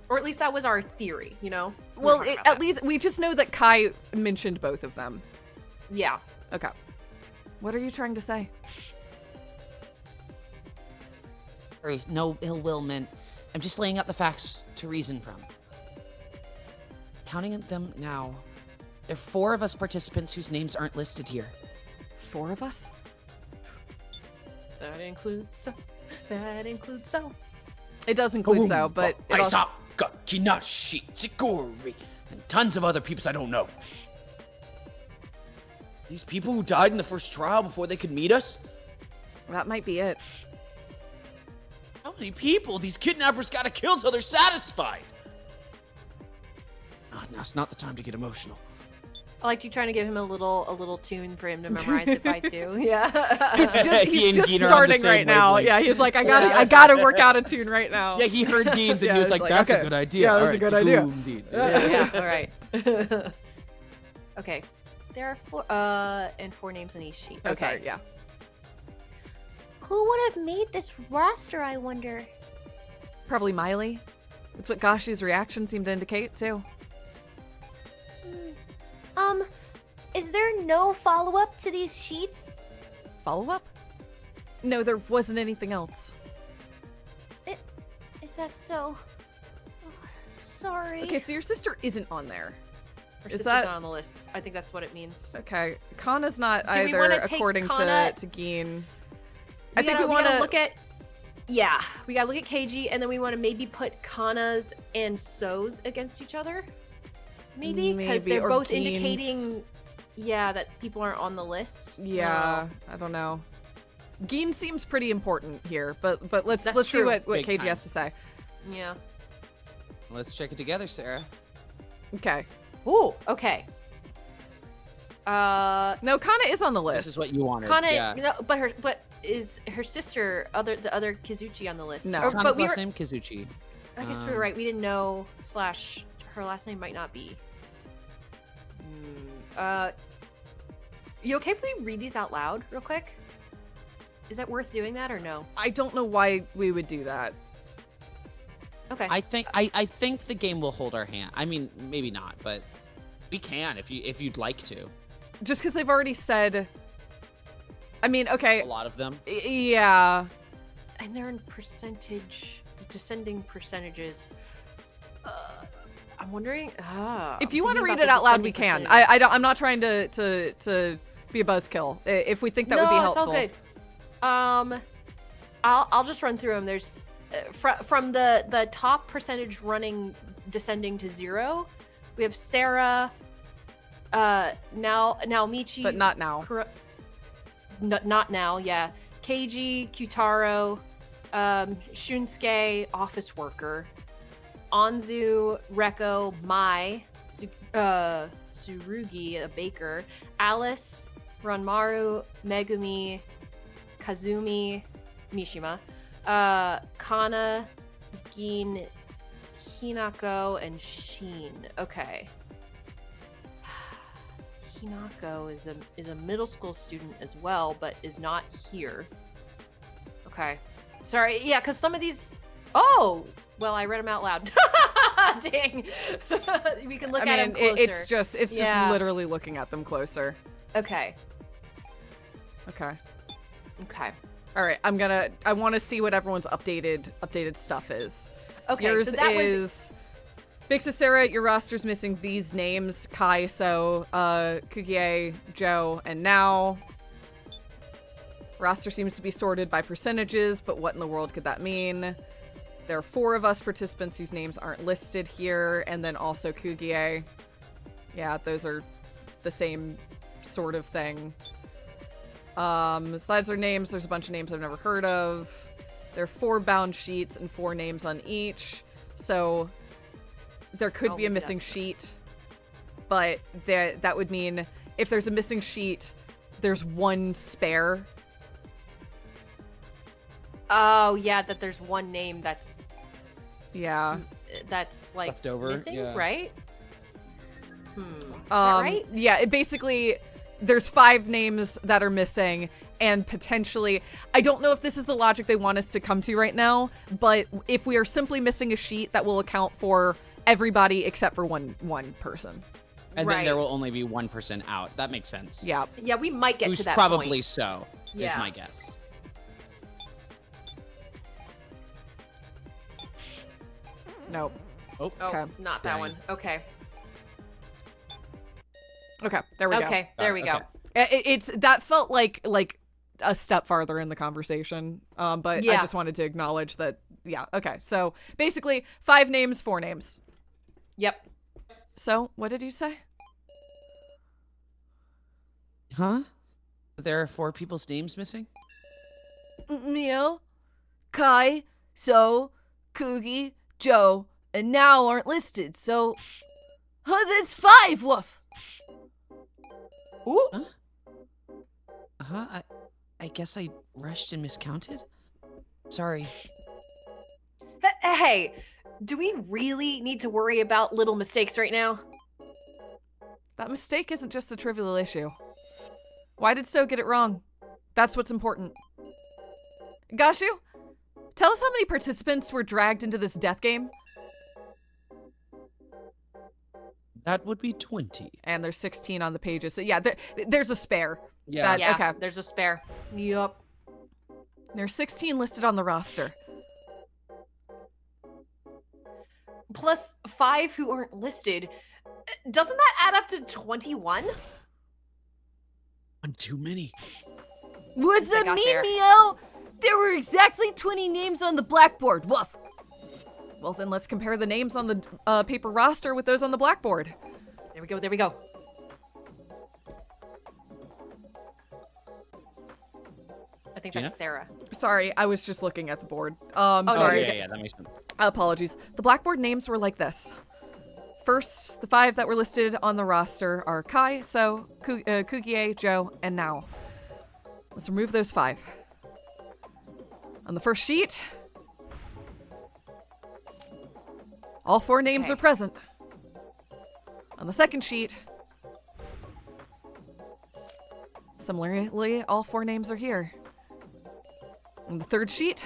Or at least that was our theory, you know? Well, at least we just know that Kai mentioned both of them. Yeah. Okay. What are you trying to say? Sorry, no ill will meant. I'm just laying out the facts to reason from. Counting them now, there are 4 of us participants whose names aren't listed here. 4 of us? That includes so. It does include so, but it also- Aisaka, Kinashi, Chikori, and tons of other peeps I don't know. These people who died in the first trial before they could meet us? that might be it. How many people these kidnappers gotta kill till they're satisfied? now's not the time to get emotional. I liked you trying to give him a little tune for him to memorize it by too. Yeah. He's just Gene are on the starting same right now. wavelength. Yeah, he's like, I gotta work out a tune right now. Yeah, he heard Gene's and Yeah, he was he's like, like, that's okay. a good idea. Yeah, that's All a right, good idea. indeed. Yeah. All right. Okay. There are four names on each sheet. Oh, Okay. sorry, yeah. Who would have made this roster, I wonder? Probably Miley. That's what Gashu's reaction seemed to indicate, too. Is there no follow-up to these sheets? Follow up? No, there wasn't anything else. Is that so? Oh, sorry. Okay, so your sister isn't on there. Her Is sister's that- not on the list. I think that's what it means. Okay, Kana's not Do we either, wanna take according Kana- to Gene. We I think gotta- we want gotta to look at. Yeah, we gotta look at KG, and then we want to maybe put Kana's and So's against each other. Maybe because Maybe, they're or both Geen's. indicating, yeah, that people aren't on the list. Yeah, I don't know. Gene seems pretty important here, but let's That's see true. what Big KG time. has to say. Yeah. Let's check it together, Sarah. Okay. Oh, okay. No, Kana is on the list. This is what you wanted. Kana, yeah. no, but is her sister the other Kizuchi on the list? No. Or- Kana's but we last were, name Kizuchi. I guess we were right. We didn't know / her last name might not be. You okay if we read these out loud real quick? Is that worth doing that or no? I don't know why we would do that. Okay. I think the game will hold our hand. I mean, maybe not, but we can if you'd like to. Just because they've already said. I mean, okay. A lot of them. Yeah. And they're in descending percentages. I'm wondering. If you want want to read it out loud, we can. I'm not trying to be a buzzkill. If we think that would be helpful. No, it's all good. I'll just run through them. There's from the top percentage descending to 0. We have Sarah, Naomichi, But not now. Not now. Yeah, Keiji, Kyutaro, Shunsuke, office worker, Anzu, Reko, Mai, Tsurugi, a baker, Alice, Ranmaru, Megumi, Kazumi, Mishima, Kana, Gin, Hinako, and Sheen. Okay. Hinako is a middle school student as well, but is not here. Okay. Sorry, yeah, because some of these... Oh! Well, I read them out loud. Dang. We can look at them closer. it's just Yeah. literally looking at them closer. Okay. Okay. Okay. All right. I want to see what everyone's updated stuff is. Okay, Yours so that is Big Sis Sarah, your roster's missing these names: Kai, So, Kugie, Joe, and Now. Roster seems to be sorted by percentages, but what in the world could that mean? There are 4 of us participants whose names aren't listed here, and then also Kugie. Yeah, those are the same sort of thing. Besides their names, there's a bunch of names I've never heard of. There are 4 bound sheets and 4 names on each, so there could be a missing sheet, but that would mean if there's a missing sheet, there's 1 spare. Oh, yeah, that there's one name that's like Left over, missing, yeah. right? Is that right? Yeah, it basically, there's 5 names that are missing, and potentially, I don't know if this is the logic they want us to come to right now, but if we are simply missing a sheet, that will account for everybody except for one person. And Right. then there will only be 1% out. That makes sense. Yeah. Yeah, we might get Who's to that probably point. so, Yeah. is my guess. Nope. Oh, Oh, Okay. not that Dang. one. Okay. Okay, there we go. Okay, there we go. Okay. It's that felt like a step farther in the conversation, but I Yeah. just wanted to acknowledge that. Yeah. Okay. So basically, 5 names, 4 names. Yep. So what did you say? Huh? There are 4 people's names missing? Mio, Kai, So, Kugi, Joe, and Now aren't listed, so That's 5, Woof. Ooh. I guess I rushed and miscounted? Sorry. Hey, do we really need to worry about little mistakes right now? That mistake isn't just a trivial issue. Why did So get it wrong? That's what's important. Gashu, tell us how many participants were dragged into this death game. That would be 20. And there's 16 on the pages. So yeah, there's a spare. Yeah. Yeah, Okay. there's a spare. Yup. There's 16 listed on the roster. Plus 5 who aren't listed. Doesn't that add up to 21? One too many. What's I that got mean, there. Meow? There were exactly 20 names on the blackboard. Woof. Well, then let's compare the names on the paper roster with those on the blackboard. There we go, there we go. I think Gina? that's Sarah. Sorry, I was just looking at the board. no, Sorry. you're Yeah, that makes sense. Apologies. The blackboard names were like this. First, the 5 that were listed on the roster are Kai, So, Kugie, Joe, and Now. Let's remove those 5. On the first sheet, all 4 names Okay. are present. On the second sheet, similarly, all 4 names are here. On the third sheet,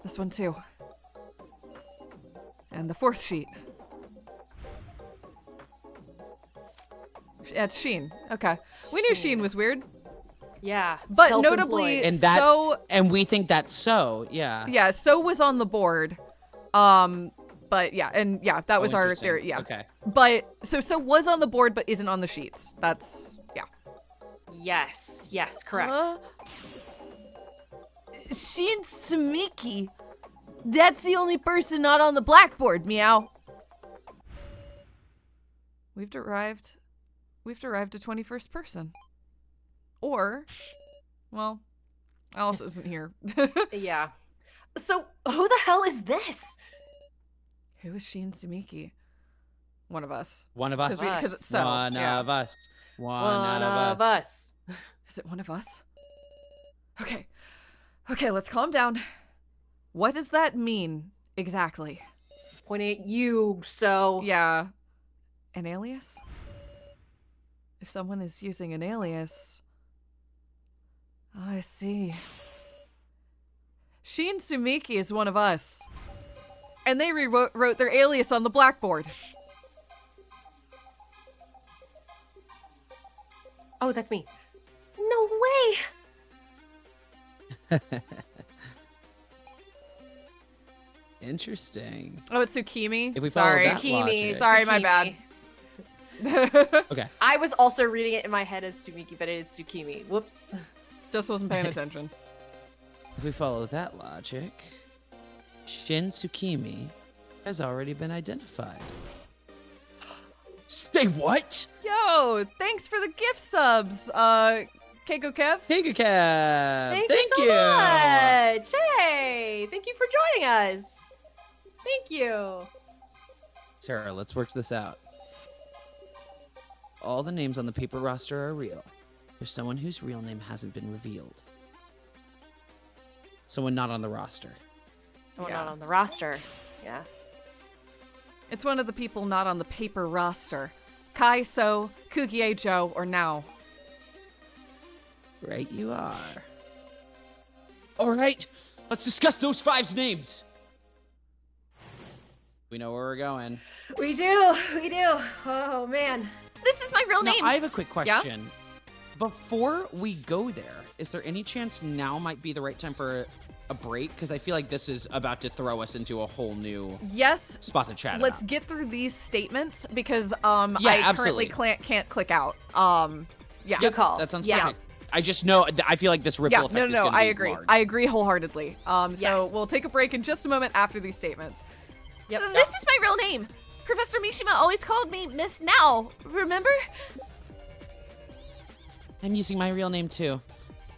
this one too. And the fourth sheet. Yeah, it's Sheen. Okay. We knew Sheen was weird. Yeah. But self-employed. notably- And that's So- and we think that's so, yeah. Yeah, So was on the board. But yeah, and yeah, that was our Interesting. theory. Yeah. Okay. But so was on the board but isn't on the sheets. That's yeah. Yes, correct. Shin Sumiki. That's the only person not on the blackboard, Meow. We've derived a 21st person. Or well, Alice isn't here. Yeah. So, who the hell is this? Who is Sheen Sumiki? One of us. One of us. 'Cause we- 'cause it's so, One yeah. of us. One of us. Is it one of us? Okay. Okay, let's calm down. What does that mean exactly? Pointing at you, so. Yeah. An alias? If someone is using an alias. Oh, I see. Sheen Sumiki is one of us. And they rewrote their alias on the blackboard. Oh, that's me. No way! Interesting. Oh, it's Tsukimi? If we follow Sorry. that Tsukimi. logic. Sorry, my bad. Okay. I was also reading it in my head as Sumiki, but it is Tsukimi. Whoops. Just wasn't paying attention. If we follow that logic, Shin Tsukimi has already been identified. Stay what? Yo, thanks for the gift subs, Keiko Kev. Hey, Kev! Thank you so much. Hey, thank you for joining us. Thank you. Sarah, let's work this out. All the names on the paper roster are real. There's someone whose real name hasn't been revealed. Someone not on the roster. Someone Yeah. not on the roster. Yeah. It's one of the people not on the paper roster. Kai, So, Kugie, Joe, or Now. Right you are. All right, let's discuss those 5's names. We know where we're going. We do. Oh, man. This is my real Now, name. I have a quick question. Before we go there, is there any chance now might be the right time for a break? Because I feel like this is about to throw us into a whole new Yes, spot to chat let's about. get through these statements because Yeah, I absolutely. currently can't click out. Yeah. Good call. That sounds Yeah. perfect. I just know, I feel like this ripple Yeah, effect no, is no, going to I be agree. large. I agree wholeheartedly. So Yes. we'll take a break in just a moment after these statements. Yep. This is my real name. Professor Mishima always called me Miss Now. Remember? I'm using my real name too.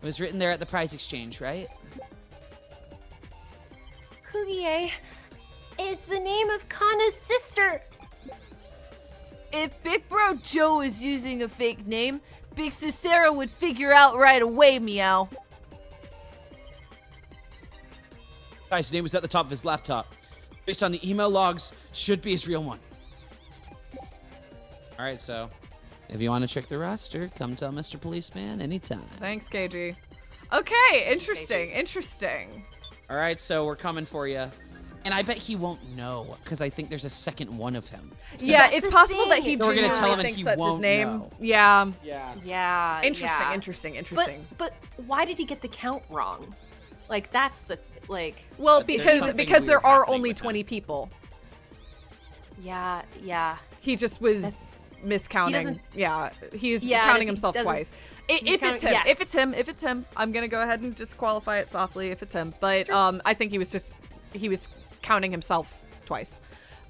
It was written there at the prize exchange, right? Kugie, is the name of Kana's sister. If Big Bro Joe is using a fake name, Big Sis Sarah would figure out right away, meow. Guy's name was at the top of his laptop. Based on the email logs, should be his real one. All right, so if you want to check the roster, come tell Mr. Policeman anytime. Thanks, KG. Okay, interesting. All right, so we're coming for you. And I bet he won't know, because I think there's a second one of him. Yeah, That's it's the possible that thing. he So we're gonna genuinely tell him and thinks he that's his won't name. know. Yeah. Yeah. Yeah. Interesting, yeah. interesting. But why did he get the count wrong? Like that's the like. Well, But there's because something there weird are happening only with him. 20 people. Yeah. Yeah. He just was That's- miscounting. doesn't- Yeah, he's Yeah, counting he himself doesn't- twice. he's If counting- it's him, yes. if it's him, I'm gonna go ahead and just qualify it softly if it's him. But I think he was counting himself twice.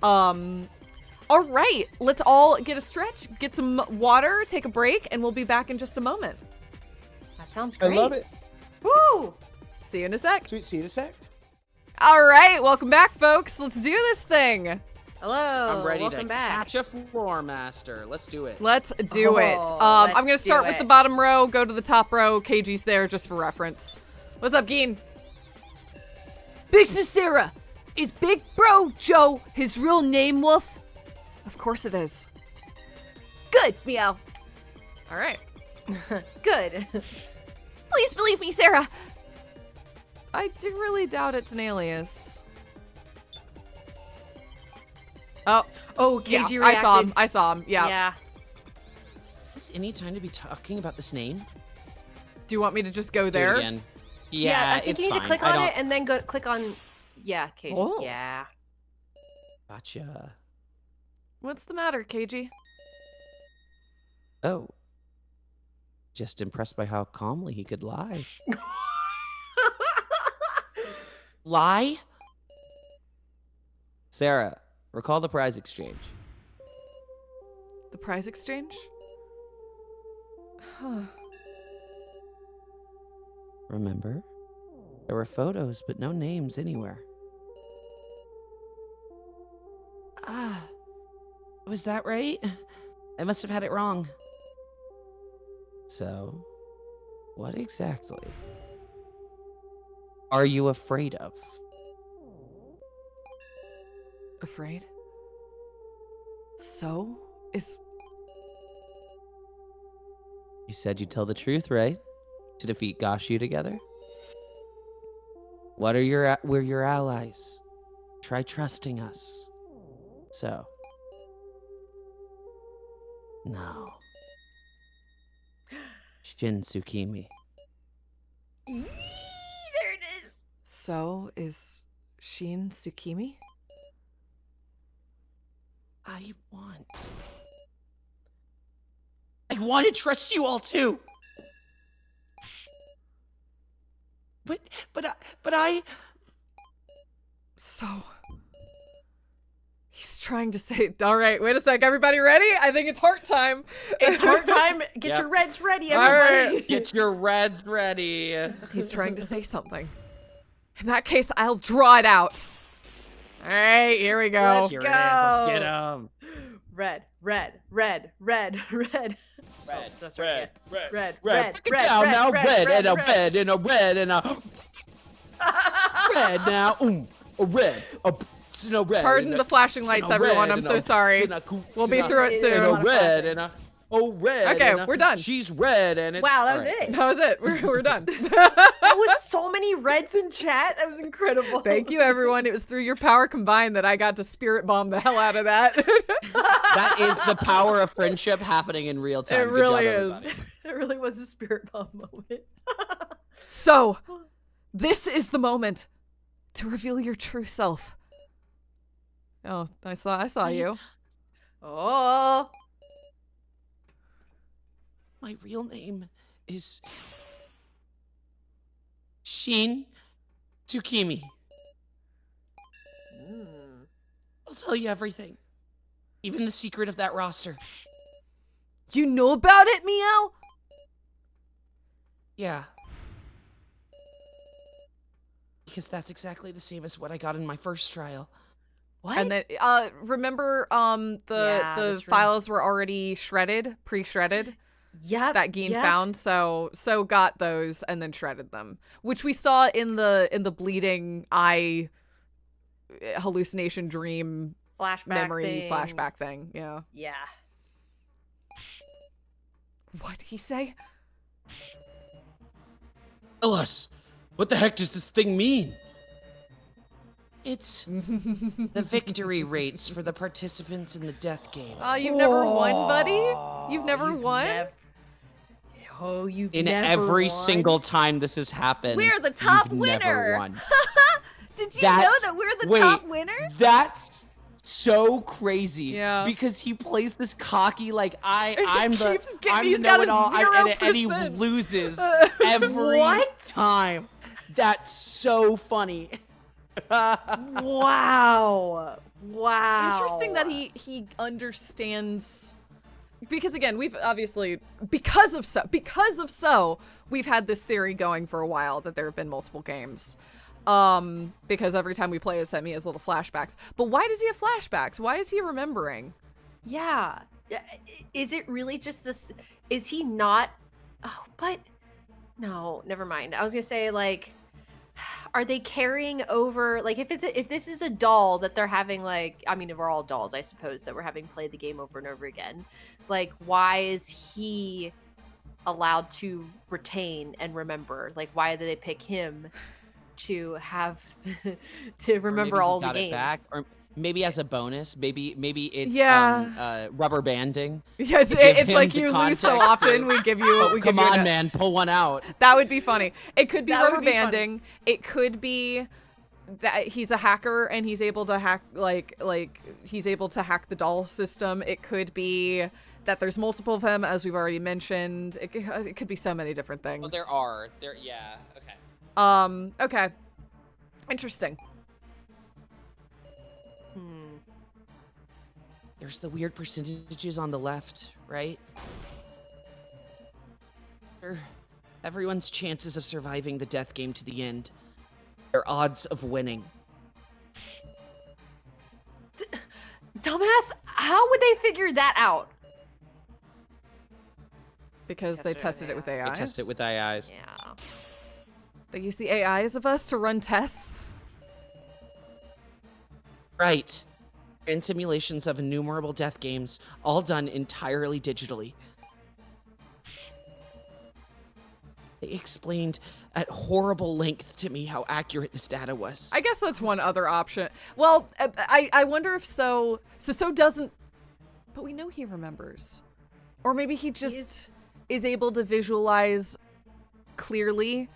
All right, let's all get a stretch, get some water, take a break, and we'll be back in just a moment. That sounds I great. love it. Woo! See you in a sec. Sweet, see you in a sec. All right, welcome back, folks. Let's do this thing. Hello. I'm ready Welcome to back. catch a floor master. Let's do it. Let's do it. Oh, I'm let's gonna start do with it. the bottom row, go to the top row. KG's there just for reference. What's up, Geen? Big Sis Sarah, is Big Bro Joe his real name, Wolf? Of course it is. Good, meow. All right. Good. Please believe me, Sarah. I do really doubt it's an alias. Oh, Oh, yeah, KG I saw him. reacted. I saw him. Yeah. Yeah. Is this any time to be talking about this name? Do you want me to just go Do it there? again. Yeah, I think it's you need fine. to click I on don't- it and then go click on. Yeah, KG. Oh. Yeah. Gotcha. What's the matter, KG? Oh. Just impressed by how calmly he could lie. Lie? Sarah, recall the prize exchange. The prize exchange? Huh. Remember? There were photos, but no names anywhere. Ah. Was that right? I must have had it wrong. So, what exactly are you afraid of? Afraid? So? Is... You said you'd tell the truth, right? To defeat Gashu together? We're your allies. Try trusting us. So. No. Shin Tsukimi. There it is. So is Shin Tsukimi? I want to trust you all too. But I So... He's trying to say... All right, wait a sec. Everybody ready? I think it's heart time. It's hard time. Get Yep. your reds ready, All everybody. right. get your reds ready. He's trying to say something. In that case, I'll draw it out. All right, here we go. Let's Here go. it is. Let's get him. Red, red, red, red, red. Red, that's red, right, red, red, Break it down now. Red and a red and a red and a red now. A red. And a red. Pardon and the flashing and lights, a everyone. red I'm and so a- sorry. and a coo- We'll be and a- through it And a soon. red and a red. Okay, and a- we're done. She's red and it's Wow, that was all right. it. That was it. We're done. That was so many reds in chat. That was incredible. Thank you, everyone. It was through your power combined that I got to spirit bomb the hell out of that. That is the power of friendship happening in real time. It Good really job, is. everybody. It really was a spirit bomb moment. So, this is the moment to reveal your true self. Oh, I saw you. Oh. My real name is Shin Tsukimi. I'll tell you everything. Even the secret of that roster. You know about it, meow? Yeah. Because that's exactly the same as what I got in my first trial. What? And then remember Yeah, the this room. files were already shredded, pre-shredded Yep. that Gene yep. found, so got those and then shredded them, which we saw in the bleeding eye hallucination dream Flashback memory thing. flashback thing. Yeah. Yeah. What'd he say? Tell us, what the heck does this thing mean? It's the victory rates for the participants in the death game. You've never won, buddy? You've never won? You've In never every won? single time this has happened, We're the top you've winner. Never won. Did you know That's- that we're the wait, top winner? That's so crazy. Yeah. Because he plays this cocky like I'm the keeps getting- I'm he's the got a know-it-all, and he 0%. loses every What? time. That's so funny. Wow. Wow. Interesting that he understands, because again, we've obviously because of so we've had this theory going for a while that there have been multiple games. Because every time we play as him, he has little flashbacks. But why does he have flashbacks? Why is he remembering? Yeah. Is it really just this? Is he not? Oh, but no, never mind. I was gonna say, like, are they carrying over? Like, if this is a doll that they're having, like, I mean, we're all dolls, I suppose, that we're having played the game over and over again. Like, why is he allowed to retain and remember? Like, why did they pick him to have to remember Or maybe he all the got it games? back, or maybe as a bonus. Maybe it's rubber banding. Yeah, Give it's him like the you lose so context often. to- We give you. We Come give you on, man, pull one out. That would be funny. It could be That would rubber be funny. banding. It could be that he's a hacker and he's able to hack like he's able to hack the doll system. It could be that there's multiple of him, as we've already mentioned. It could be so many different things. Well, there are. Yeah. Okay. Okay. Interesting. There's the weird percentages on the left, right? Everyone's chances of surviving the death game to the end. Their odds of winning. Dumbass, how would they figure that out? Because they tested it with AIs. I test it with AIs. Yeah. They use the AIs of us to run tests. Right. And simulations of innumerable death games, all done entirely digitally. They explained at horrible length to me how accurate this data was. I guess that's one other option. Well, I wonder if so doesn't, but we know he remembers. Or maybe he just is able to visualize clearly.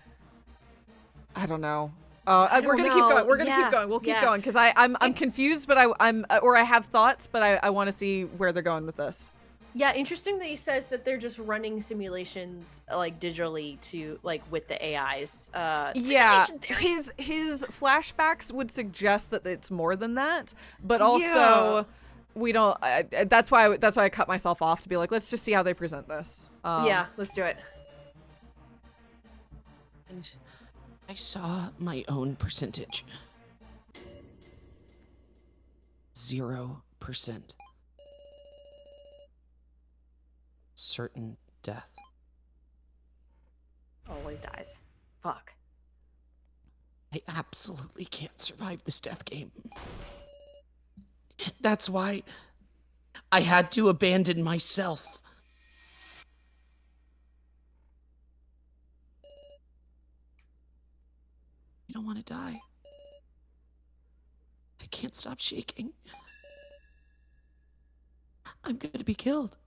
I don't know. We're gonna keep going. We're gonna keep going. We'll keep going because I'm confused, but I have thoughts, but I want to see where they're going with this. Yeah, interesting that he says that they're just running simulations like digitally to like with the AIs. Yeah, simulation theory. his flashbacks would suggest that it's more than that, but also we don't. That's why I cut myself off to be like, let's just see how they present this. Yeah, let's do it. And I saw my own percentage. 0%. Certain death. Always dies. Fuck. I absolutely can't survive this death game. That's why I had to abandon myself. I don't want to die. I can't stop shaking. I'm going to be killed.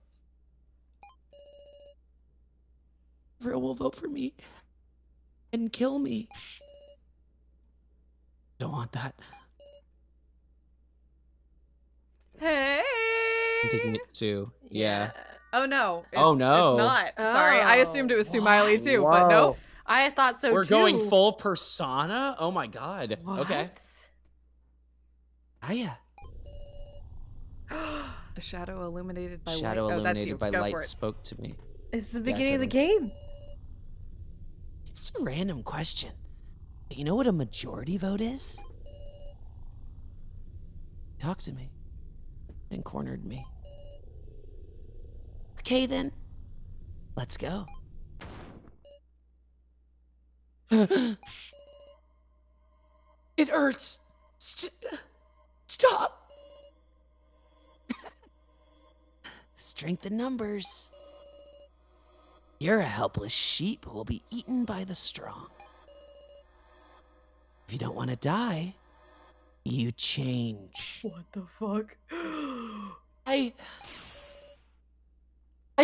Everyone will vote for me and kill me. I don't want that. Hey. I'm thinking it too. Yeah. Oh no. Oh, no. It's not. Sorry, I assumed it was Sumiley too, but Whoa. nope. I thought so We're too. going full persona? Oh my god. What? Okay. Aya. A shadow illuminated by Shadow light. illuminated by Go light for it. spoke to me. It's the beginning of the game. It's a random question. But you know what a majority vote is? talked to me and cornered me. Okay, then. Let's go. It hurts. Stop. Strength in numbers. You're a helpless sheep who will be eaten by the strong. If you don't want to die, you change. What the fuck? I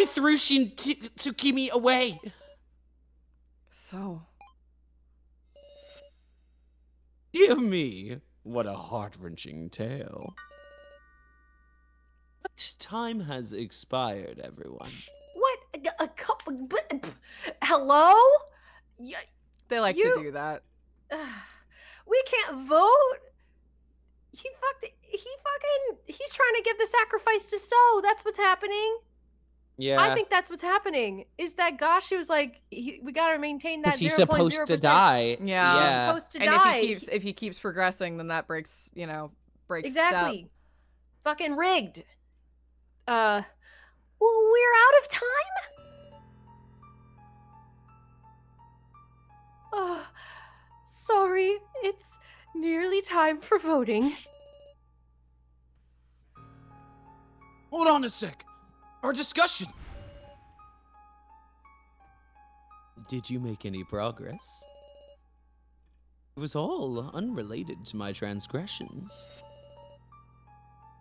threw Tsukimi away. So, Dear me, what a heart-wrenching tale. But time has expired, everyone. What? Hello? they like You- to do that. We can't vote. He's trying to give the sacrifice to So. That's what's happening. Yeah. I think that's what's happening. Is that Gashu was like, we gotta maintain that Because he's 0.0%. supposed to die. Yeah. He's Yeah. supposed to And die. if he keeps progressing, then that breaks Exactly. step. Fucking rigged. Well, we're out of time? Oh, sorry. It's nearly time for voting. Hold on a sec. Our discussion. Did you make any progress? It was all unrelated to my transgressions.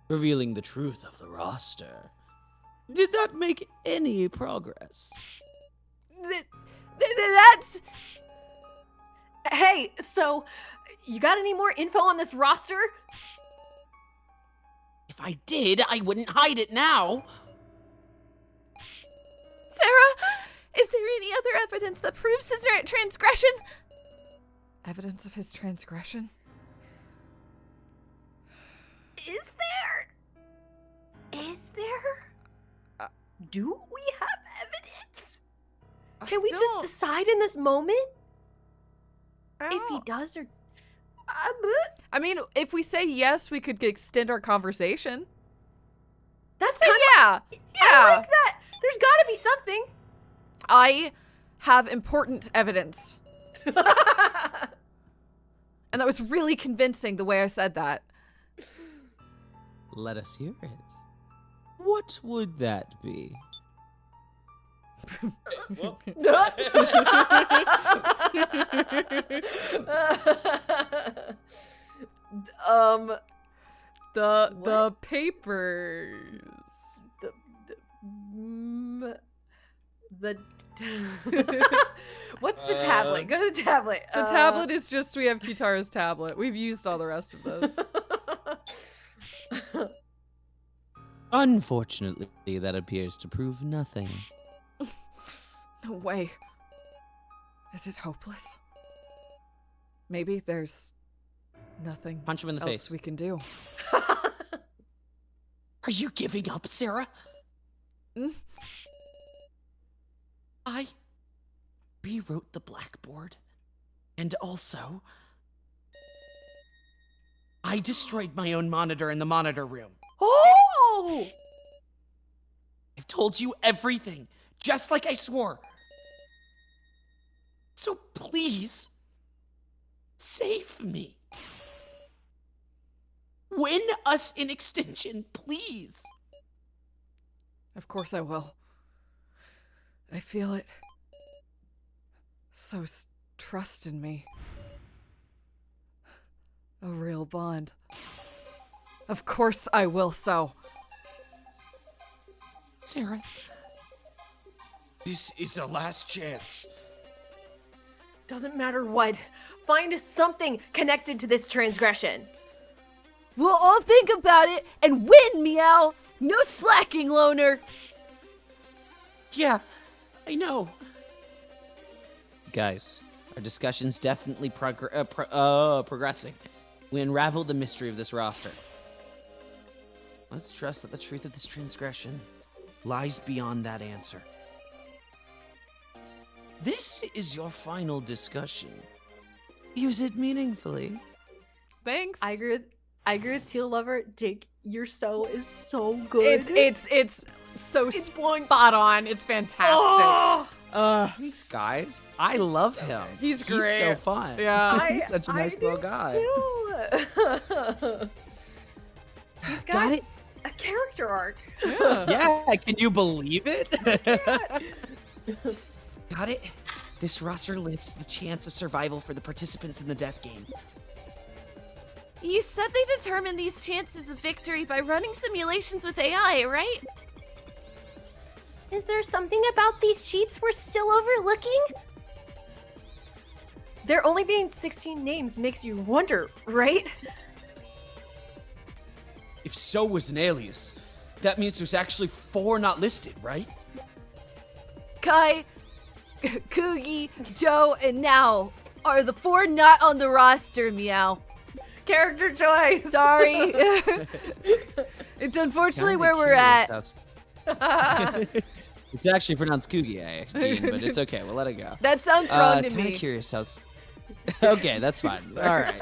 Revealing the truth of the roster. Did that make any progress? That's Hey, so you got any more info on this roster? If I did, I wouldn't hide it now. Sarah. Is there any other evidence that proves his transgression? Evidence of his transgression? Is there? Is there? Do we have evidence? Can we just decide in this moment if he does or? I mean, if we say yes, we could extend our conversation. That's So kind yeah. I like that. There's got to be something. I have important evidence. And that was really convincing the way I said that. Let us hear it. What would that be? The papers. The what's the tablet? Go to the tablet. The tablet is just, we have Kitara's tablet. We've used all the rest of those. Unfortunately, that appears to prove nothing. No way. Is it hopeless? Maybe there's nothing Punch him in the else face. we can do. Are you giving up, Sarah? Mm. I rewrote the blackboard. And also, I destroyed my own monitor in the monitor room. Oh! I've told you everything, just like I swore. So please, save me. Win us in extension, please. Of course I will. I feel it. So trust in me. A real bond. Of course I will so. Sarah, This is a last chance. Doesn't matter what. Find something connected to this transgression. We'll all think about it and win, meow. No slacking, loner. yeah, I know. Guys, our discussion's definitely progressing. We unravel the mystery of this roster. Let's trust that the truth of this transgression lies beyond that answer. This is your final discussion. Use it meaningfully. Thanks. I agree. I agree with Teal Lover. Jake, your so is so good. It's so blowing. spot on. It's fantastic. Oh, Thanks, guys. I love him. He's great. He's so fun. Yeah. He's such a nice little guy. He's Got got it? a character arc. Yeah, can you believe it? Got it? This roster lists the chance of survival for the participants in the death game. You said they determine these chances of victory by running simulations with AI, right? Is there something about these sheets we're still overlooking? There only being 16 names makes you wonder, right? If so was an alias, that means there's actually 4 not listed, right? Kai, Kugi, Joe, and Now are the 4 not on the roster, meow. Character choice. Sorry. It's unfortunately where we're at. It's actually pronounced Kugie, Dean, but it's okay. We'll let it go. That sounds wrong to Kind me. of curious how it's. Okay, that's fine. All right.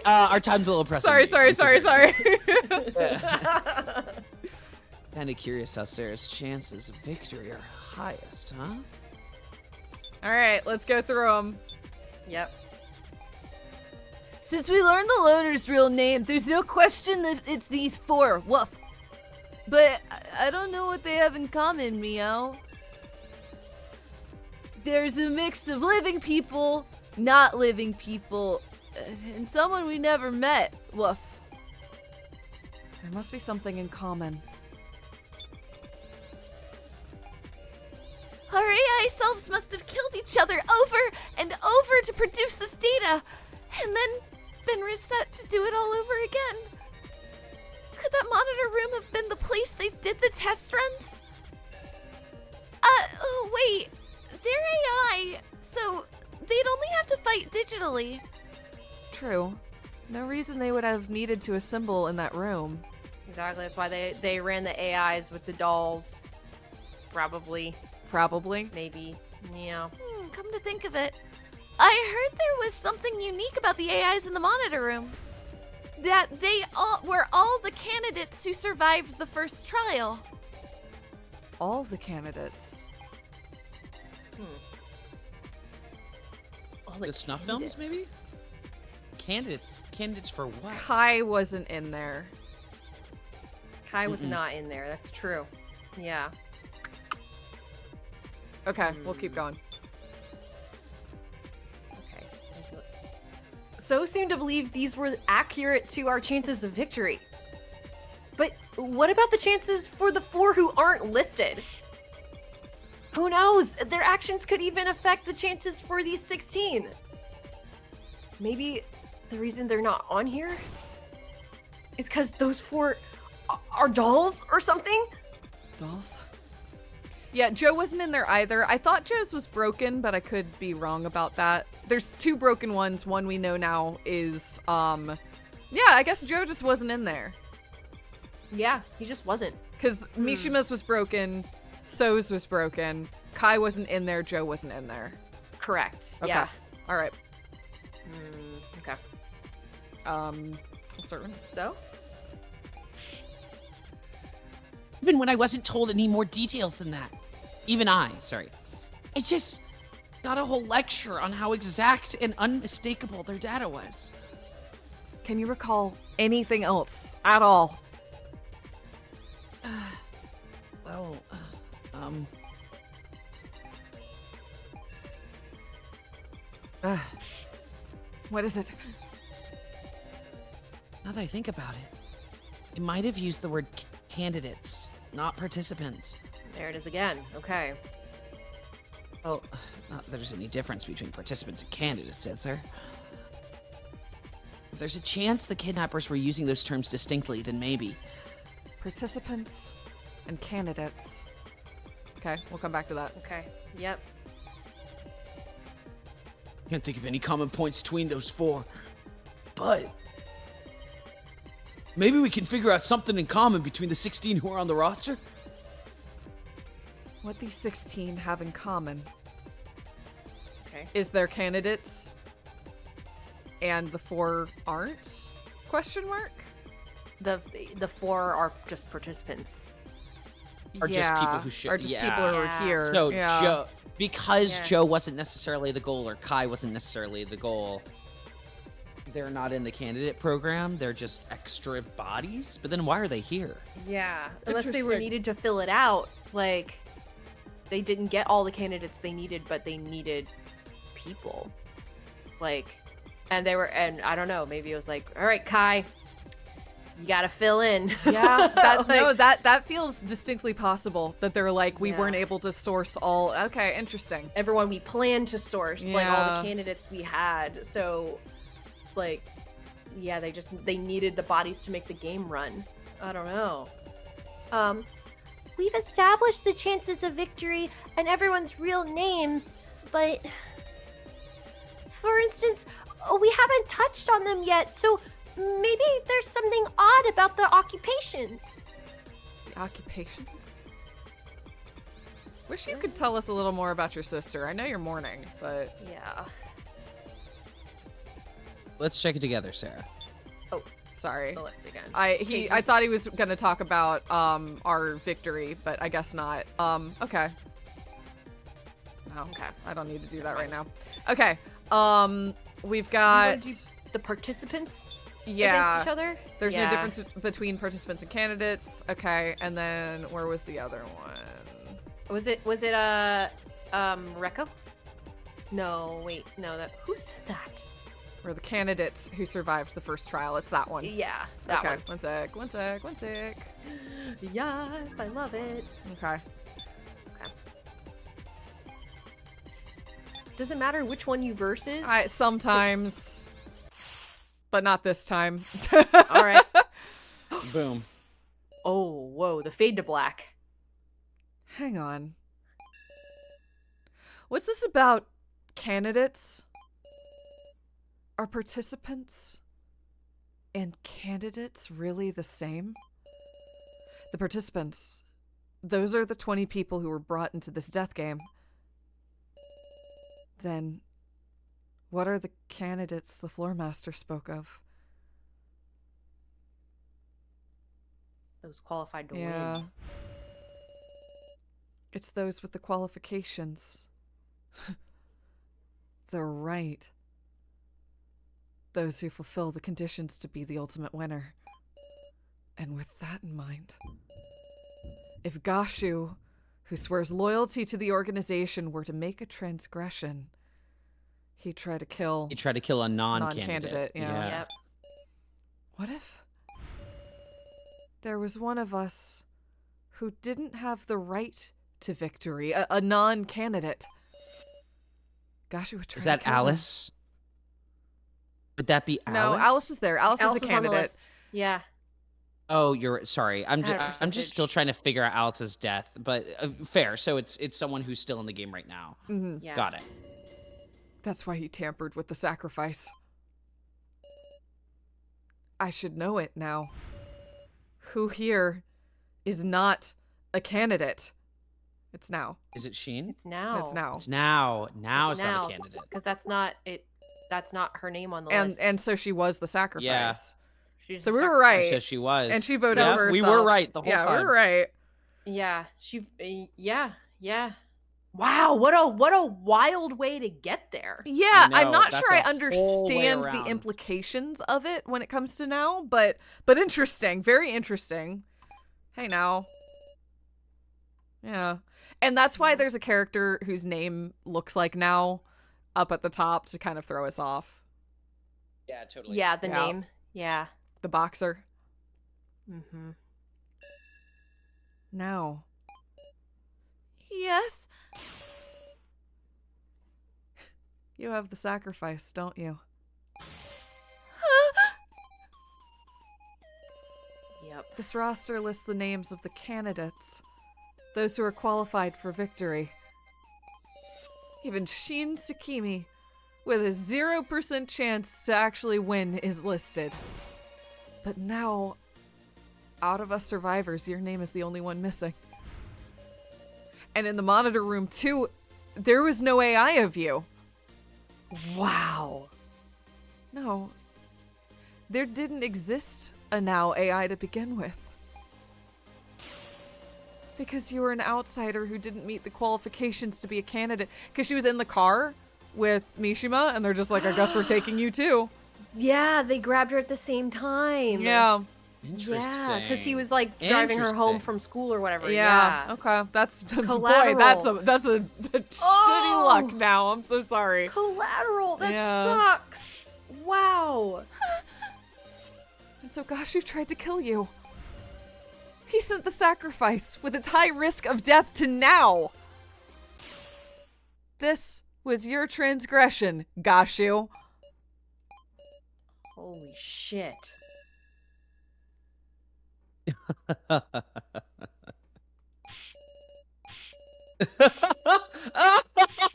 Our time's a little pressing. Sorry. Kind of curious how Sarah's chances of victory are highest, huh? All right, let's go through them. Yep. Since we learned the loner's real name, there's no question that it's these 4. Woof. But I don't know what they have in common, meow. There's a mix of living people, not living people, and someone we never met. Woof. There must be something in common. Our AI selves must have killed each other over and over to produce this data, and then been reset to do it all over again. Could that monitor room have been the place they did the test runs? Oh wait, they're AI, so they'd only have to fight digitally. True. No reason they would have needed to assemble in that room. Exactly. That's why they ran the AIs with the dolls. Probably. Maybe. Yeah. Come to think of it, I heard there was something unique about the AIs in the monitor room. That they all were all the candidates who survived the first trial. All the candidates. All The snuff films, maybe? Candidates for what? Kai wasn't in there. Kai was not in there. That's true. Yeah. Okay, we'll keep going. Okay. So seem to believe these were accurate to our chances of victory. But what about the chances for the 4 who aren't listed? Who knows? Their actions could even affect the chances for these 16. Maybe the reason they're not on here is because those 4 are dolls or something? Dolls? Yeah, Joe wasn't in there either. I thought Joe's was broken, but I could be wrong about that. There's 2 broken ones. One we know now is, yeah, I guess Joe just wasn't in there. Yeah, he just wasn't. Because Mishima's was broken, So's was broken, Kai wasn't in there, Joe wasn't in there. Correct. Okay. Yeah. All right. Okay. We'll start with So? Even when I wasn't told any more details than that. I just got a whole lecture on how exact and unmistakable their data was. Can you recall anything else at all? What is it? Now that I think about it, it might have used the word candidates, not participants. There it is again. Okay. Oh, not that there's any difference between participants and candidates, is there? If there's a chance the kidnappers were using those terms distinctly, then maybe. Participants and candidates. Okay, we'll come back to that. Okay. Yep. Can't think of any common points between those 4. But maybe we can figure out something in common between the 16 who are on the roster? What these 16 have in common Okay. is their candidates and the 4 aren't? Question mark? The 4 are just participants. Or just people who should- Or just yeah. people who are Yeah. here. So yeah. Joe, because Yeah. Joe wasn't necessarily the goal or Kai wasn't necessarily the goal, they're not in the candidate program. They're just extra bodies. But then why are they here? Yeah, unless they were Interesting. needed to fill it out. Like, they didn't get all the candidates they needed, but they needed people. Like, and I don't know, maybe it was like, all right, Kai, you gotta fill in. Yeah, Like- that feels distinctly possible that they're like, we Yeah. weren't able to source all. Okay, interesting. Everyone we planned to source, like all Yeah. the candidates we had. So, like, yeah, they needed the bodies to make the game run. I don't know. We've established the chances of victory and everyone's real names, but for instance, we haven't touched on them yet, so maybe there's something odd about the occupations. The occupations? Wish you could tell us a little more about your sister. I know you're mourning, but Yeah. Let's check it together, Sarah. sorry. The list again. I thought he was gonna talk about our victory, but I guess not. Okay. No, Okay. I don't need to do that right now. Okay. We've You got wanna do the participants yeah. against each other? There's Yeah. no difference between participants and candidates. Okay, and then where was the other one? Was it Rekko? No, wait, no, who said that? Where the candidates who survived the first trial. It's that one. Yeah, that Okay, one. one sec. Yes, I love it. Okay. Does it matter which one you versus? Sometimes, but not this time. All right. Boom. Oh, whoa, the fade to black. Hang on. What's this about candidates? Are participants and candidates really the same? The participants, those are the 20 people who were brought into this death game. Then, what are the candidates the floor master spoke of? Those qualified to Yeah. win. It's those with the qualifications. They're right. Those who fulfill the conditions to be the ultimate winner. And with that in mind, if Gashu, who swears loyalty to the organization, were to make a transgression, he'd try to kill He tried to kill a non-candidate. Non-candidate, yeah. Yep. What if there was one of us who didn't have the right to victory, a non-candidate? Gosh, it would try Is to that kill them. Alice? Would that be Alice? No, Alice is there. Alice Alice is a was on the candidate. list. Yeah. Oh, you're sorry. I'm Had a just percentage. still trying to figure out Alice's death, but fair. So it's someone who's still in the game right now. Mhm. Yeah. Got it. That's why he tampered with the sacrifice. I should know it now. Who here is not a candidate? It's now. Is it Sheen? It's now. It's now. It's now. Now It's it's not now. a candidate. Because that's not it. That's not her name on the And list. and so she was the sacrifice. Yeah. She's So a we were sacrifice. right. It says she was. And she voted So- for herself. We were right the whole yeah, time. we were right. Yeah. Yeah. Wow. What a wild way to get there. Yeah, I I'm know, not that's sure I a whole way understand the around. implications of it when it comes to now, but interesting, very interesting. Hey now. Yeah. And that's why there's a character whose name looks like now up at the top to kind of throw us off. Yeah, totally. Yeah, the Yeah. name. Yeah. The boxer. Mm-hmm. Now. Yes? You have the sacrifice, don't you? Yep. This roster lists the names of the candidates, those who are qualified for victory. Even Shin Tsukimi, with a 0% chance to actually win, is listed. But now, out of us survivors, your name is the only one missing. And in the monitor room, too, there was no AI of you. Wow. No. There didn't exist a now AI to begin with. Because you were an outsider who didn't meet the qualifications to be a candidate. Because she was in the car with Mishima, and they're just like, I guess we're taking you too. Yeah, they grabbed her at the same time. Yeah. Interesting. Yeah, because he was like driving her home Interesting. from school or whatever. Yeah. Okay. That's boy. Collateral. That's a shitty luck. Now I'm so sorry. Collateral. That Yeah. sucks. Wow. And so Gashu tried to kill you. He sent the sacrifice with its high risk of death to now. This was your transgression, Gashu. Holy shit.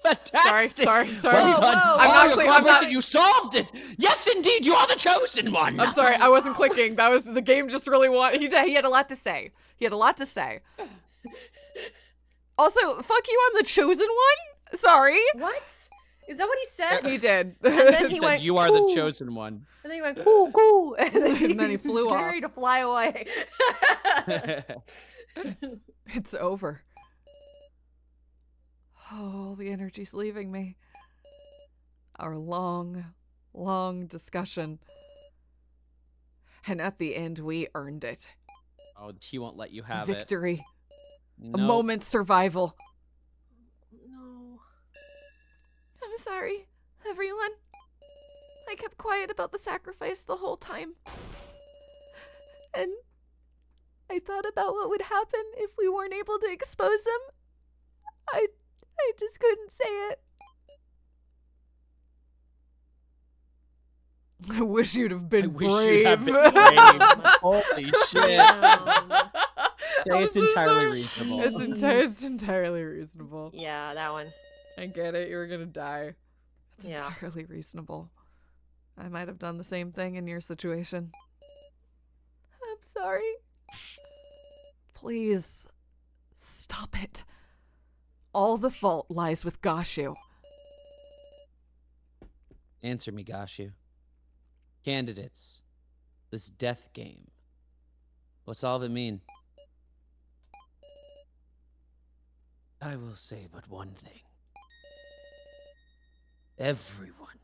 Fantastic. Sorry. Well done. whoa. I'm not your clear- I'm not- collaboration, you solved it. Yes, indeed, you are the chosen one. I'm sorry, I wasn't clicking. That was the game. Just really he had a lot to say. He had a lot to say. Also, fuck you. I'm the chosen one. Sorry. What? Is that what he said? He did. And then He he said, went, you are "Cool." the chosen one. And then he went, cool, cool. And then he flew off. scary to fly away. It's over. Oh, the energy's leaving me. Our long, long discussion. And at the end, we earned it. Oh, he won't let you have it. Victory. A No. moment's survival. No. I'm sorry, everyone. I kept quiet about the sacrifice the whole time. And I thought about what would happen if we weren't able to expose him. I just couldn't say it. I wish you'd have been I wish brave. you had been brave. Holy shit. Damn. Say it's I'm so entirely sorry. reasonable. It's entirely reasonable. Yeah, that one. I get it. You were gonna die. It's Yeah. entirely reasonable. I might have done the same thing in your situation. I'm sorry. Please, stop it. All the fault lies with Gashu. Answer me, Gashu. Candidates. This death game. What's all of it mean? I will say but one thing. Everyone,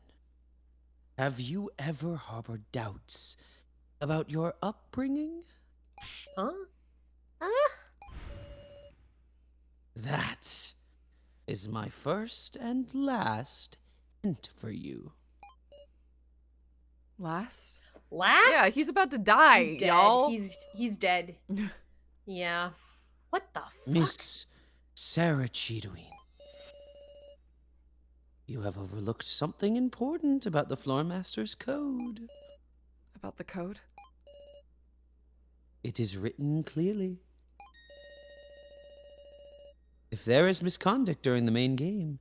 have you ever harbored doubts about your upbringing? Huh? That is my first and last hint for you. Last? Last? Yeah, he's about to die, He's dead. y'all. He's dead. Yeah. What the fuck? Miss Sarah Cheedween. You have overlooked something important about the Floor Master's code. About the code? It is written clearly. If there is misconduct during the main game,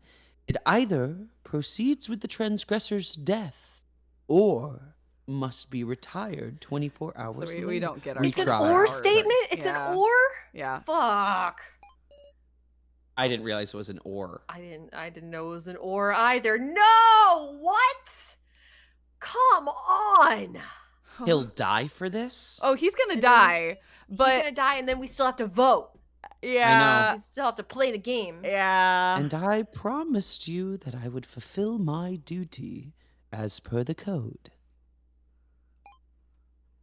it either proceeds with the transgressor's death or must be retired 24 hours So we later. don't get our We It's an try. or hours. statement? It's Yeah. an or? Yeah. Fuck. I didn't realize it was an or. I didn't know it was an or either. No! What? Come on! He'll die for this? Oh, he's gonna And die. He's But gonna die and then we still have to vote. yeah. We still have to play the game. Yeah. And I promised you that I would fulfill my duty as per the code.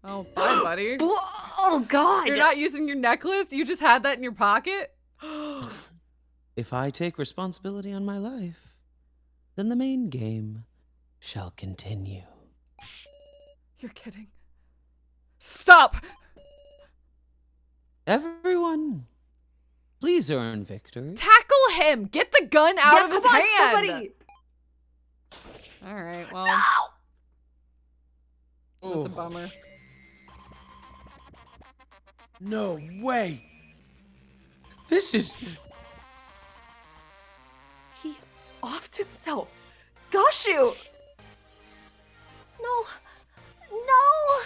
Oh, bye, buddy. Oh god! You're not using your necklace? You just had that in your pocket? If I take responsibility on my life, then the main game shall continue. You're kidding. Stop! Everyone, please earn victory. Tackle him! Get the gun out Yeah, of his come on, hand! somebody! Alright, well, No! that's a bummer. No way. This is. He offed himself. Gashu! No. No.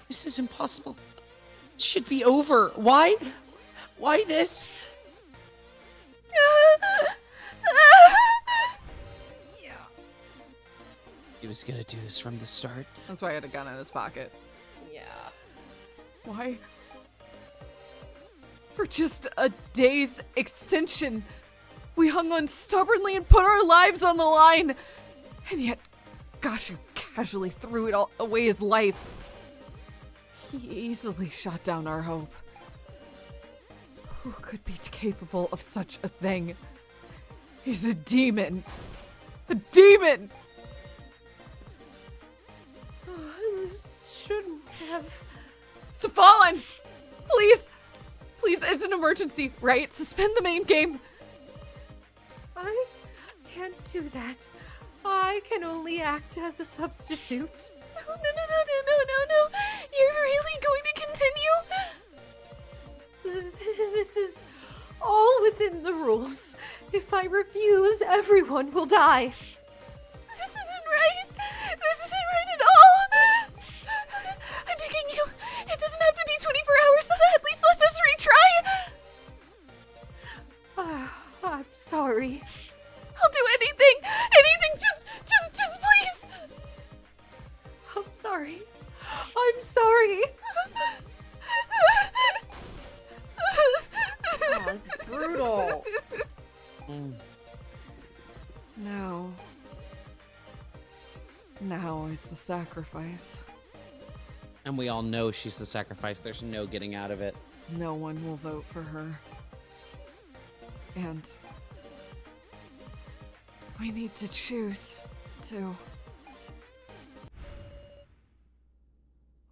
This is impossible. It should be over. Why? Why this? He was gonna do this from the start. That's why he had a gun in his pocket. Yeah. Why? For just a day's extension, we hung on stubbornly and put our lives on the line. And yet, gosh, you casually threw it all away his life. He easily shot down our hope. Who could be capable of such a thing? He's a demon. A demon! This shouldn't have. Safalin! Please! Please, it's an emergency, right? Suspend the main game. I can't do that. I can only act as a substitute. No. You're really going to continue? This is all within the rules. If I refuse, everyone will die. This isn't right. This isn't right at all. I'm begging you. It doesn't have to be 24 hours. At least let us retry. I'm sorry. I'll do anything. Anything. Just please. I'm sorry. I'm sorry. Oh, this is brutal. Now is the sacrifice. And we all know she's the sacrifice. There's no getting out of it. No one will vote for her. And we need to choose, too.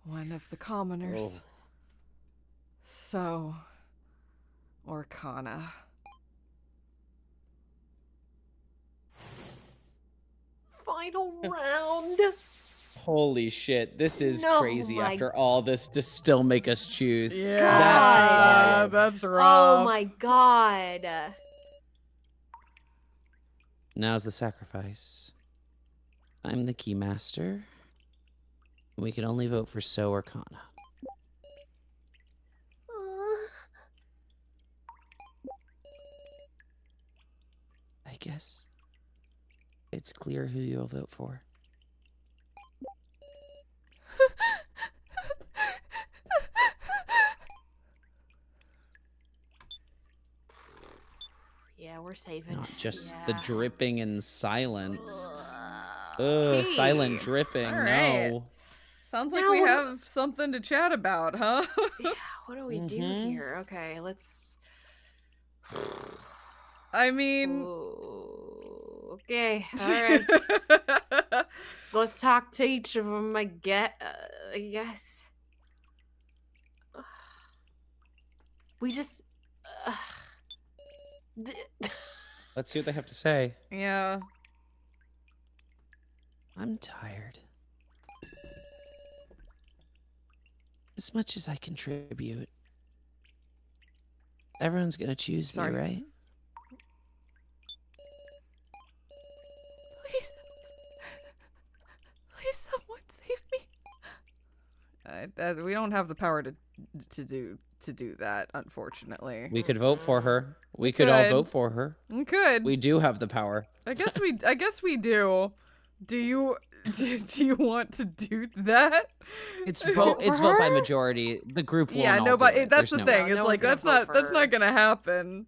One of the commoners. So, or Kana. Final round. Holy shit, this is No, crazy my- after all this to still make us choose. Yeah, That's wild. that's rough. Oh my god. Now's the sacrifice. I'm the keymaster. We can only vote for So or Kana. I guess it's clear who you'll vote for. Yeah, we're saving. Not just Yeah. the dripping and silence. Ugh, Okay. silent dripping. All right. No. Sounds like Now we what- have something to chat about, huh? Yeah, what do we do Mhm. here? Okay, let's. I mean, Ooh, okay, all right. Let's talk to each of them. I guess. We just. D- Let's see what they have to say. yeah. I'm tired. As much as I contribute, everyone's gonna choose Sorry. me, right? Please someone save me. We don't have the power to do that, unfortunately. We could vote for her. We could all could. vote for her. We could. We do have the power. I guess we do. Do you want to do that? It's Vote vote. It's for vote by her? majority. The group won't Yeah, all no, do but it. that's There's the no thing. way. It's No like one's that's gonna vote not that's for not her. gonna happen.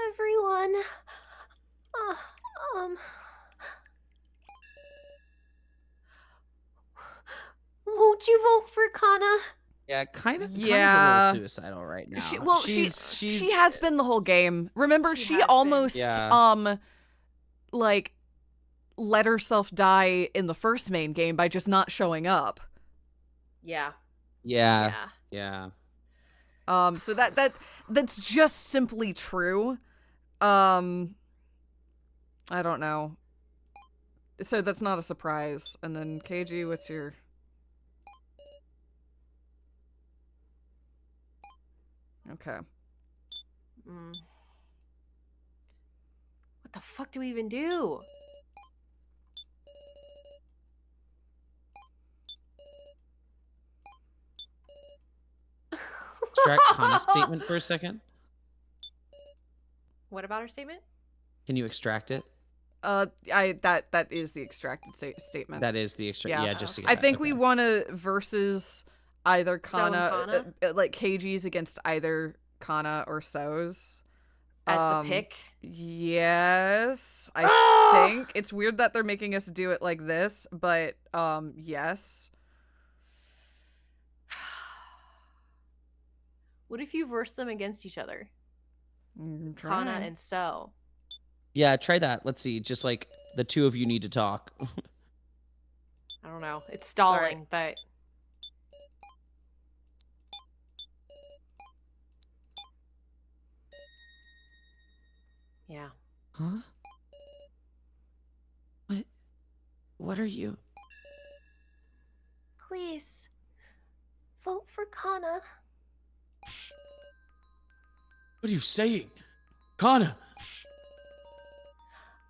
Everyone. Won't you vote for Kana? Yeah, kind of. Yeah. a little suicidal right now. She has been the whole game. Remember, She she has been. almost Yeah. like let herself die in the first main game by just not showing up. Yeah. Yeah. Yeah. So that's just simply true. I don't know. So that's not a surprise. And then KG, what's your... Okay. Mm. What the fuck do we even do? Extract Kana's statement for a second. What about her statement? Can you extract it? That is the extracted statement. That is the extract. Yeah. Yeah, just to get I that. think Okay. we want to versus either So and Kana, like KGs against either Kana or So's. As the pick? Yes, I think it's weird that they're making us do it like this, but yes. What if you verse them against each other? Kana Trying. and So. Yeah, try that. Let's see. Just like the two of you need to talk. I don't know. It's stalling, but yeah. Huh? What are you? Please, vote for Kana. What are you saying? Kana!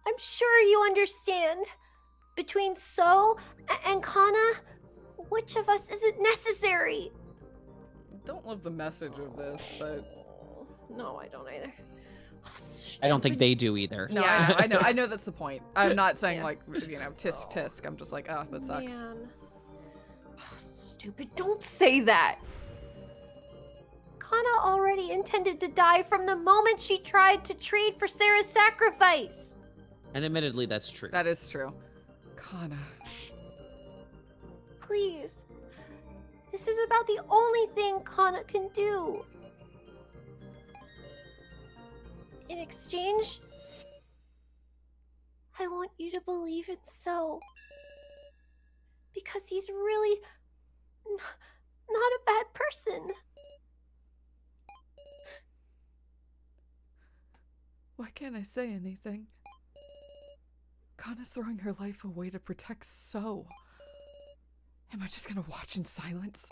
I'm sure you understand. Between So and Kana, which of us isn't necessary? Don't love the message of this, but No, I don't either. I don't think they do either. no, Yeah. I know that's the point. I'm not saying like tisk tisk. I'm just like, oh, that sucks. Man. Oh, stupid. Don't say that. Kana already intended to die from the moment she tried to trade for Sarah's sacrifice. And admittedly, that's true. That is true. Kana. Please. This is about the only thing Kana can do. In exchange, I want you to believe in So. Because he's really not a bad person. Why can't I say anything? Kana's throwing her life away to protect So. Am I just gonna watch in silence?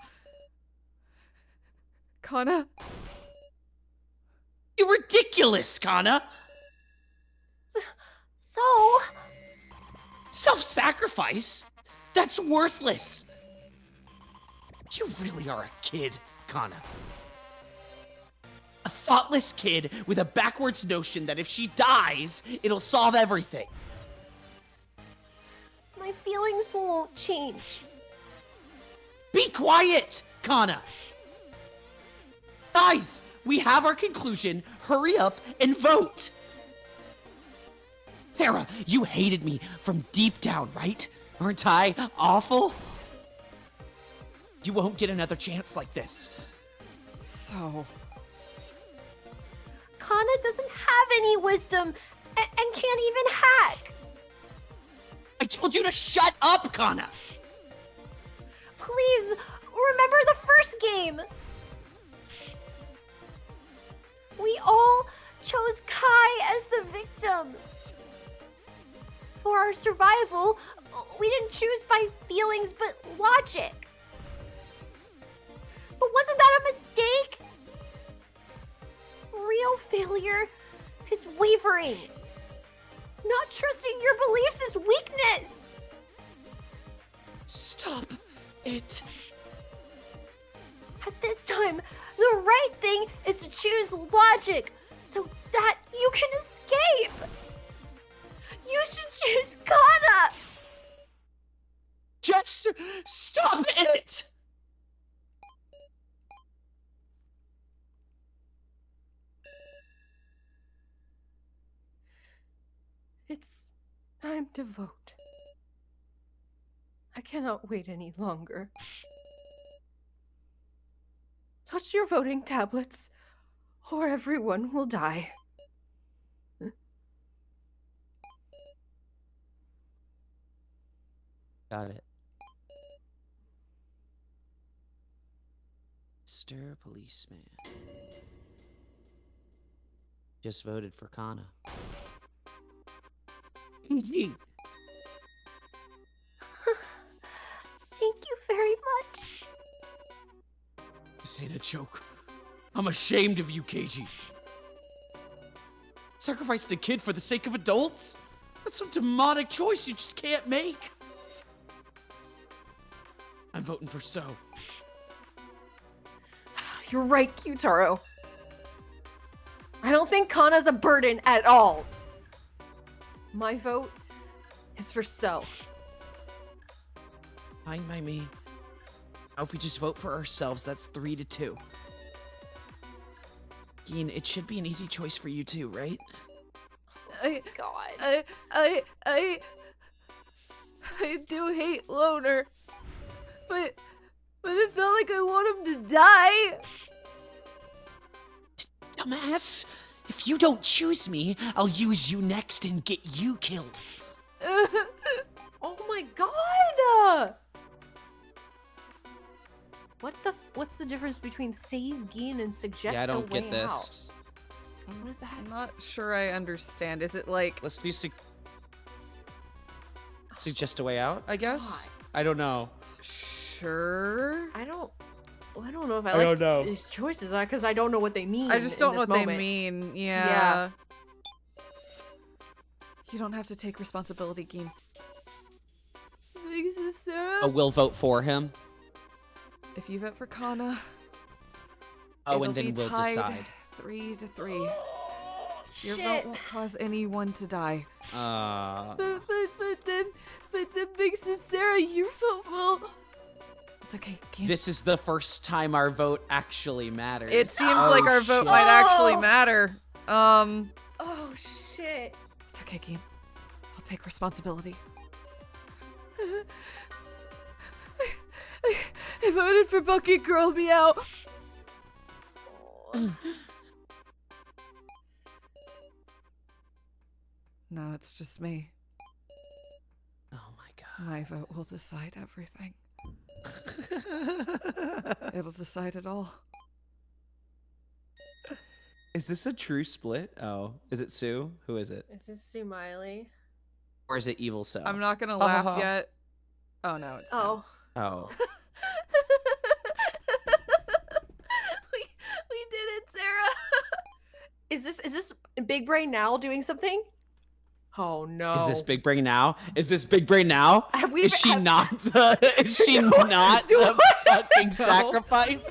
Kana? You're ridiculous, Kana! So, Self-sacrifice? That's worthless! You really are a kid, Kana. A thoughtless kid with a backwards notion that if she dies, it'll solve everything. my feelings won't change. Be quiet, Kana! Guys, we have our conclusion. Hurry up and vote! Sarah, you hated me from deep down, right? Aren't I awful? You won't get another chance like this. So. Kana doesn't have any wisdom and can't even hack. I told you to shut up, Kana! Please, remember the first game. We all chose Kai as the victim. For our survival, we didn't choose by feelings but logic. But wasn't that a mistake? Real failure is wavering. Not trusting your beliefs is weakness. Stop it. At this time, the right thing is to choose logic so that you can escape. You should choose Kana. Just stop it! It's time to vote. I cannot wait any longer. Touch your voting tablets, or everyone will die. Got it. Mr. Policeman. Just voted for Kana. Thank you very much. This ain't a joke. I'm ashamed of you, KG. Sacrificed a kid for the sake of adults? That's some demonic choice you just can't make. I'm voting for So. You're right, Qtaro. I don't think Kana's a burden at all. My vote is for So. Fine by me. I hope we just vote for ourselves. That's 3-2. Gene, it should be an easy choice for you too, right? God. I do hate Loner, but it's not like I want him to die. Dumbass! If you don't choose me, I'll use you next and get you killed. Oh my God! What's the difference between save Gene and suggest Yeah, I don't a way get this. out? What is that? I'm not sure I understand. Is it like Let's do suggest a way out, I guess? God. I don't know. sure? I don't know if I I like don't know. these choices because I don't know what they mean. I just in don't know this what moment. they mean. Yeah. You don't have to take responsibility, Gene. Big Sarah. Oh, we'll vote for him. If you vote for Kana, Oh, it'll and then be we'll tied decide. 3-3. Your Shit. vote won't cause anyone to die. But then Big Sarah, your vote will. It's okay, Gene. This is the first time our vote actually matters. It seems Oh, like our vote shit. might actually Oh. matter. Oh shit. It's okay, Gene. I'll take responsibility. I voted for Bucket Girl Meow. No, it's just me. Oh my god. My vote will decide everything. It'll decide it all. Is this a true split? Oh, is it Sue? Who is it? Is this Sue Miley? Or is it Evil So? I'm not gonna Ha, ha, laugh ha. yet. Oh no, it's Oh. Oh. we did it, Sarah. Is this Big Brain now doing something? Oh no. Is this Big Brain now? Is this Big Brain now? Have we Is she have- not the? Is she not the fucking sacrifice?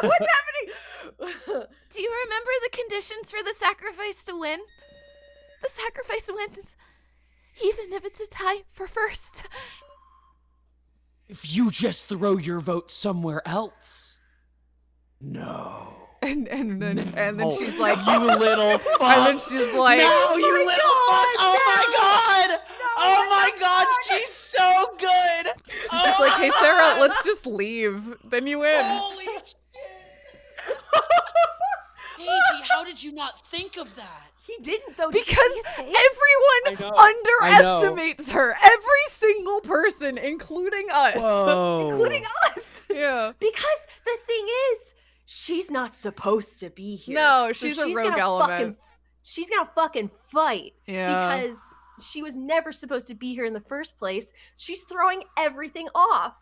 What's happening? Do you remember the conditions for the sacrifice to win? The sacrifice wins, even if it's a tie for first. If you just throw your vote somewhere else. No. And then Oh, she's like, you little fuck. and then she's like, No, you little fuck! Oh my god! Oh my god, she's so good! she's like, hey Sarah, let's just leave. Then you win. Holy shit! Paigey, how did you not think of that? He didn't though. Did you Because see his face? everyone I underestimates her. Every single person, including us. Whoa. including us. Yeah. Because the thing is, she's not supposed to be here. No, So she's a rogue gonna element. She's gonna fucking fight. Yeah. Because she was never supposed to be here in the first place. She's throwing everything off.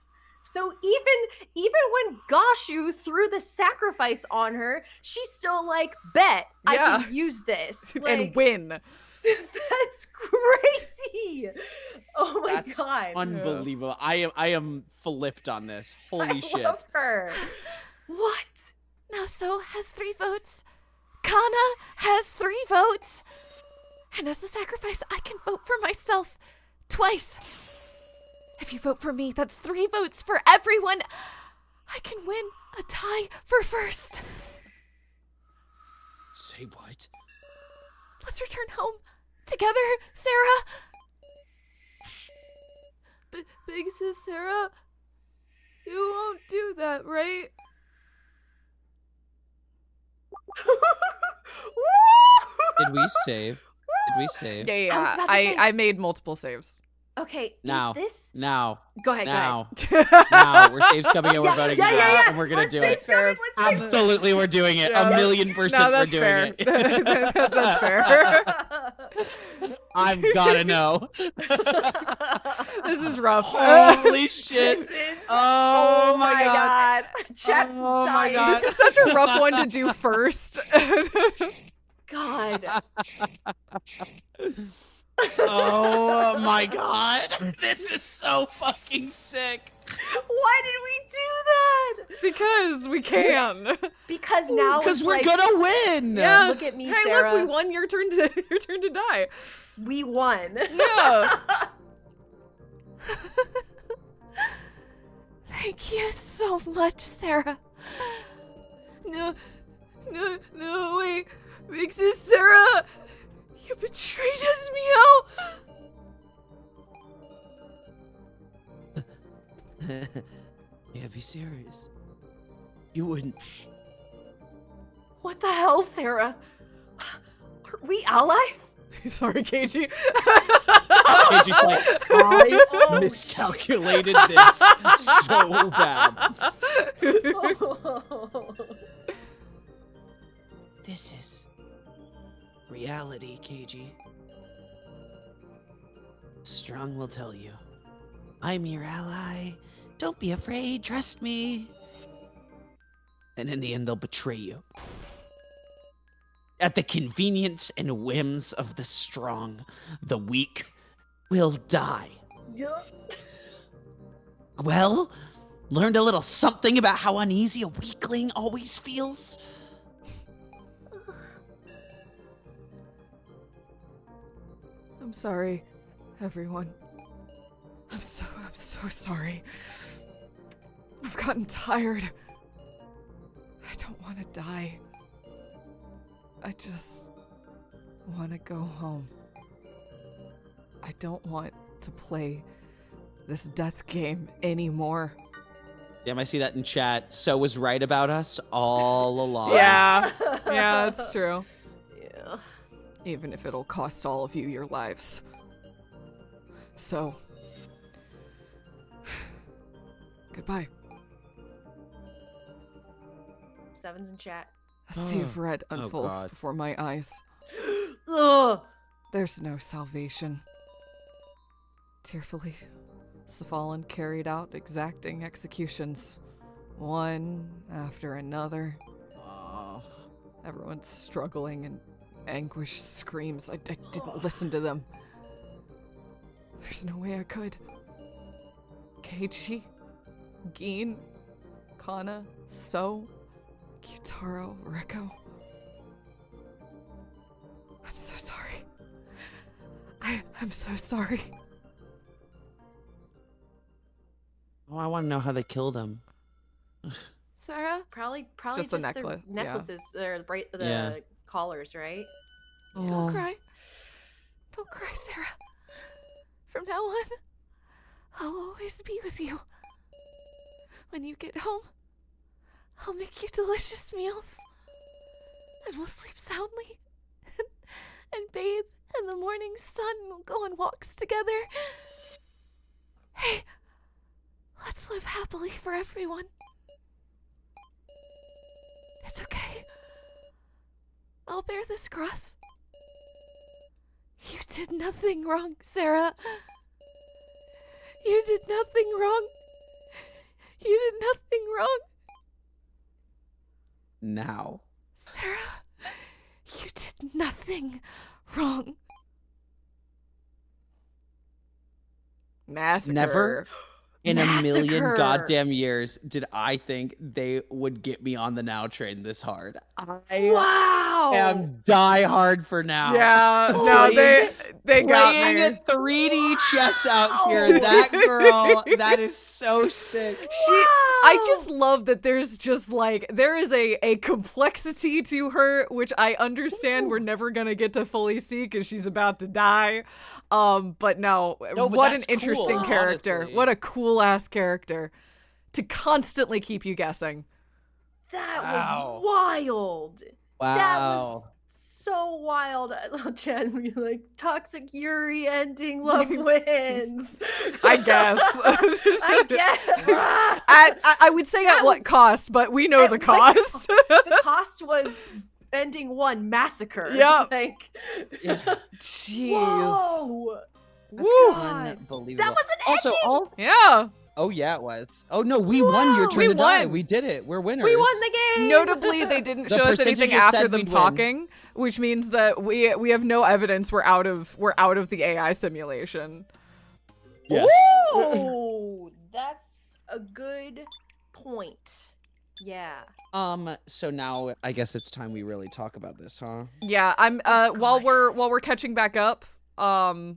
So even when Gashu threw the sacrifice on her, she's still like, bet I Yeah. can use this. and Like, win. that's crazy. Oh my That's god. unbelievable. I am flipped on this. Holy I shit. love her. What? Now So has 3 votes. Kana has 3 votes. And as the sacrifice, I can vote for myself twice. If you vote for me, that's 3 votes for everyone. I can win a tie for first. Say what? Let's return home together, Sarah. Big Sis Sarah, you won't do that, right? Did we save? Did we save? Yeah, I was yeah. about to say- I made multiple saves. Okay, Now. is this? Now. Go ahead, Now. go ahead. Now. We're saves coming in. We're Yeah, voting yeah, now. yeah, yeah. And we're going to do Let's it. say something, let's say Absolutely, we're doing it. Yeah. A million percent No, that's we're fair. doing it. That's fair. I've got to know. This is rough. Holy shit. This is. Oh my god. Chat's Oh my dying. God. This is such a rough one to do first. God. Oh my god. This is so fucking sick. Why did we do that? Because we can. Because now Because it's we're like, gonna win. Yeah. look at me, Hey, Sarah. look, we won your turn to die. We won. Yeah. Thank you so much, Sarah. No, wait. Big Sis Sarah, you betrayed us, Meow. Yeah, be serious. You wouldn't. What the hell, Sarah? Are we allies? Sorry, KG. It's just like, I miscalculated this so bad. This is reality, KG. Strong will tell you. I'm your ally. Don't be afraid, trust me. And in the end, they'll betray you. At the convenience and whims of the strong, the weak will die. Well, learned a little something about how uneasy a weakling always feels? I'm sorry, everyone. I'm so sorry. I've gotten tired. I don't want to die. I just want to go home. I don't want to play this death game anymore. Damn, I see that in chat. So was right about us all along. Yeah, that's true. Yeah. Even if it'll cost all of you your lives. So, goodbye. Seven's in chat. A sea of red Oh, unfolds God. before my eyes. Ugh. There's no salvation. Tearfully, Safalin carried out exacting executions, one after another. Everyone's struggling and anguish screams. I didn't listen to them. There's no way I could. Keiichi, Gin, Kana, So, Kyutaro, Reko. I'm so sorry. I'm so sorry. Oh, I want to know how they killed him. Sarah? Probably Just the necklace, their yeah. necklaces or the Yeah. collars, right? Don't cry. Don't cry, Sarah. From now on, I'll always be with you. When you get home, I'll make you delicious meals. And we'll sleep soundly. And bathe in the morning sun. We'll go on walks together. Hey, let's live happily for everyone. It's okay. I'll bear this cross. You did nothing wrong, Sarah. You did nothing wrong. You did nothing wrong. Now. Sarah, you did nothing wrong. Massacre. Never in a million Massacre. goddamn years did I think they would get me on the now train this hard. I Wow. am die hard for now. Yeah, no, they got Playing me. a 3D chess out here. That girl, that is so sick. I just love that there's just like, there is a complexity to her, which I understand we're never gonna get to fully see because she's about to die. But no, but what an that's interesting cool, character. honestly. What a cool ass character to constantly keep you guessing. That Wow. was wild. Wow. That was so wild. I love Chad be like, toxic Yuri ending, love wins. I guess. I guess. I would say That at what was- cost, but we know at the what cost. The cost was ending one massacre. Yep. Like, Jeez. whoa. That's Woo. unbelievable. That was an Also, ending. all. Yeah. Oh yeah, it was. Oh no, we won your turn We to die. won. We did it. We're winners. We won the game. Notably, they didn't The show us anything percentages after said them we'd win. talking, which means that we have no evidence we're out of the AI simulation. Yes. Oh, that's a good point. Yeah. So now I guess it's time we really talk about this, huh? Yeah, I'm while we're catching back up, Oh.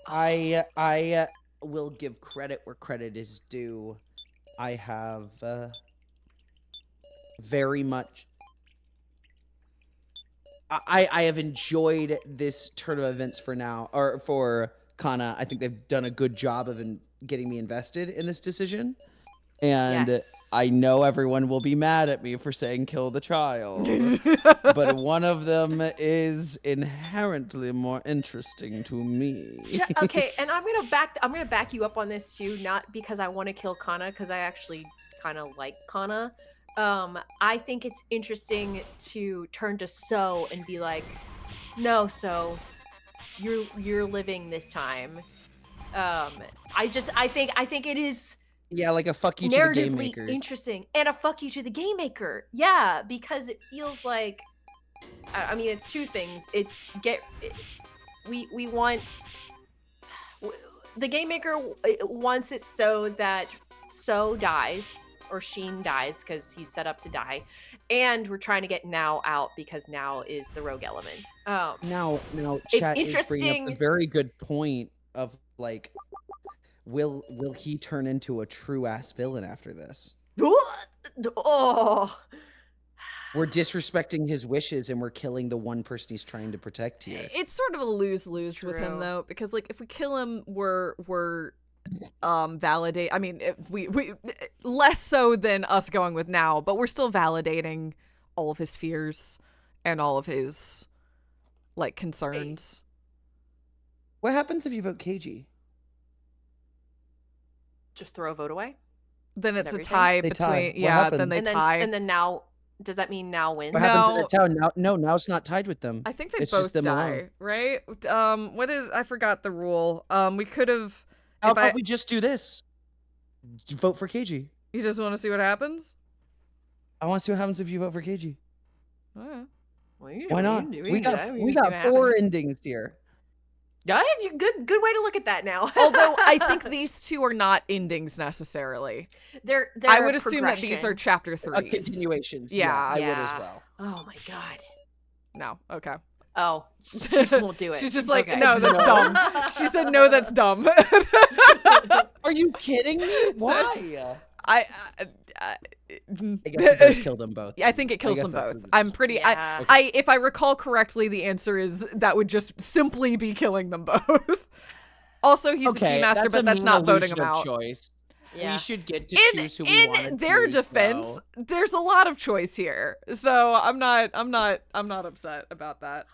I will give credit where credit is due. I have very much I have enjoyed this turn of events for now, or for Kana. I think they've done a good job of getting me invested in this decision. And Yes. I know everyone will be mad at me for saying kill the child. But one of them is inherently more interesting to me. Okay, and I'm gonna back you up on this too, not because I want to kill Kana, because I actually kind of like Kana. I think it's interesting to turn to So and be like, no, So, you're living this time. I think it is Yeah, like a fuck you to the game narratively maker. interesting, and a fuck you to the game maker. Yeah, because it feels like, I mean, it's two things. We want the game maker wants it so that So dies, or Sheen dies because he's set up to die, and we're trying to get Now out because Now is the rogue element. Now, chat is bringing interesting. up a very good point of like, will he turn into a true ass villain after this? Oh, We're disrespecting his wishes and we're killing the one person he's trying to protect here. it's sort of a lose-lose with him True. though, because like if we kill him, we're validate. I mean, we less so than us going with Now, but we're still validating all of his fears and all of his like concerns. What happens if you vote KG? just throw a vote away. Then Is it's a everything? tie They between tie. What yeah. happens? Then they tie. And then Now, does that mean Now wins? What happens to the town? Now it's not tied with them. I think they It's both just them die, alone. right? What is? I forgot the rule. We could have. How about we just do this? Vote for KG. You just want to see what happens? I want to see what happens if you vote for KG. Oh, yeah. Well, you Why not? We got 4 endings here. Yeah, good way to look at that now. Although I think these two are not endings necessarily. they're I a would assume that these are progression. chapter 3s. Continuations. Yeah. I would Yeah. as well. Oh my god. No, okay. Oh, she just won't do it. She's just like, Okay. no, that's dumb. She said, no, that's dumb. Are you kidding me? Why? I guess it does kill them both. I think it kills guess them that's both. the I'm pretty. Yeah. I if I recall correctly, the answer is that would just simply be killing them both. Also, he's the keymaster, but that's not voting him out. Choice. Yeah. We should get to In choose who we want in to their choose, defense, though. there's a lot of choice here, so I'm not upset about that.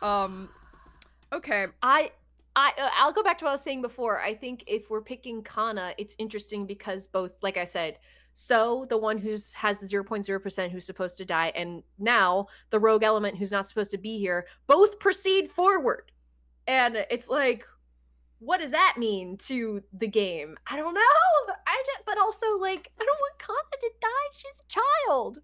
Okay. I'll go back to what I was saying before. I think if we're picking Kana, it's interesting because both, like I said, So the one who's has the 0.0% who's supposed to die, and Now the rogue element who's not supposed to be here, both proceed forward, and it's like, what does that mean to the game? I don't know. But also, like, I don't want Kana to die. She's a child.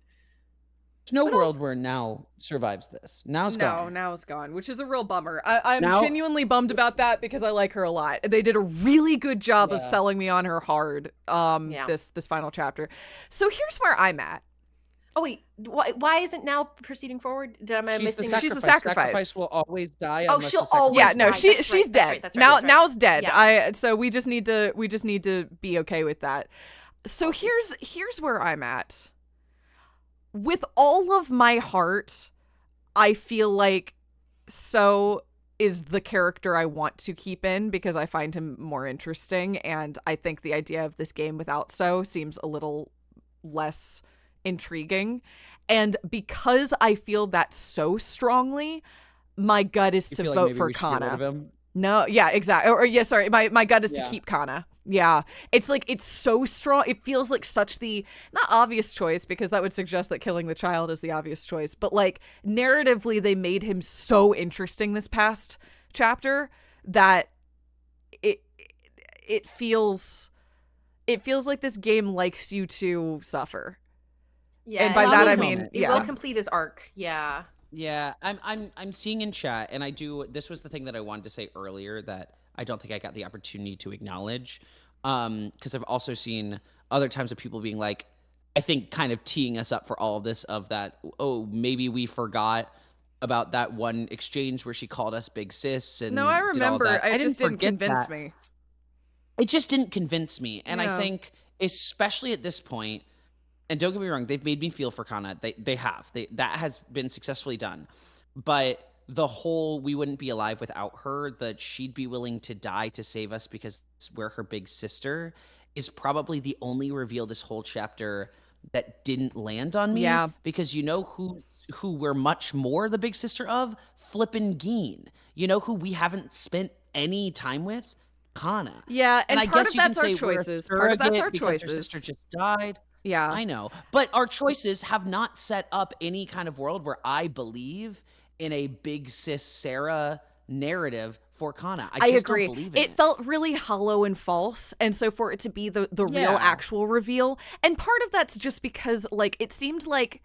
There's no But world where Now survives this. Now's gone. Now it's gone, which is a real bummer. I'm Now- genuinely bummed about that because I like her a lot. They did a really good job of Yeah. selling me on her hard. Yeah. This final chapter. So here's where I'm at. Oh wait, why isn't Now proceeding forward? Am I She's the missing? sacrifice. She's the sacrifice. Sacrifice will always die. Oh, unless she'll the sacrifice always Yeah, dies. no, die. she's That's right, dead. that's right. Now's dead. Yeah. So we just need to be okay with that. So here's where I'm at. With all of my heart, I feel like So is the character I want to keep in because I find him more interesting, and I think the idea of this game without So seems a little less intriguing. And because I feel that so strongly, my gut is You to feel like vote maybe for we should get rid of Kana. him? No, yeah, exactly. Or yeah, sorry, my gut is to Yeah. keep Kana. Yeah, it's like it's so strong. It feels like such the not obvious choice because that would suggest that killing the child is the obvious choice. But like narratively, they made him so interesting this past chapter that it feels like this game likes you to suffer. Yeah, And by it that, will I com- mean, it yeah. will complete his arc. Yeah. Yeah, I'm seeing in chat, and I do. This was the thing that I wanted to say earlier that I don't think I got the opportunity to acknowledge. because I've also seen other times of people being like, I think kind of teeing us up for all of this of that, oh, maybe we forgot about that one exchange where she called us big sis and No, I did all remember. that. I It just didn't forget convince that. me. It just didn't convince me. And Yeah. I think, especially at this point, and don't get me wrong, they've made me feel for Kana. They have. That has been successfully done. But the whole we wouldn't be alive without her, that she'd be willing to die to save us because we're her big sister, is probably the only reveal this whole chapter that didn't land on me. Yeah. Because you know who we're much more the big sister of? Flippin' Geen. You know who we haven't spent any time with? Kana. Yeah, and I part guess of you can that's our say we're a choices. Part of that's surrogate our because her choices. sister just died. Yeah. I know. But our choices have not set up any kind of world where I believe in a big sis Sarah narrative for Kana. I just agree. don't believe in it. Felt really hollow and false, and so for it to be the real Yeah. actual reveal, and part of that's just because like it seemed like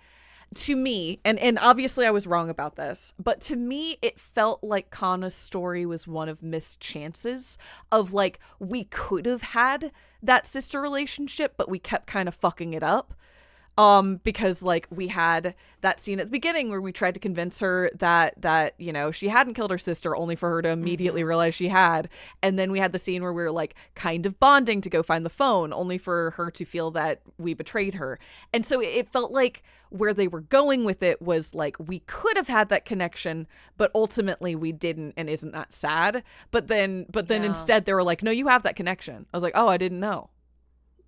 to me, and obviously I was wrong about this, but to me it felt like Kana's story was one of missed chances of like we could have had that sister relationship, but we kept kind of fucking it up. Because like we had that scene at the beginning where we tried to convince her that you know she hadn't killed her sister, only for her to immediately realize she had, and then we had the scene where we were like kind of bonding to go find the phone, only for her to feel that we betrayed her. And so it felt like where they were going with it was like we could have had that connection, but ultimately we didn't, and isn't that sad? But then instead they were like, no, you have that connection. I was like, oh, I didn't know.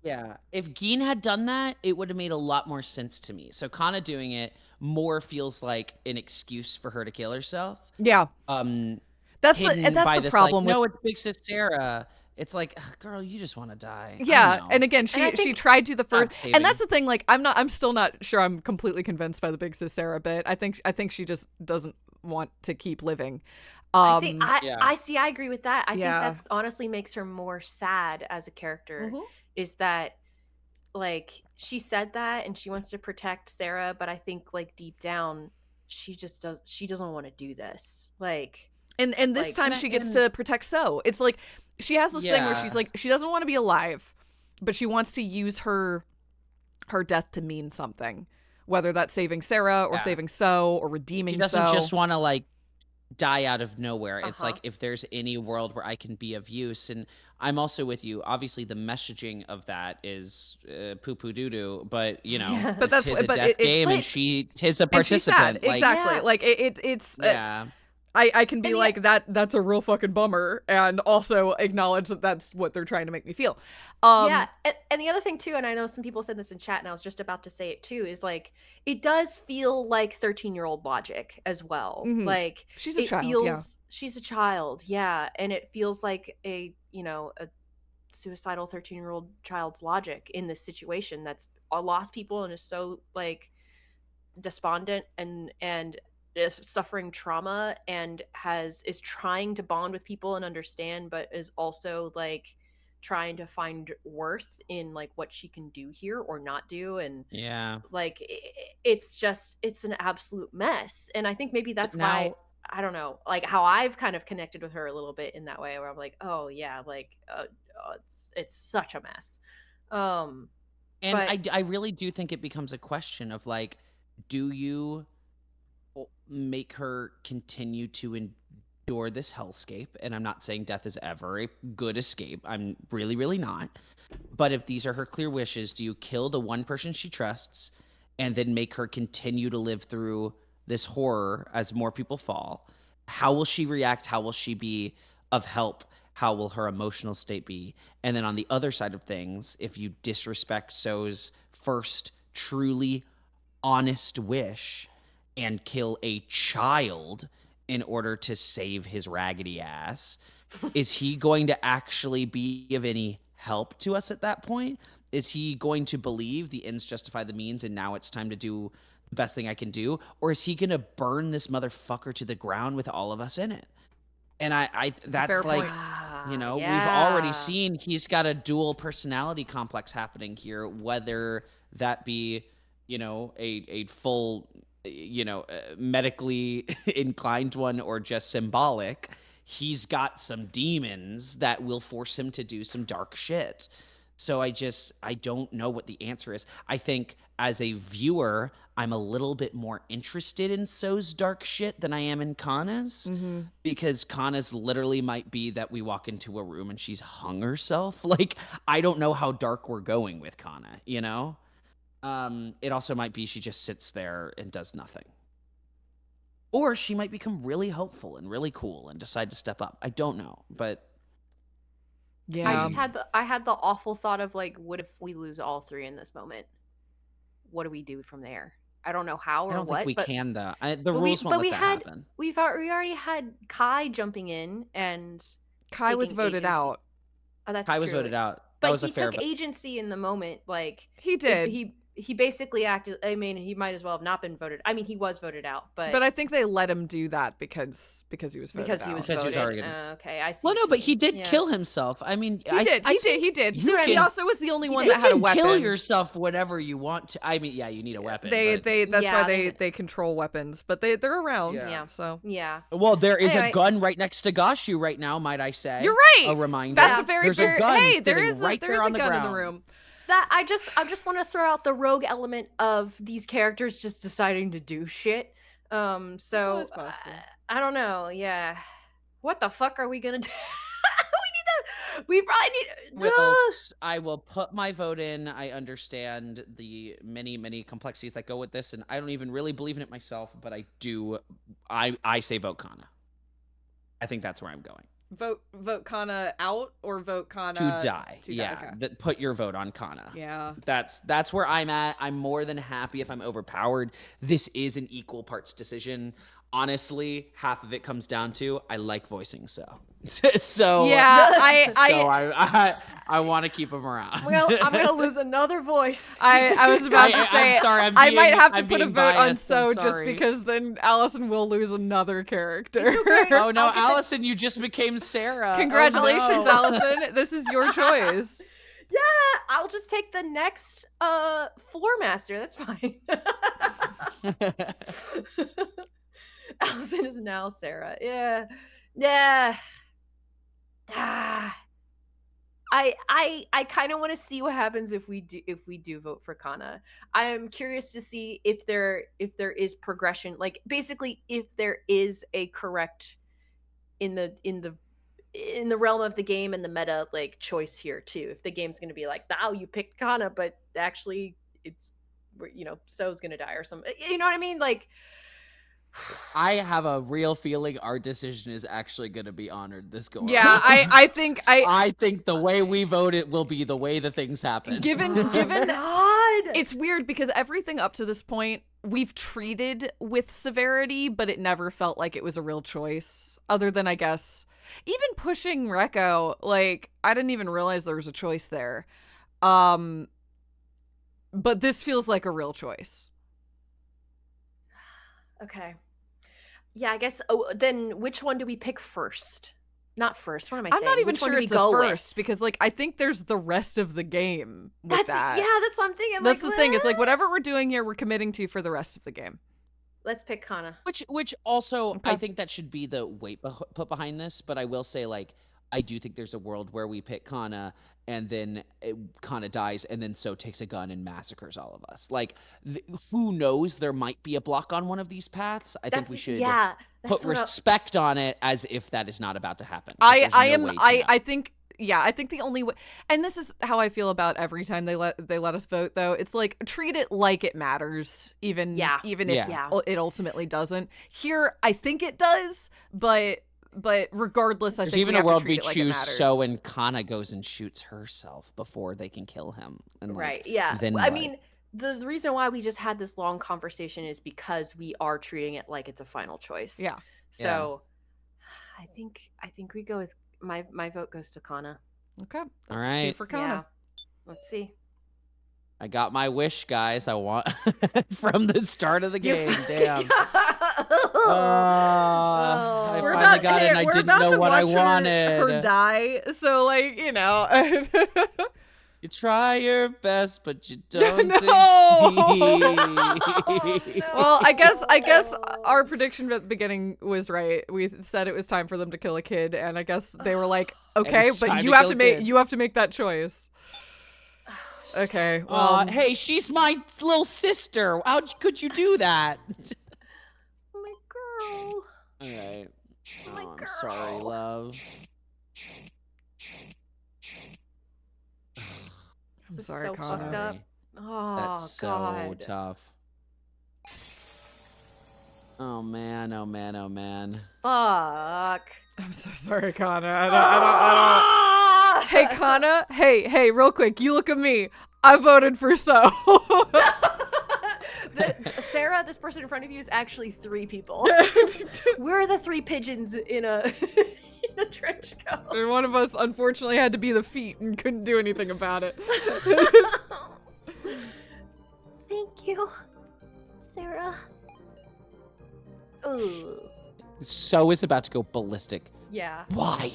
Yeah. If Geen had done that, it would have made a lot more sense to me. So Kana doing it more feels like an excuse for her to kill herself. Yeah. That's Hidden the by this, problem like, with no, it's big sis Sarah. It's like, ugh, girl, you just want to die. I yeah, know. and again, I she think- tried to the first, saving. and that's the thing. Like, I'm still not sure I'm completely convinced by the big sis Sarah bit. I think she just doesn't want to keep living. I think yeah. I see. I agree with that. I Yeah. think that's honestly makes her more sad as a character. Mhm. Is that like she said that and she wants to protect Sarah, but I think like deep down she doesn't want to do this. Like And this Like, time she gets to protect So. It's like she has this thing where Yeah. she's like she doesn't want to be alive, but she wants to use her death to mean something, whether that's saving Sarah or Yeah. saving So or redeeming She doesn't So. just want to like die out of nowhere. It's Uh-huh. like if there's any world where I can be of use, and I'm also with you. Obviously, the messaging of that is poo poo doo doo, but you know, Yeah. But that's- tis a but death it's game, like- and tis a and she's sad. participant. Like, Exactly. Yeah. Like it's yeah, I can be And the- like that's a real fucking bummer, and also acknowledge that that's what they're trying to make me feel. yeah, and the other thing too, and I know some people said this in chat, and I was just about to say it too, is like it does feel like 13-year-old logic as well. Mhm. Like She's a it child, feels yeah. she's a child, yeah, and it feels like a suicidal 13-year-old child's logic in this situation that's lost people and is so like despondent and is suffering trauma and is trying to bond with people and understand, but is also like trying to find worth in like what she can do here or not do, and yeah. like it's an absolute mess. And I think maybe that's why, Now- I don't know, like how I've kind of connected with her a little bit in that way, where I'm like, oh yeah, like it's such a mess. And But- I really do think it becomes a question of like, do you make her continue to endure this hellscape? And I'm not saying death is ever a good escape. I'm really, really not. But if these are her clear wishes, do you kill the one person she trusts and then make her continue to live through this horror as more people fall? How will she react? How will she be of help? How will her emotional state be? And then on the other side of things, if you disrespect So's first truly honest wish and kill a child in order to save his raggedy ass, is he going to actually be of any help to us at that point? Is he going to believe the ends justify the means and now it's time to do the best thing I can do? Or is he going to burn this motherfucker to the ground with all of us in it? And I that's fair like, point. you know, we've Yeah. already seen he's got a dual personality complex happening here, whether that be, you know, a full, you know, medically inclined one or just symbolic. he's got some demons that will force him to do some dark shit. So I don't know what the answer is. I think as a viewer, I'm a little bit more interested in So's dark shit than I am in Kana's, because Kana's literally might be that we walk into a room and she's hung herself. Like, I don't know how dark we're going with Kana, you know? It also might be she just sits there and does nothing. Or she might become really hopeful and really cool and decide to step up. I don't know, but Yeah. I had the awful thought of like, what if we lose all three in this moment? What do we do from there? I don't know how or I don't what. think we but, can though. The but rules won't let that had happen. we already had Kai jumping in and Kai was taking voted agency. out. Oh, that's Kai was true. voted out. That But was he a fair took agency in the moment. Like He did. he basically acted. I mean, he might as well have not been voted. I mean, he was voted out, but I think they let him do that because he was voted because he out. was Because he was voted. already Okay, I see. Well, what no, you but he mean. did Yeah. kill himself. I mean, He did. He did. you He can- also was the only one you that had a can weapon. kill yourself whenever you want to. I mean, yeah, you need a weapon. but- That's Yeah, why they control weapons, but they're around. Yeah. So Yeah. Well, there is Anyway. a gun right next to Gashu right now, might I say. you're right. A reminder. That's Yeah. a very There's very. a gun Hey, there sitting is right there is there a on the gun in the ground. room. That I just want to throw out the rogue element of these characters just deciding to do shit. So always possible. I don't know. Yeah. What the fuck are we gonna do? we probably need. Well, I will put my vote in. I understand the many, many complexities that go with this, and I don't even really believe in it myself, but I do. I say vote Kana. I think that's where I'm going. Vote Kana out or vote Kana To die. To Yeah. die. Okay. Put your vote on Kana. Yeah. That's where I'm at. I'm more than happy if I'm overpowered. This is an equal parts decision. Honestly, half of it comes down to I like voicing so Yeah, I want to keep him around. Well, I'm gonna lose another voice. I was about to I'm say sorry, I'm I might being- have to I'm put a being vote on biased, So I'm just sorry. because then Allison will lose another character. Oh no, Allison, you just became Sarah. Congratulations, Oh, no. Allison. This is your choice. Yeah, I'll just take the next floor master. That's fine. Allison is now Sarah. Yeah. Yeah. Ah. I kind of want to see what happens if we do vote for Kana. I am curious to see if there is progression, like basically if there is a correct in the realm of the game and the meta like choice here too. If the game's going to be like, "Oh, you picked Kana, but actually it's So's going to die or something." You know what I mean? Like I have a real feeling our decision is actually going to be honored this go Yeah, around. I think I think the way we vote it will be the way the things happen. given God. it's weird because everything up to this point we've treated with severity, but it never felt like it was a real choice. Other than I guess even pushing Rekko, like I didn't even realize there was a choice there. But this feels like a real choice. Okay. Yeah, I guess. Oh, then which one do we pick first? Not first. What am I saying? I'm not even Which one sure do we it's go a with? first because like I think there's the rest of the game with that. Yeah, that's what I'm thinking. That's like, the thing. Is like what? whatever we're doing here, we're committing to for the rest of the game. Let's pick Kana. Which also Okay. I think that should be the weight put behind this. But I will say, like, I do think there's a world where we pick Kana and then Kana dies and then So takes a gun and massacres all of us. Like, who knows? There might be a block on one of these paths. I think we should Yeah. put That's what respect on it as if that is not about to happen. 'cause I there's no way to know. I think I think the only way, and this is how I feel about every time they let us vote though. It's like treat it like it matters, even if Yeah. it ultimately doesn't. Here, I think it does, but regardless, I There's think even we a have world to we treat it like it choose matters. So and Kana goes and shoots herself before they can kill him. And, like, Right. Yeah. then I what? mean, the reason why we just had this long conversation is because we are treating it like it's a final choice. Yeah. So, I think we go with my vote goes to Kana. Okay. That's All right. 2 for Kana. Yeah. Let's see. I got my wish, guys. I want from the start of the game. Damn. I We're finally about, got it and I we're didn't about know to what I watch wanted. her die. So like, You try your best, but you don't No! succeed. Well, I guess our prediction at the beginning was right. We said it was time for them to kill a kid, and I guess they were like, okay, it's but time you to have kill to a make kid. that choice. Okay. Well, Hey, she's my little sister. How could you do that? My girl. All right. My I'm sorry, girl. love. I'm This is sorry, so Connor. fucked up. Oh, That's so God. tough. Oh man, oh man, oh man. Fuck. I'm so sorry, Connor. I don't. Hey, Connor. Hey, real quick. You look at me. I voted for so. Sarah, this person in front of you is actually 3 people. We're the 3 pigeons in a in a trench coat. And one of us, unfortunately, had to be the feet and couldn't do anything about it. Thank you, Sarah. Ugh. So is about to go ballistic. Yeah. Why?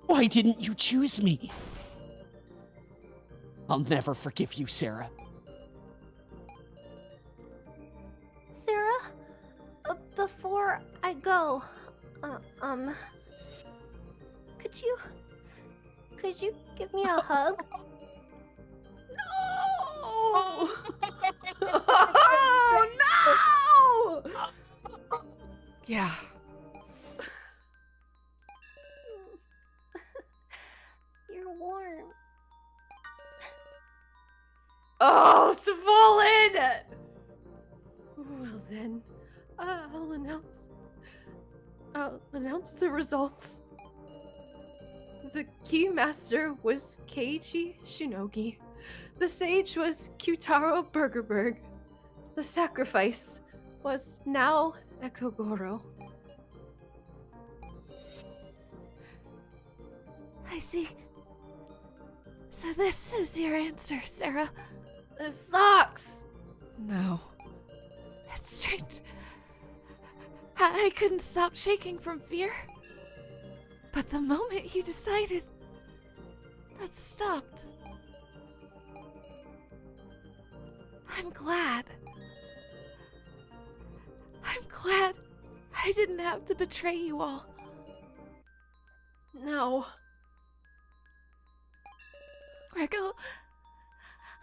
Why didn't you choose me? I'll never forgive you, Sarah. Sarah, before I go, could you give me a hug? Oh no! Yeah. You're warm. Oh, Svalin! Well then, I'll announce the results. The Keymaster was Keiichi Shinogi. The Sage was Kyutaro Burgerberg. The Sacrifice was Nao Ekogoro. I see. So this is your answer, Sarah. This sucks! No. That's strange. I couldn't stop shaking from fear. But the moment you decided, that stopped. I'm glad. I'm glad I didn't have to betray you all. No. Grego,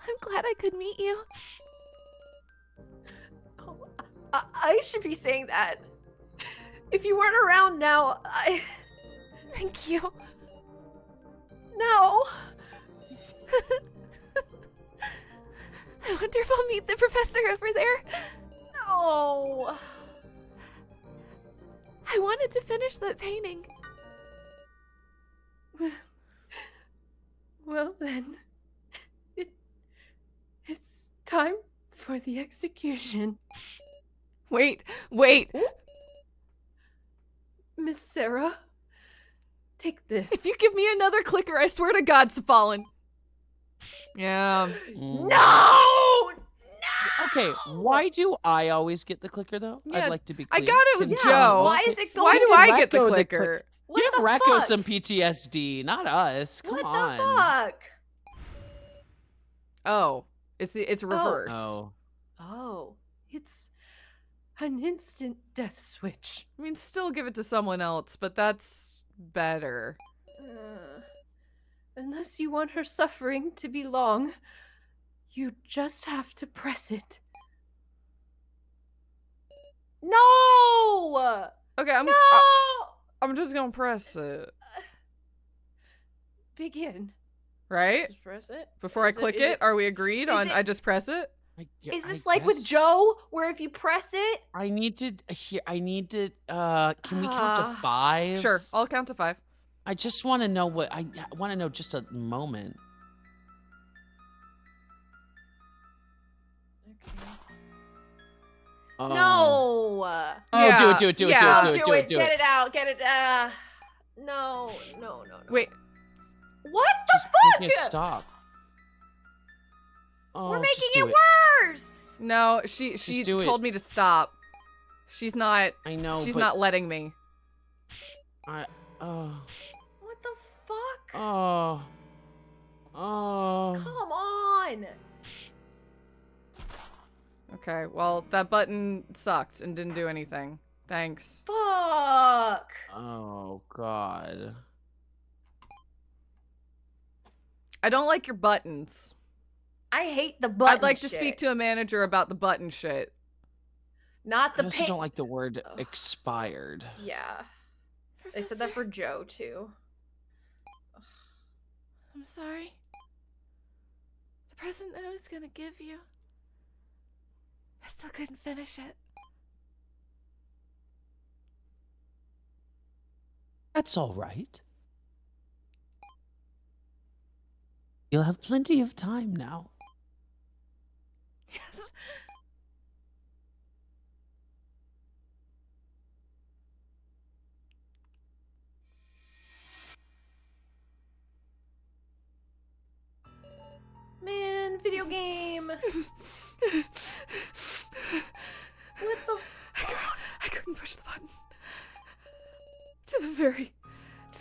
I'm glad I could meet you. Oh, I should be saying that. If you weren't around now, Thank you. No. I wonder if I'll meet the professor over there. No. I wanted to finish that painting. Well then, it's time for the execution. Wait. Miss Sarah, take this. If you give me another clicker, I swear to God, Svalin. Yeah. No! Okay, why do I always get the clicker though? Yeah, I'd like to be I clear. got it with Can Joe. someone- Why is it going Why do to I get the Racco the clicker? What Give the Racco fuck? some PTSD, not us. Come What on. the fuck? Oh, it's reverse. Oh. Oh, it's an instant death switch. I mean, still give it to someone else, but that's better. Unless you want her suffering to be long, you just have to press it. No! Okay, No! I'm just gonna press it, Begin. right? Just press it. Before I Is click is it, are we agreed is on it- I just press it? Is I this like with guess- Joe, where if you press it? I need to can we count to 5? Sure, I'll count to 5. I just want to know what I want to know just a moment. Oh. No! Oh, Yeah, do it, yeah. No, do it. Get it out. Get it. No. Wait, What Just the make it fuck? stop. Oh, We're just making do it worse. no, she Just do it. told me to stop. She's not. I know. She's but not letting me. I. Oh. What the fuck? Oh. Oh. again. Okay, well, that button sucked and didn't do anything. Thanks. Fuck. Oh God. I don't like your buttons. I hate the button I'd like to shit. speak to a manager about the button shit. Not I the also paint. don't like the word expired. Yeah. They said that for Joe, too. I'm sorry. The present I was gonna give you, I still couldn't finish it. That's all right. You'll have plenty of time now. Yes. Man, video game. What the I couldn't push the button. To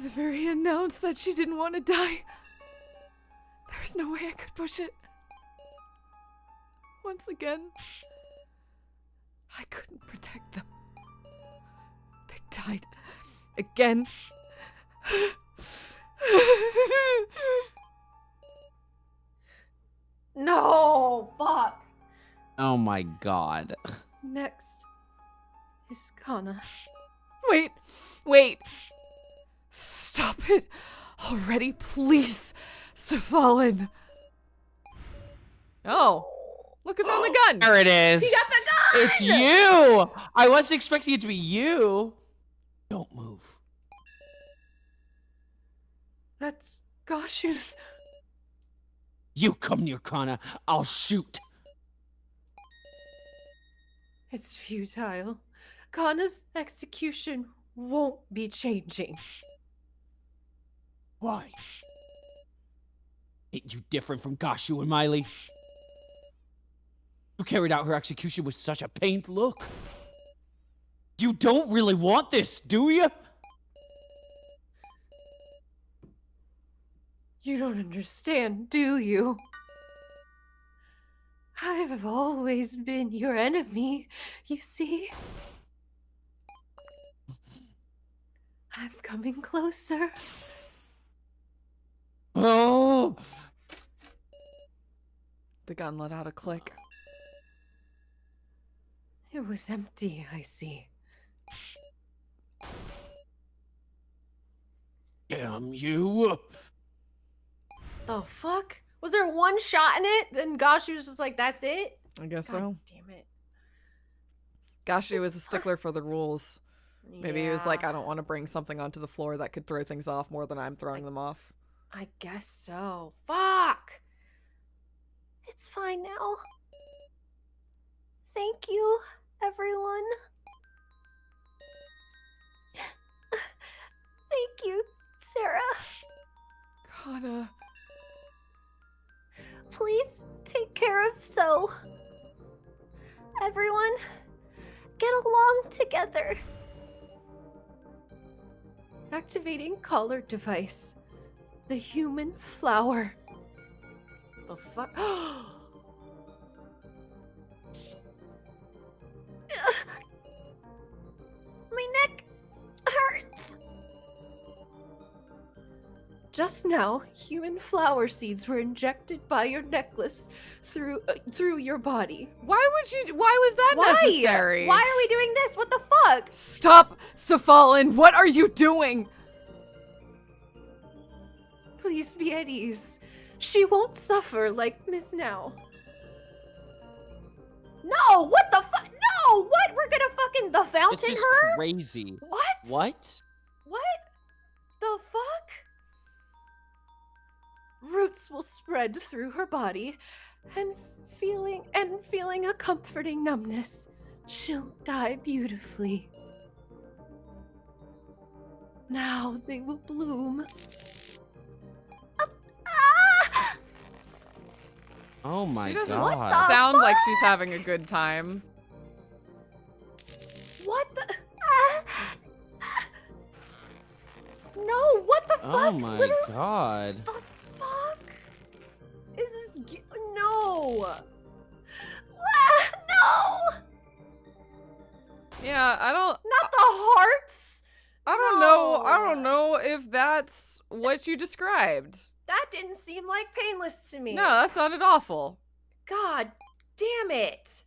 the very end now, and said she didn't want to die. There was no way I could push it. Once again, I couldn't protect them. They died again. No, fuck. Oh my God. Next is Kana. Wait. Stop it already, please, Safalin. Oh, look who found the gun. There it is. He got the gun! It's you. I wasn't expecting it to be you. Don't move. That's Gashu's. You come near Kana, I'll shoot. It's futile. Kana's execution won't be changing. Why? Ain't you different from Gashu and Miley? Who carried out her execution with such a pained look? You don't really want this, do you? You don't understand, do you? I've always been your enemy, you see? I'm coming closer. Oh! The gun let out a click. It was empty, I see. Damn you! The fuck? Was there one shot in it? Then Gashu was just like, that's it? I guess God so. damn it. Gashi was a stickler for the rules. Maybe he was like, Yeah, I don't want to bring something onto the floor that could throw things off more than I'm throwing them off. I guess so. Fuck! It's fine now. Thank you, everyone. Thank you, Sarah. Kana. Please take care of So. Everyone, get along together. Activating collar device. The human flower. The fuck? My neck hurts. Just now, human flower seeds were injected by your necklace through your body. Why was that necessary? Why are we doing this? What the fuck? Stop, Safalin! What are you doing? Please be at ease. She won't suffer like Miss Now. No! What the fuck? No! What? We're gonna fucking the This fountain is her? crazy. What? What? What? The fuck? Roots will spread through her body, and feeling a comforting numbness, she'll die beautifully. Now they will bloom. Oh my She doesn't God. sound like she's having a good time. What the? No, what the fuck? Oh my Literally- God. The fuck? Is this? No! I don't know if that's what you described. That didn't seem like painless to me. No, that sounded awful. God damn it.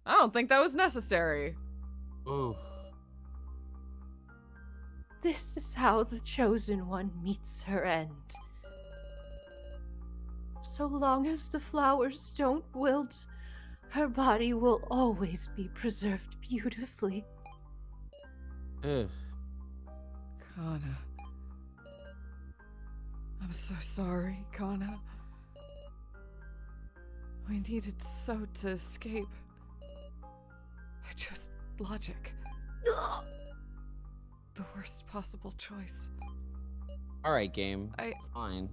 I don't think that was necessary. Ooh. This is how the Chosen One meets her end. So long as the flowers don't wilt, her body will always be preserved beautifully. Ugh. Kana. I'm so sorry, Kana. We needed so to escape. I chose logic. The worst possible choice. All right, game. I- Fine.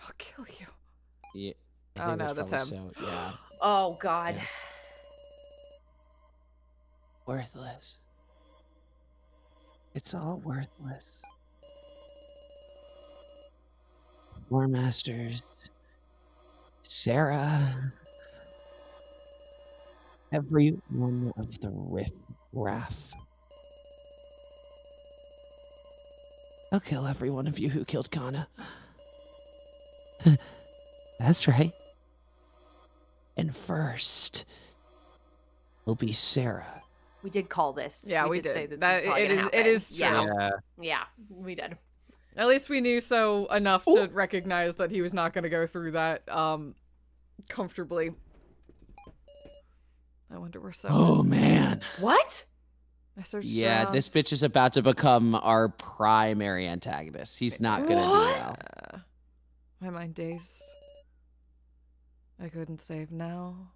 I'll kill you. Yeah. I Oh, think no, that's that's probably So, yeah. Oh, God. Yeah. Worthless. It's all worthless. War Masters. Sarah. Every one of the riff-raff. I'll kill every one of you who killed Kana. That's right. And first will be Sarah. We did call this. Yeah, we did. Say this That- was probably it gonna is- it happen. is true. Yeah. Yeah, we did. At least we knew so enough to recognize that he was not going to go through that comfortably. I wonder where so Oh is. man. What? I searched Yeah, around. this bitch is about to become our primary antagonist. He's not gonna do What? well. My mind dazed. I couldn't save now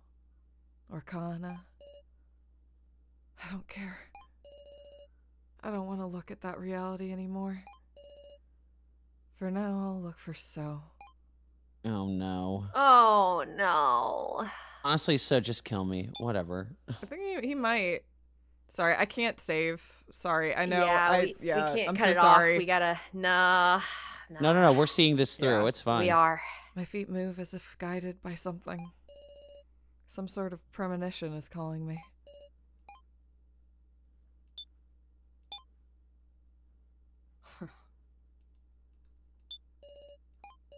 or Kana. I don't care. I don't want to look at that reality anymore. For now, I'll look for So. Oh no. Oh, no. Honestly, so just kill me. Whatever. I think he might. Sorry, I can't save. Sorry, I know. Yeah, we yeah, can't I'm cut so it sorry. off. We gotta. Nah. No. We're seeing this through. Yeah, It's fine. We are. My feet move as if guided by something. Some sort of premonition is calling me.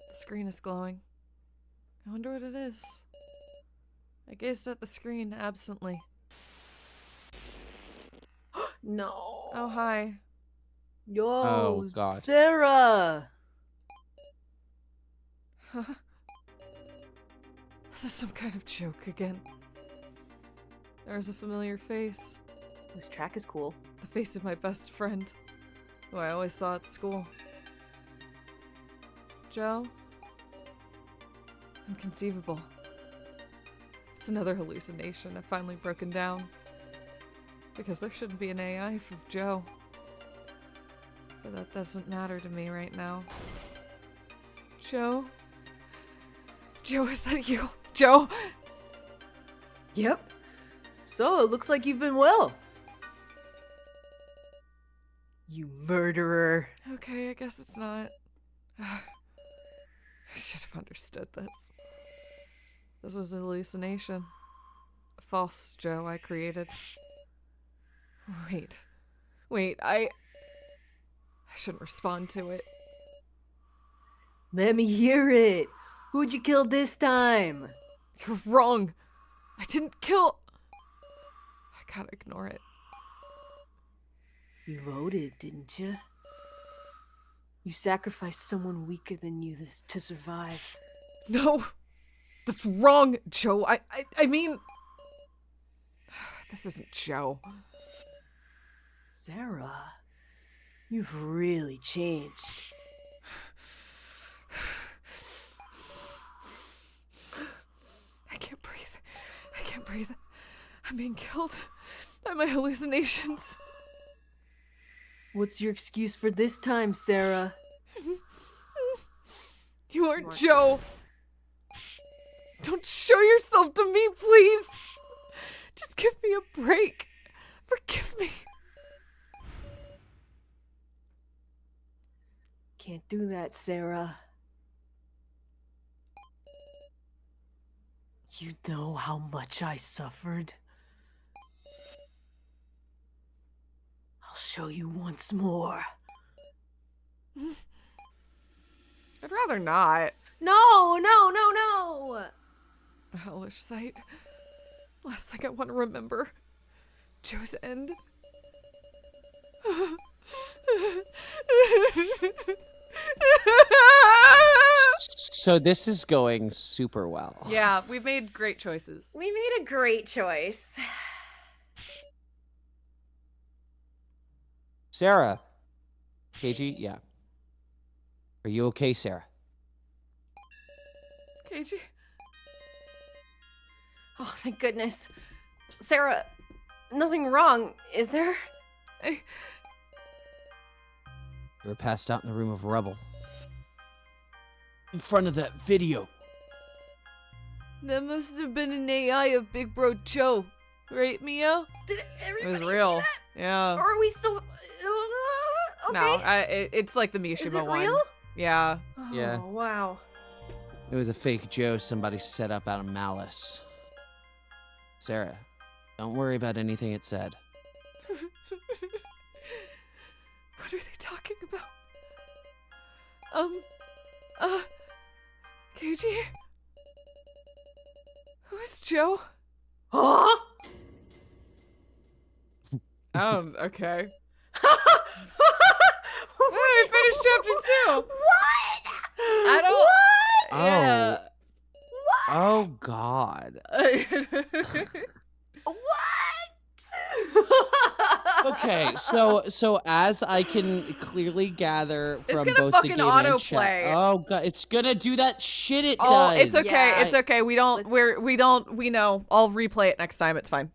The screen is glowing. I wonder what it is. I gazed at the screen absently. No. Oh, hi. Yo, Oh, God. Sarah. This is some kind of joke again. There's a familiar face. This track is cool. The face of my best friend, who I always saw at school. Joe? Inconceivable. It's another hallucination. I've finally broken down. Because there shouldn't be an AI of Joe. But that doesn't matter to me right now. Joe? Joe, is that you? Joe? Yep. So, it looks like you've been well. You murderer. Okay, I guess it's not. I should have understood this. This was a hallucination. A false Joe I created. Wait, I shouldn't respond to it. Let me hear it. Who'd you kill this time? You're wrong. I didn't kill. I gotta ignore it. You voted, didn't you? You sacrificed someone weaker than you to survive. No, that's wrong, Joe. I mean, this isn't Joe. Sarah, you've really changed. I can't breathe. I can't breathe. I'm being killed by my hallucinations. What's your excuse for this time, Sarah? You aren't Joe. Don't show yourself to me, please. Just give me a break. Forgive me. Can't do that, Sarah. You know how much I suffered? show you once more. I'd rather not. No, no, no, no. A hellish sight. Last thing I want to remember. Joe's end. So this is going super well. Yeah, we've made great choices. We made a great choice. Sarah. KG, yeah. Are you okay, Sarah? KG? Oh, thank goodness. Sarah, nothing wrong, is there? You were passed out in a room of rubble. In front of that video. That must have been an AI of Big Bro Joe. Right, Mia? Did It everybody was see real. that? Yeah. Or are we still... okay. No, it's like the Mishima Is it one. real? Yeah. Yeah. Oh, wow. It was a fake Joe somebody set up out of malice. Sarah, don't worry about anything it said. What are they talking about? KG? Who is Joe? Huh? Oh, okay. I finished chapter 2. What? I don't. Oh. Yeah. Oh, God. Okay, so as I can clearly gather It's from gonna both fucking the game and autoplay. chat, oh god, it's gonna do that shit. It Oh, does. it's okay. Yeah. It's okay. We know. I'll replay it next time. It's fine.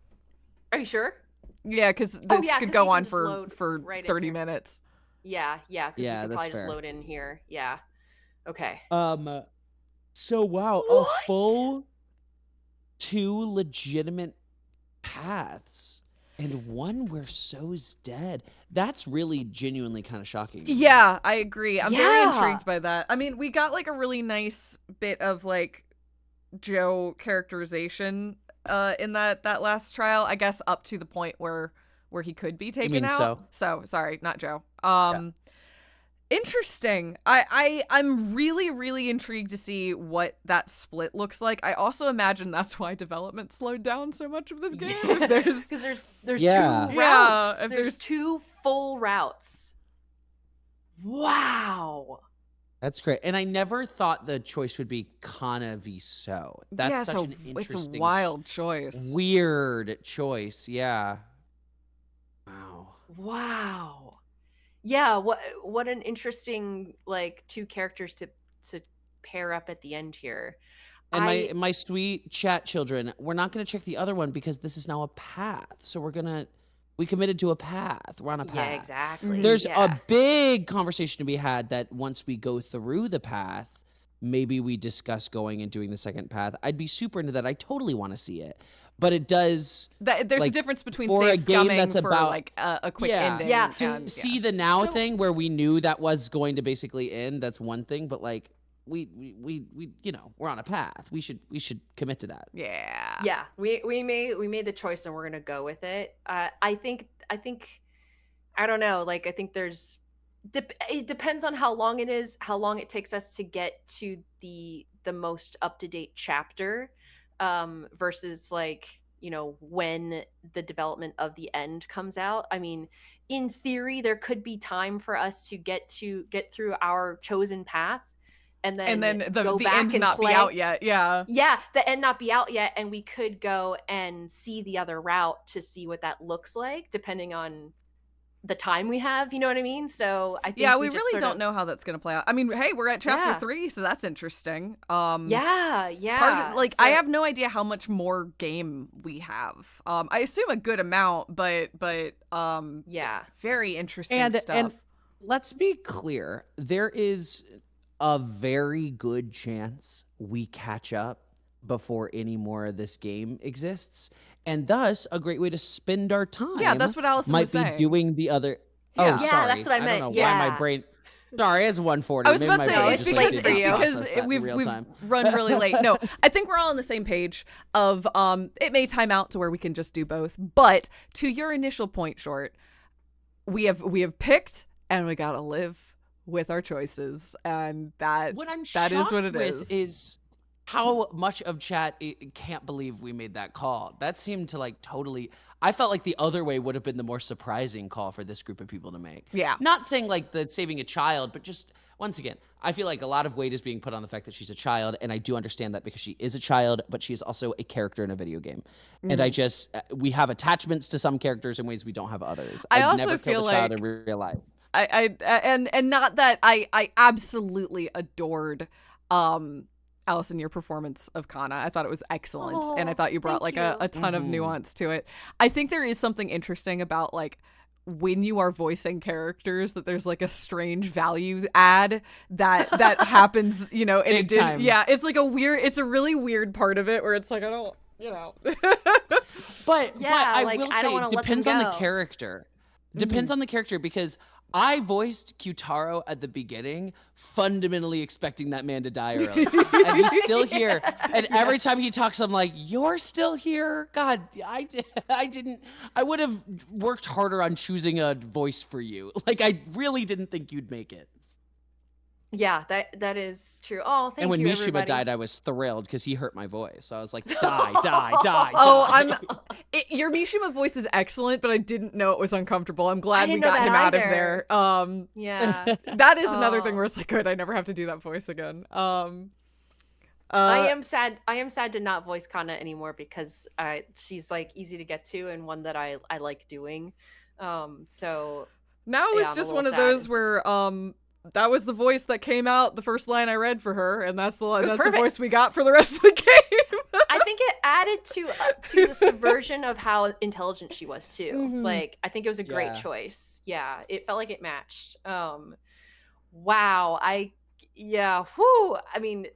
Are you sure? Yeah, because this Oh, yeah, could 'cause go we can on just for load 30 30 here. minutes. Yeah, because Yeah, we could that's probably fair. just load in here. Yeah. Okay. So wow, a full 2 legitimate paths and one where So's dead. That's really genuinely kind of shocking. to me. Yeah, I agree. I'm very Yeah. intrigued by that. I mean, we got like a really nice bit of like Joe characterization in that last trial, I guess up to the point where he could be taken mean out. So sorry, not Joe. Interesting. I'm really, really intrigued to see what that split looks like. I also imagine that's why development slowed down so much of this game. There's Because there's Yeah. 2 Yeah, routes. if There's there's- 2 full routes. Wow. That's great. And I never thought the choice would be Kana v So. That's yeah, such so an it's interesting a wild choice. weird choice. Yeah. Wow. Wow. Yeah, what an interesting like 2 characters to pair up at the end here. And my sweet chat children, we're not going to check the other one because this is now a path. So we committed to a path. We're on a path. Yeah, exactly. There's yeah. a big conversation to be had that once we go through the path, maybe we discuss going and doing the second path. I'd be super into that. I totally want to see it. But it does There's like, a difference between for a safe game scumming that's for about- like a quick Yeah. ending. Yeah. to and, see the now So- thing where we knew that was going to basically end. That's one thing, but like we we're on a path. We should commit to that. Yeah. Yeah, we made the choice and we're gonna go with it. I think I don't know. Like I think it depends on how long it is, how long it takes us to get to the most up to date chapter, versus like when the development of the end comes out. I mean, in theory, there could be time for us to get through our chosen path. And then go the back end's and not play. be out yet. Yeah. Yeah, the end not be out yet, and we could go and see the other route to see what that looks like, depending on the time we have. You know what I mean? So I think Yeah, we just really sort don't of- know how that's gonna play out. I mean, hey, we're at chapter Yeah. 3, so that's interesting. Yeah. Part of, I So- have no idea how much more game we have. I assume a good amount, but yeah. very interesting And stuff. let's be clear, there is a very good chance we catch up before any more of this game exists, and thus a great way to spend our time. Yeah, that's what Allison might was be saying. doing the other. Yeah. Oh, Yeah, sorry. that's what I meant. don't know why Yeah. my brain. Sorry, it's 1:40. I was Maybe about to my say brain it's just, because like, didn't process that in we've real time. run really late. No, I think we're all on the same page of it may time out to where we can just do both. But to your initial point, Short, we have picked, and we gotta live with our choices, and that What I'm that is what shocked it with is. how much of chat can't believe we made that call. That seemed to like totally. I felt like the other way would have been the more surprising call for this group of people to make. Yeah. Not saying like the saving a child, but just once again, I feel like a lot of weight is being put on the fact that she's a child, and I do understand that because she is a child, but she is also a character in a video game. And I just we have attachments to some characters in ways we don't have others. I I've also never feel killed a child like- in real life. And not that I absolutely adored Allison, your performance of Kana. I thought it was excellent, and I thought you brought thank like you. a ton of nuance to it. I think there is something interesting about like when you are voicing characters, that there's like a strange value add that happens, you know, in Big addition. time. Yeah, it's like it's a really weird part of it where it's like, I don't, you know. But Yeah, I like, will I don't say, wanna let them depends on the go. character. Depends on the character, because I voiced Kyutaro at the beginning, fundamentally expecting that man to die early, and he's still here. And every time he talks, I'm like, "You're still here? God, I would have worked harder on choosing a voice for you. Like, I really didn't think you'd make it." Yeah, that is true. Oh, thank And when you, Mishima everybody. died, I was thrilled because he hurt my voice. So I was like, "Die, die, die!" Oh, die." your Mishima voice is excellent, but I didn't know it was uncomfortable. I'm glad we didn't know got that him out of either. there. Yeah. That is another thing Oh. where it's like, good, I never have to do that voice again. I am sad. I am sad to not voice Kana anymore because she's like easy to get to and one that I like doing. So now yeah, it's I'm a just little one of those sad. where that was the voice that came out the first line I read for her, and that's the perfect. voice we got for the rest of the game. I think it added to the subversion of how intelligent she was too. Mhm. Like I think it was a great Yeah. choice. Yeah, it felt like it matched. Wow. Whew. I mean,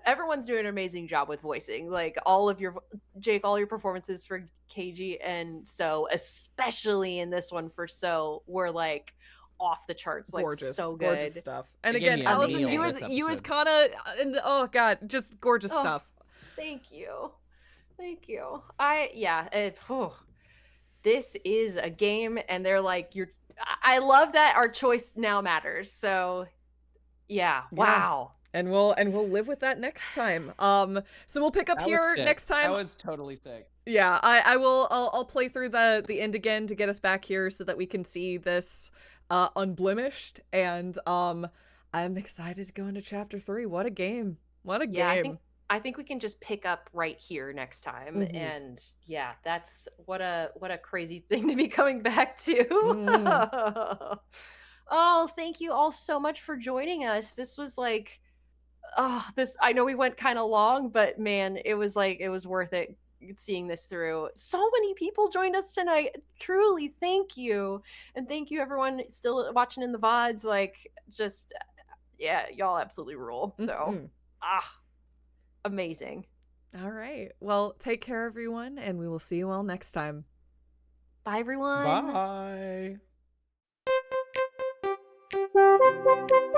everyone's doing an amazing job with voicing. Like all of your Jake, all your performances for KG and So, especially in this one for So, were like off the charts, like Gorgeous, so gorgeous good. stuff. And They gave again, me a Allison, meal you this as episode. Kana, and oh god, just gorgeous Oh, stuff. Thank you. This is a game, and they're like, I love that our choice now matters. So, yeah, wow. And we'll live with that next time. So we'll pick up That was here sick. next time. That was totally sick. Yeah, I'll play through the end again to get us back here so that we can see this unblemished, and I'm excited to go into chapter 3. What a game. What a Yeah, game. I think we can just pick up right here next time. Mhm. And yeah, that's what a crazy thing to be coming back to. Mm. Oh, thank you all so much for joining us. This was like I know we went kind of long, but man, it was worth it seeing this through. So many people joined us tonight. Truly, thank you. And thank you everyone still watching in the VODs. Like just yeah, y'all absolutely rule. So Mhm. amazing. All right. Well, take care, everyone, and we will see you all next time. Bye everyone. Bye.